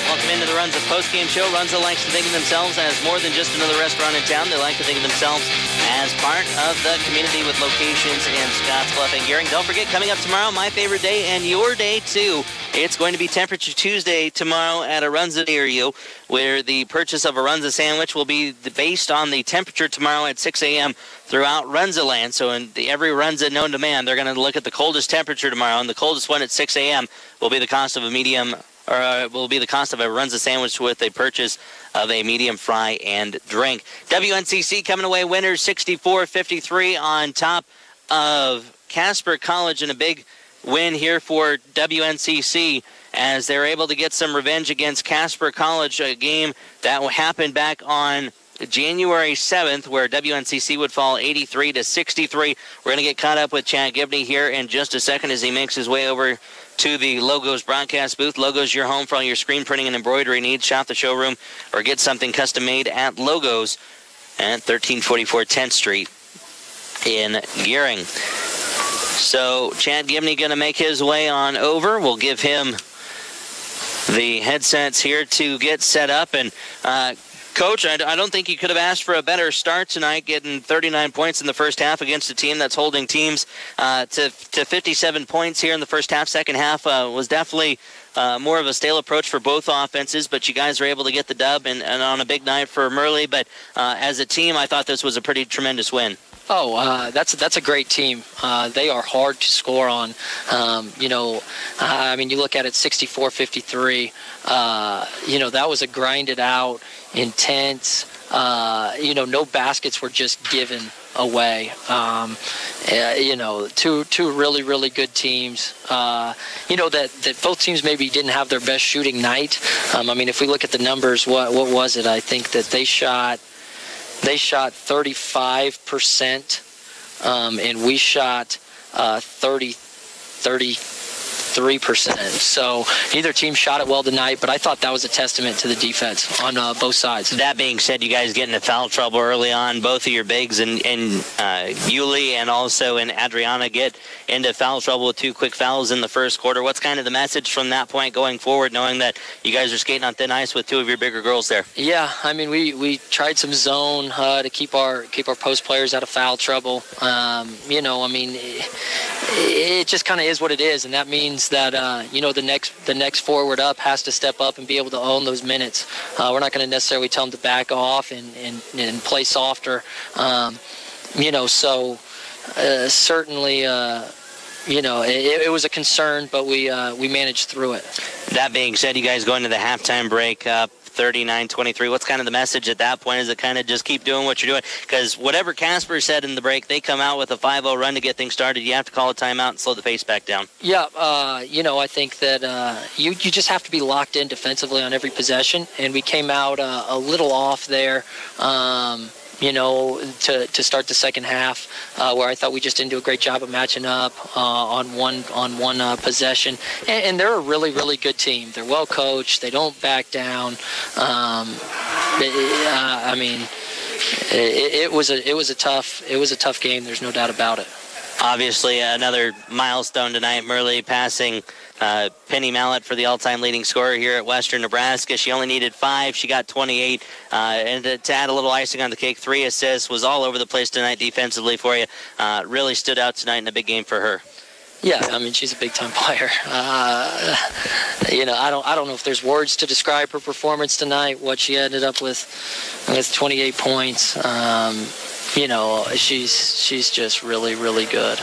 I: Welcome into the Runza postgame show. Runza likes to think of themselves as more than just another restaurant in town. They like to think of themselves as part of the community with locations in Scottsbluff and Gearing. Don't forget, coming up tomorrow, my favorite day and your day too. It's going to be Temperature Tuesday tomorrow at a Runza near you, where the purchase of a Runza sandwich will be based on the temperature tomorrow at 6 a.m. throughout Runza land. So in every Runza known to man, they're going to look at the coldest temperature tomorrow, and the coldest one at 6 a.m. will be the cost of a medium, or will be the cost of a Runza sandwich with a purchase of a medium fry and drink. WNCC coming away winners 64-53 on top of Casper College in a big win here for WNCC as they're able to get some revenge against Casper College, a game that happened back on January 7th where WNCC would fall 83-63. We're going to get caught up with Chad Gibney here in just a second as he makes his way over to the Logos broadcast booth. Logos, your home for all your screen printing and embroidery needs. Shop the showroom or get something custom made at Logos at 1344 10th Street. in Gearing. So Chad Gibney going to make his way on over. We'll give him the headsets here to get set up. And Coach, I don't think you could have asked for a better start tonight, getting 39 points in the first half against a team that's holding teams to 57 points here in the first half. Second half was definitely more of a stale approach for both offenses, but you guys were able to get the dub and on a big night for Murley. But as a team, I thought this was a pretty tremendous win.
E: Oh, that's a great team. They are hard to score on. You look at it, 64-53. That was a grinded out, intense. No baskets were just given away. Two really, really good teams. That both teams maybe didn't have their best shooting night. If we look at the numbers, what was it? I think that they shot 35%, and we shot 33%. So neither team shot it well tonight, but I thought that was a testament to the defense on both sides.
I: That being said, you guys get into foul trouble early on. Both of your bigs and Yuli and also in Adriana get into foul trouble with 2 quick fouls in the first quarter. What's kind of the message from that point going forward, knowing that you guys are skating on thin ice with 2 of your bigger girls there?
E: Yeah, we tried some zone to keep our post players out of foul trouble. It just kind of is what it is, and that means that the next forward up has to step up and be able to own those minutes. We're not going to necessarily tell them to back off and play softer. Certainly, it was a concern, but we managed through it.
I: That being said, you guys go into the halftime break up 39-23. What's kind of the message at that point? Is it kind of just keep doing what you're doing? Because whatever Casper said in the break, they come out with a 5-0 run to get things started. You have to call a timeout and slow the pace back down.
E: Yeah, I think that you just have to be locked in defensively on every possession, and we came out a little off there. To start the second half, where I thought we just didn't do a great job of matching up on one possession. And they're a really, really good team. They're well coached. They don't back down. It was a tough game. There's no doubt about it.
I: Obviously, another milestone tonight. Murley passing Penny Mallett for the all-time leading scorer here at Western Nebraska. She only needed 5. She got 28. And to add a little icing on the cake, 3 assists, was all over the place tonight defensively for you. Really stood out tonight in a big game for her.
E: Yeah, she's a big-time player. I don't know if there's words to describe her performance tonight, what she ended up with 28 points. She's just really, really good.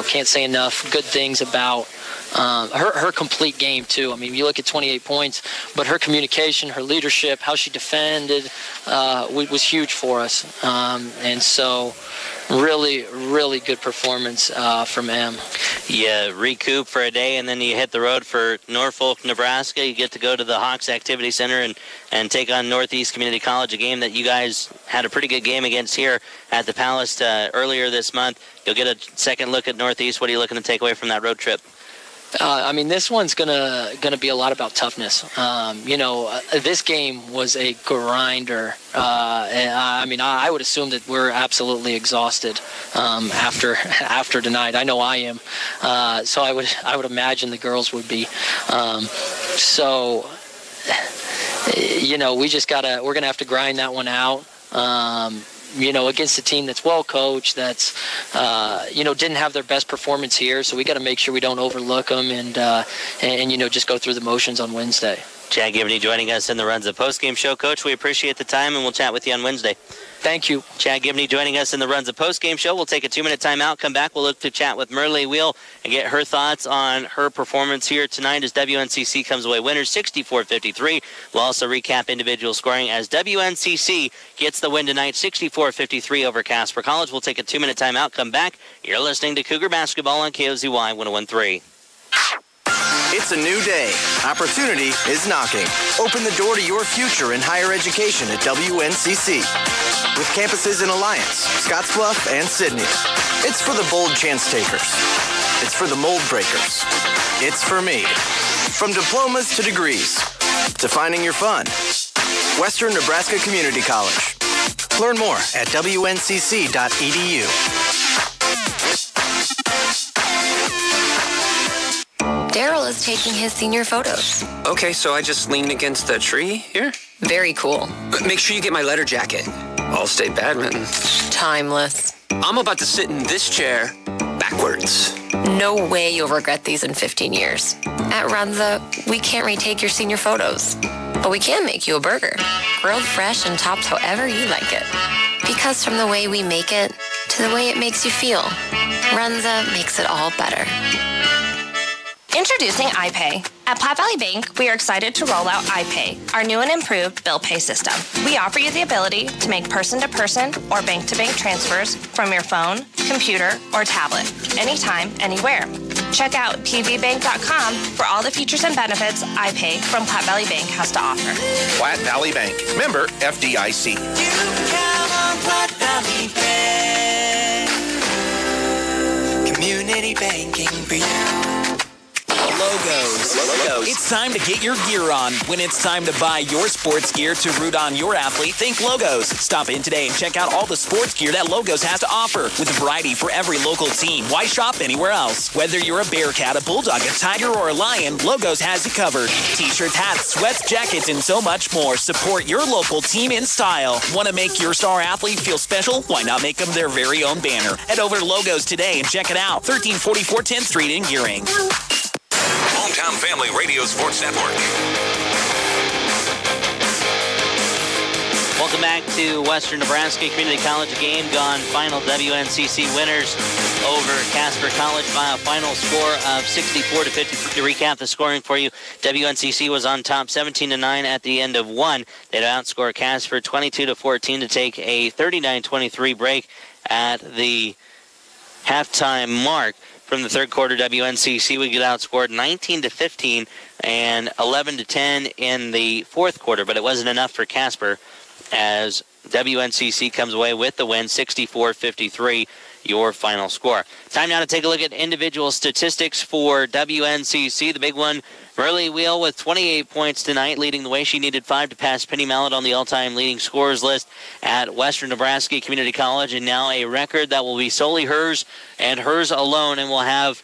E: Can't say enough good things about her complete game, too. You look at 28 points, but her communication, her leadership, how she defended was huge for us. And so really, really good performance from Em.
I: You recoup for a day, and then you hit the road for Norfolk, Nebraska. You get to go to the Hawks Activity Center and take on Northeast Community College, a game that you guys had a pretty good game against here at the Palace earlier this month. You'll get a second look at Northeast. What are you looking to take away from that road trip?
E: This one's gonna be a lot about toughness. This game was a grinder. I would assume that we're absolutely exhausted after tonight. I know I am. So I would imagine the girls would be. We're gonna have to grind that one out. Against a team that's well coached, that's didn't have their best performance here, so we got to make sure we don't overlook them and just go through the motions on Wednesday.
I: Chad Gibney joining us in the Runs of Postgame show. Coach, we appreciate the time, and we'll chat with you on Wednesday.
E: Thank you.
I: Chad Gibney joining us in the Runs of Postgame show. We'll take a 2-minute timeout, come back. We'll look to chat with Murley Wheel and get her thoughts on her performance here tonight as WNCC comes away winners 64-53. We'll also recap individual scoring as WNCC gets the win tonight 64-53 over Casper College. We'll take a 2-minute timeout, come back. You're listening to Cougar Basketball on KOZY 101.3.
M: It's a new day. Opportunity is knocking. Open the door to your future in higher education at WNCC. With campuses in Alliance, Scottsbluff, and Sydney. It's for the bold chance takers. It's for the mold breakers. It's for me. From diplomas to degrees, to finding your fun. Western Nebraska Community College. Learn more at wncc.edu.
R: Daryl is taking his senior photos.
S: Okay, so I just lean against the tree here?
R: Very cool.
S: But make sure you get my letter jacket. All-state badminton.
R: Timeless.
S: I'm about to sit in this chair backwards.
R: No way you'll regret these in 15 years. At Runza, we can't retake your senior photos, but we can make you a burger, grilled fresh and topped however you like it. Because from the way we make it to the way it makes you feel, Runza makes it all better.
O: Introducing iPay. At Platte Valley Bank, we are excited to roll out iPay, our new and improved bill pay system. We offer you the ability to make person-to-person or bank-to-bank transfers from your phone, computer, or tablet, anytime, anywhere. Check out pvbank.com for all the features and benefits iPay from Platte Valley Bank has to offer.
P: Platte Valley Bank, member FDIC.
B: Platte Valley Bank. Community banking for you.
D: Logos. It's time to get your gear on. When it's time to buy your sports gear to root on your athlete, think Logos. Stop in today and check out all the sports gear that Logos has to offer. With a variety for every local team, why shop anywhere else? Whether you're a Bearcat, a Bulldog, a Tiger, or a Lion, Logos has you covered. T-shirts, hats, sweats, jackets, and so much more. Support your local team in style. Want to make your star athlete feel special? Why not make them their very own banner? Head over to Logos today and check it out. 1344 10th Street in Gearing.
H: Hometown Family Radio Sports Network.
I: Welcome back to Western Nebraska Community College. A game gone final. WNCC winners over Casper College by a final score of 64-53. To recap the scoring for you, WNCC was on top 17-9 at the end of one. They'd outscore Casper 22-14 to take a 39-23 break at the halftime mark. From the third quarter, WNCC would get outscored 19-15 and 11-10 in the fourth quarter, but it wasn't enough for Casper as WNCC comes away with the win, 64-53, your final score. Time now to take a look at individual statistics for WNCC. The big one, Merle Wheel with 28 points tonight, leading the way. She needed 5 to pass Penny Mallet on the all-time leading scorers list at Western Nebraska Community College, and now a record that will be solely hers and hers alone, and will have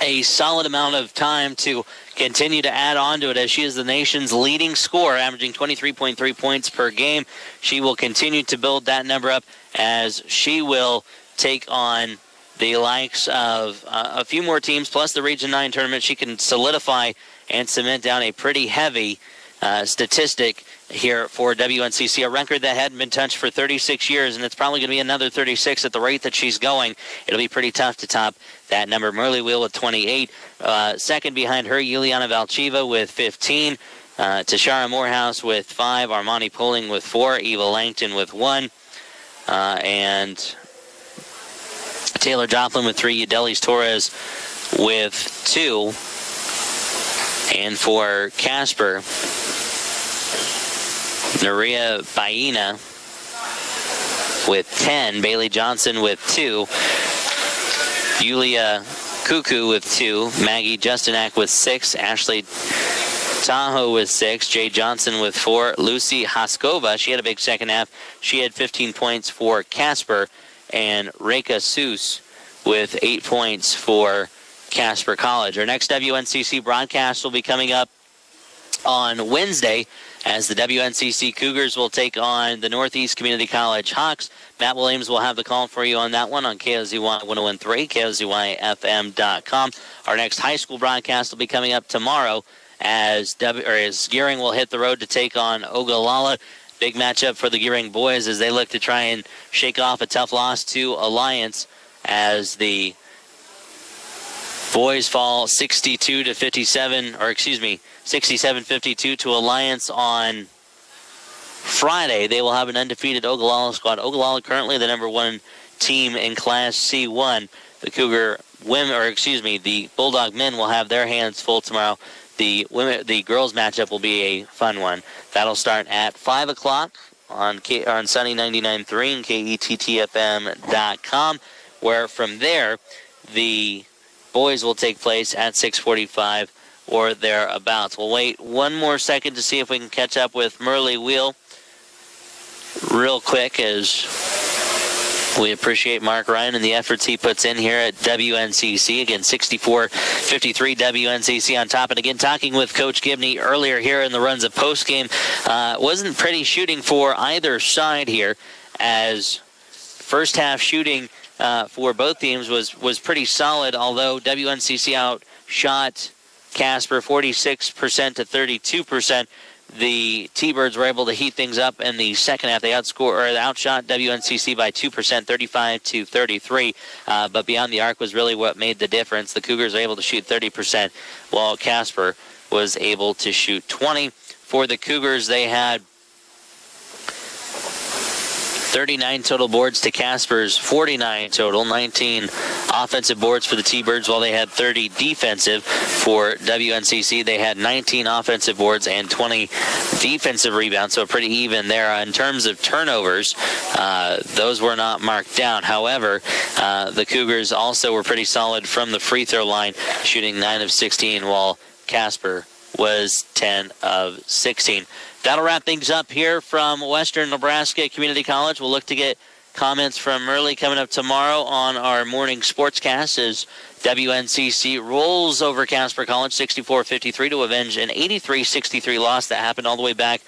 I: a solid amount of time to continue to add on to it as she is the nation's leading scorer, averaging 23.3 points per game. She will continue to build that number up as she will take on the likes of a few more teams, plus the Region 9 tournament. She can solidify and cement down a pretty heavy statistic here for WNCC, a record that hadn't been touched for 36 years, and it's probably going to be another 36 at the rate that she's going. It'll be pretty tough to top that number. Merle Wheel with 28. Second behind her, Yuliana Valchiva with 15. Tashara Morehouse with 5. Armani Poling with 4. Eva Langton with 1. And Taylor Joplin with 3. Udelis Torres with 2. And for Casper, Naria Baina with 10. Bailey Johnson with 2. Yulia Kuku with 2. Maggie Justinak with 6. Ashley Tahoe with 6. Jay Johnson with 4. Lucy Haskova, she had a big second half. She had 15 points for Casper. And Reka Seuss with 8 points for Casper College. Our next WNCC broadcast will be coming up on Wednesday as the WNCC Cougars will take on the Northeast Community College Hawks. Matt Williams will have the call for you on that one on KOZY 101.3, KOZYFM.com. Our next high school broadcast will be coming up tomorrow as Gearing will hit the road to take on Ogallala. Big matchup for the Gearing boys as they look to try and shake off a tough loss to Alliance as the boys fall 67-52 to Alliance on Friday. They will have an undefeated Ogallala squad. Ogallala currently the number 1 team in Class C1. The Cougar women, the Bulldog men will have their hands full tomorrow. The girls matchup will be a fun one. That'll start at 5 o'clock on Sunny 99.3 and KETTFM.com, where from there the boys will take place at 6:45 or thereabouts. We'll wait one more second to see if we can catch up with Merle Wheel real quick as we appreciate Mark Ryan and the efforts he puts in here at WNCC. Again, 64-53 WNCC on top. And again, talking with Coach Gibney earlier here in the runs of postgame, wasn't pretty shooting for either side here, as first half shooting for both teams was pretty solid, although WNCC outshot Casper 46% to 32%. The T-Birds were able to heat things up in the second half. They outshot WNCC by 2%, 35-33. But beyond the arc was really what made the difference. The Cougars were able to shoot 30%, while Casper was able to shoot 20. For the Cougars, they had 39 total boards to Casper's 49 total, 19 offensive boards for the T-Birds, while they had 30 defensive. For WNCC, they had 19 offensive boards and 20 defensive rebounds, so pretty even there. In terms of turnovers, those were not marked down. However, the Cougars also were pretty solid from the free throw line, shooting 9 of 16, while Casper was 10 of 16. That'll wrap things up here from Western Nebraska Community College. We'll look to get comments from Murley coming up tomorrow on our morning sportscast as WNCC rolls over Casper College 64-53 to avenge an 83-63 loss that happened all the way back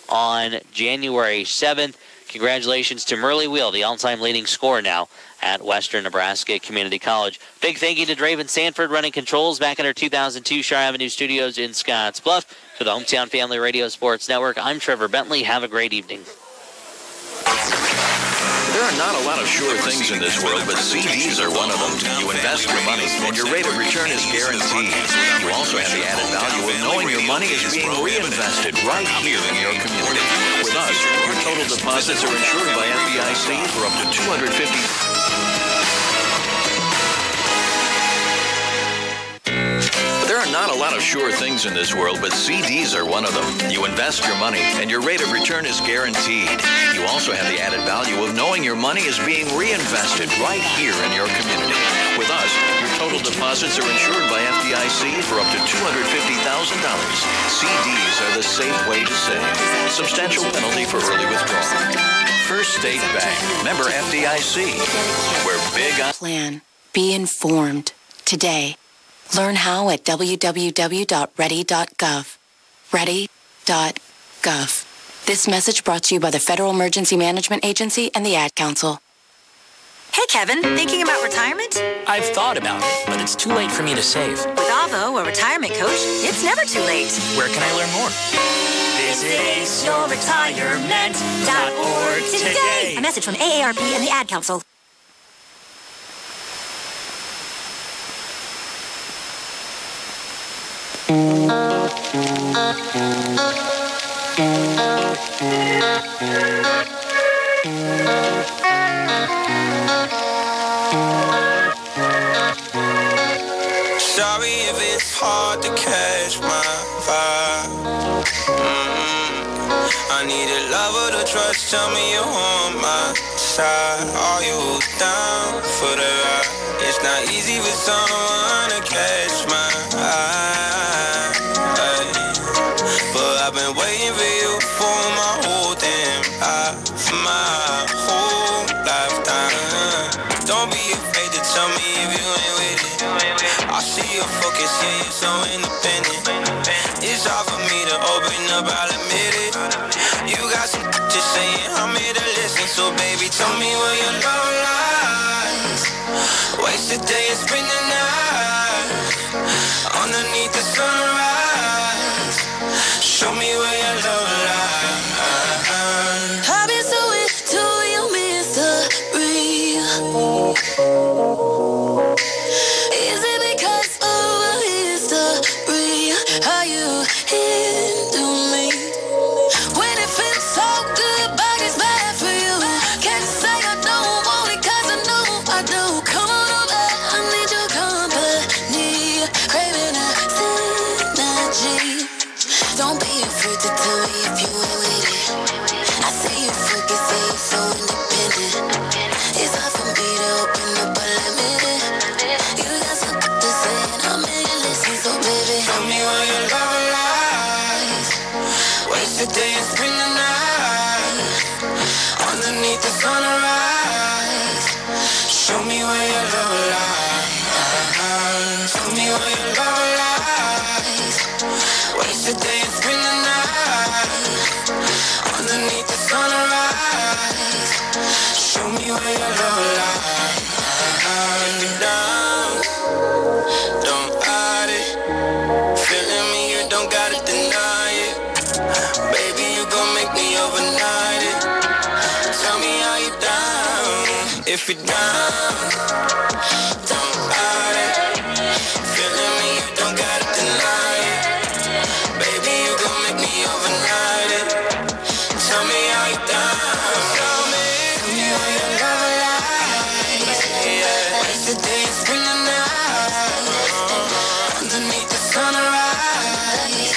I: on January 7th. Congratulations to Murley Wheel, the all-time leading scorer now at Western Nebraska Community College. Big thank you to Draven Sanford running controls back in our 2002 Shire Avenue studios in Scotts Bluff. For the Hometown Family Radio Sports Network, I'm Trevor Bentley. Have a great evening.
H: There are not a lot of sure things in this world, but CDs are one of them. You invest your money, and your rate of return is guaranteed. You also have the added value of knowing your money is being reinvested right here in your community. With us, your total deposits are insured by FDIC for up to $250. There are not a lot of sure things in this world, but CDs are one of them. You invest your money, and your rate of return is guaranteed. You also have the added value of knowing your money is being reinvested right here in your community. With us, your total deposits are insured by FDIC for up to $250,000. CDs are the safe way to save. Substantial penalty for early withdrawal. First State Bank. Member FDIC. We're big on...
F: Plan. Be informed. Today. Learn how at www.ready.gov. Ready.gov. This message brought to you by the Federal Emergency Management Agency and the Ad Council.
G: Hey, Kevin, thinking about retirement?
L: I've thought about it, but it's too late for me to save.
G: With Avo, a retirement coach, it's never too late.
L: Where can I learn more?
G: Visit aceyourretirement.org today. A message from AARP and the Ad Council.
B: Sorry if it's hard to catch my vibe. I need a lover to trust. Tell me you're on my side. Are you down for the ride? It's not easy for someone to catch my eye, but I've been waiting for you for my whole damn life, my whole lifetime. Don't be afraid to tell me if you ain't with it. I see your focus, yeah, you're so independent. It's hard for me to open up, I'll admit it. You got some just saying, I'm here to listen. So baby, tell me where your love lies. Waste the day and spend the night underneath the sunrise. Show me where your love lies.
A: I've been so into your mystery. Is it because of a history? How you into me? When it feels so good, but it's bad for you. Can't say I don't want it, cause I know I do. Come on over, I need your company. Craving a
B: sunrise. Show me where your love lies. Show me where your love lies. Waste the day and spend the night underneath the sunrise. Show me where your love lies. If you're down, don't hide it. Feeling me, you don't gotta deny it. Baby, you gon' make me overnight it. Tell me how you down. If you're down, don't hide it. Feeling me, you don't gotta deny it. Baby, you gon' make me overnight it. Tell me how you down. Tell me how your love lies. Yeah. Waste the day and spend the night underneath the sunrise.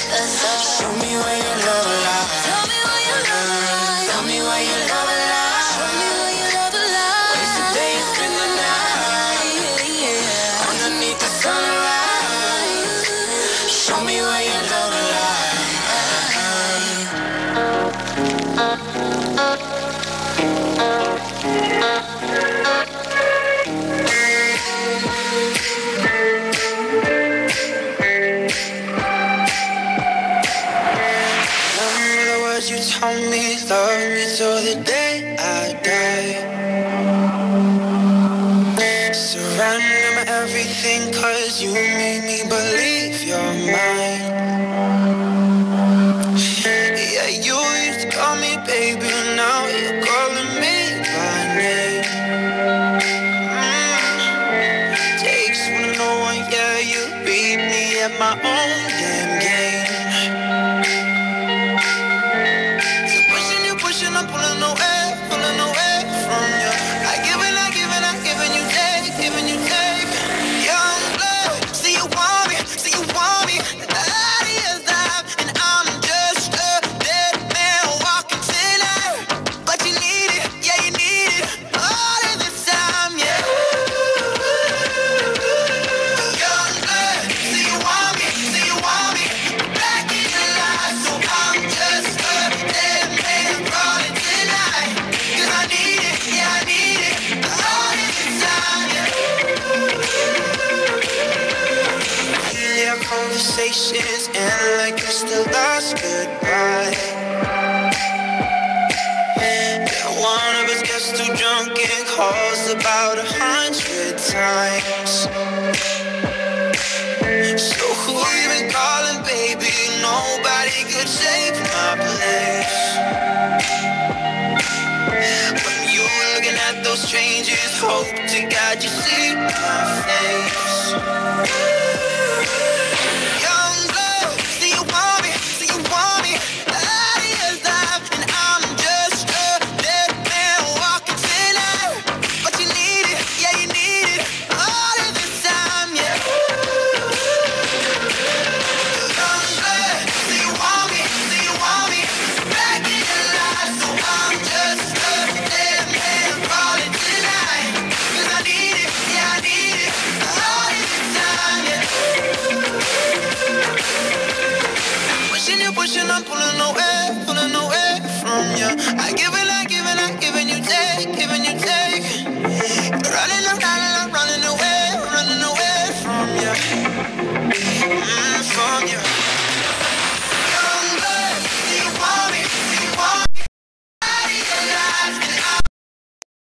B: Show me where your love lies. Tell me where your love lies. Tell me where your love lies. Show me where your love lies. Waste the day and spend the night underneath the sunrise. Show me where your love lies. You told me love me till the day I die. Surrender my everything, cause you made me believe you're mine. Yeah, you used to call me baby, now you're calling me by name. Takes one to know one, yeah, you beat me at my own damn game. I'm pulling away from you. I give and you take, Young blood, see you want me, the idea's live, and I'm just a dead man walking tonight. But you need it, yeah, you need it, all of this time, yeah. Young blood, see you want me, back in your life, so I'm just a dead man crawling tonight. Cause I need it, yeah, I need it, all of this time, yeah. Yeah, conversations end like it's the last goodbye. Yeah, one of us gets too drunk and calls about 100 times. So who you been calling, baby? Nobody could save my place. When you were looking at those strangers, hope to God you see my face. Young blood, see you want me, the idea's live, and I'm just a dead man walking tonight. But you need it, yeah, you need it, all of this time, yeah. Young blood, see you want me, back in your life, so I'm just a dead man crawling tonight. Cause I need it, yeah, I need it, all of this time, yeah. Pushing, I'm pulling away from you. I give and you take, running away from you, from you.